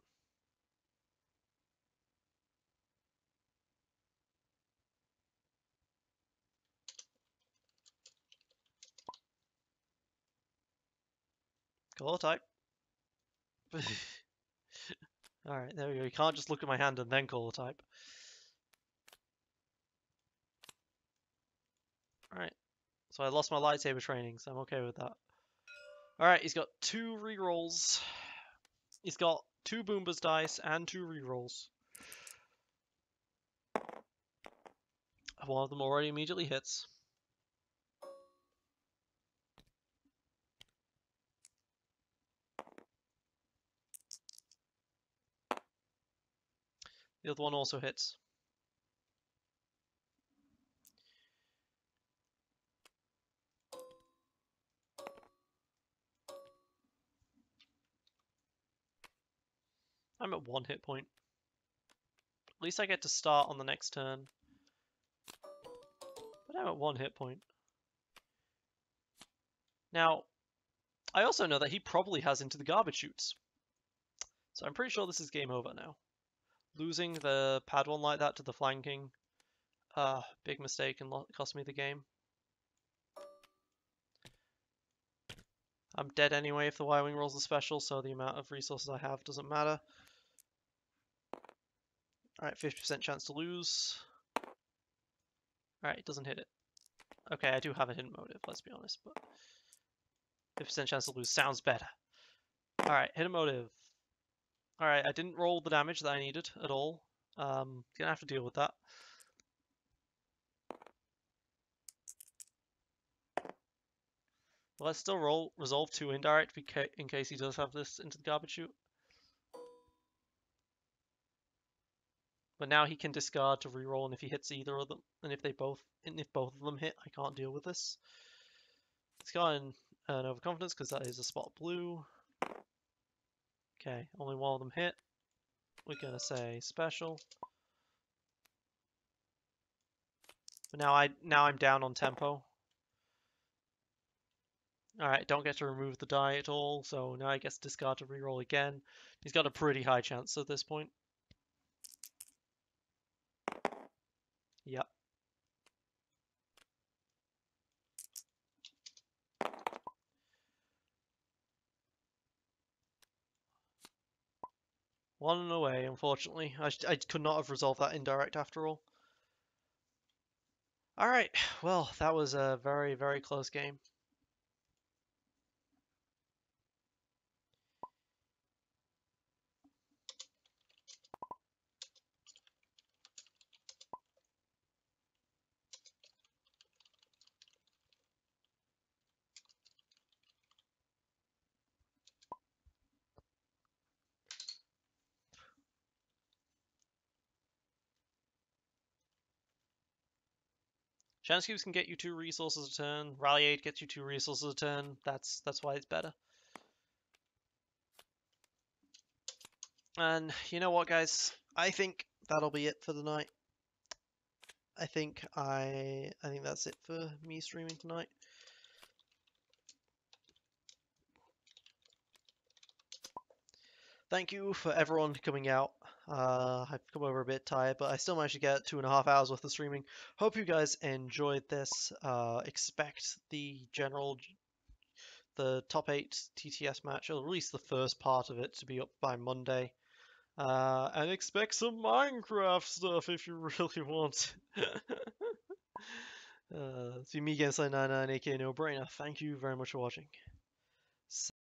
Call a type. Alright, there we go. You can't just look at my hand and then call a type. Alright, so I lost my lightsaber training, so I'm okay with that. Alright, he's got 2 rerolls. He's got 2 Boombas dice and 2 rerolls. One of them already immediately hits. The other one also hits. I'm at 1 hit point. At least I get to start on the next turn. But I'm at 1 hit point. Now, I also know that he probably has into the garbage chutes. So I'm pretty sure this is game over now. Losing the Padawan like that to the flanking, big mistake and cost me the game. I'm dead anyway if the Y-Wing rolls a special, so the amount of resources I have doesn't matter. Alright, 50% chance to lose. Alright, it doesn't hit it. Okay, I do have a hidden motive, let's be honest, but 50% chance to lose sounds better. Alright, hidden motive. Alright, I didn't roll the damage that I needed at all. Gonna have to deal with that. Let's still roll resolve 2 indirect in case he does have this into the garbage chute. But now he can discard to reroll, and if he hits either of them, and if both of them hit, I can't deal with this. Discard an overconfidence because that is a spot blue. Okay, only one of them hit. We're gonna say special. But now I'm down on tempo. Alright, don't get to remove the die at all, so now I get to discard to reroll again. He's got a pretty high chance at this point. Yep. One away, unfortunately. I could not have resolved that indirect after all. Alright, well, that was a very, very close game. Chance cubes can get you 2 resources a turn. Rally Aid gets you 2 resources a turn. That's why it's better. And you know what, guys? I think that'll be it for the night. I think that's it for me streaming tonight. Thank you for everyone coming out. I've come over a bit tired, but I still managed to get 2.5 hours worth of streaming. Hope you guys enjoyed this. Expect the top 8 TTS match, or at least the first part of it, to be up by Monday. And expect some Minecraft stuff if you really want. It's me again, Slay99, aka No Brainer. Thank you very much for watching.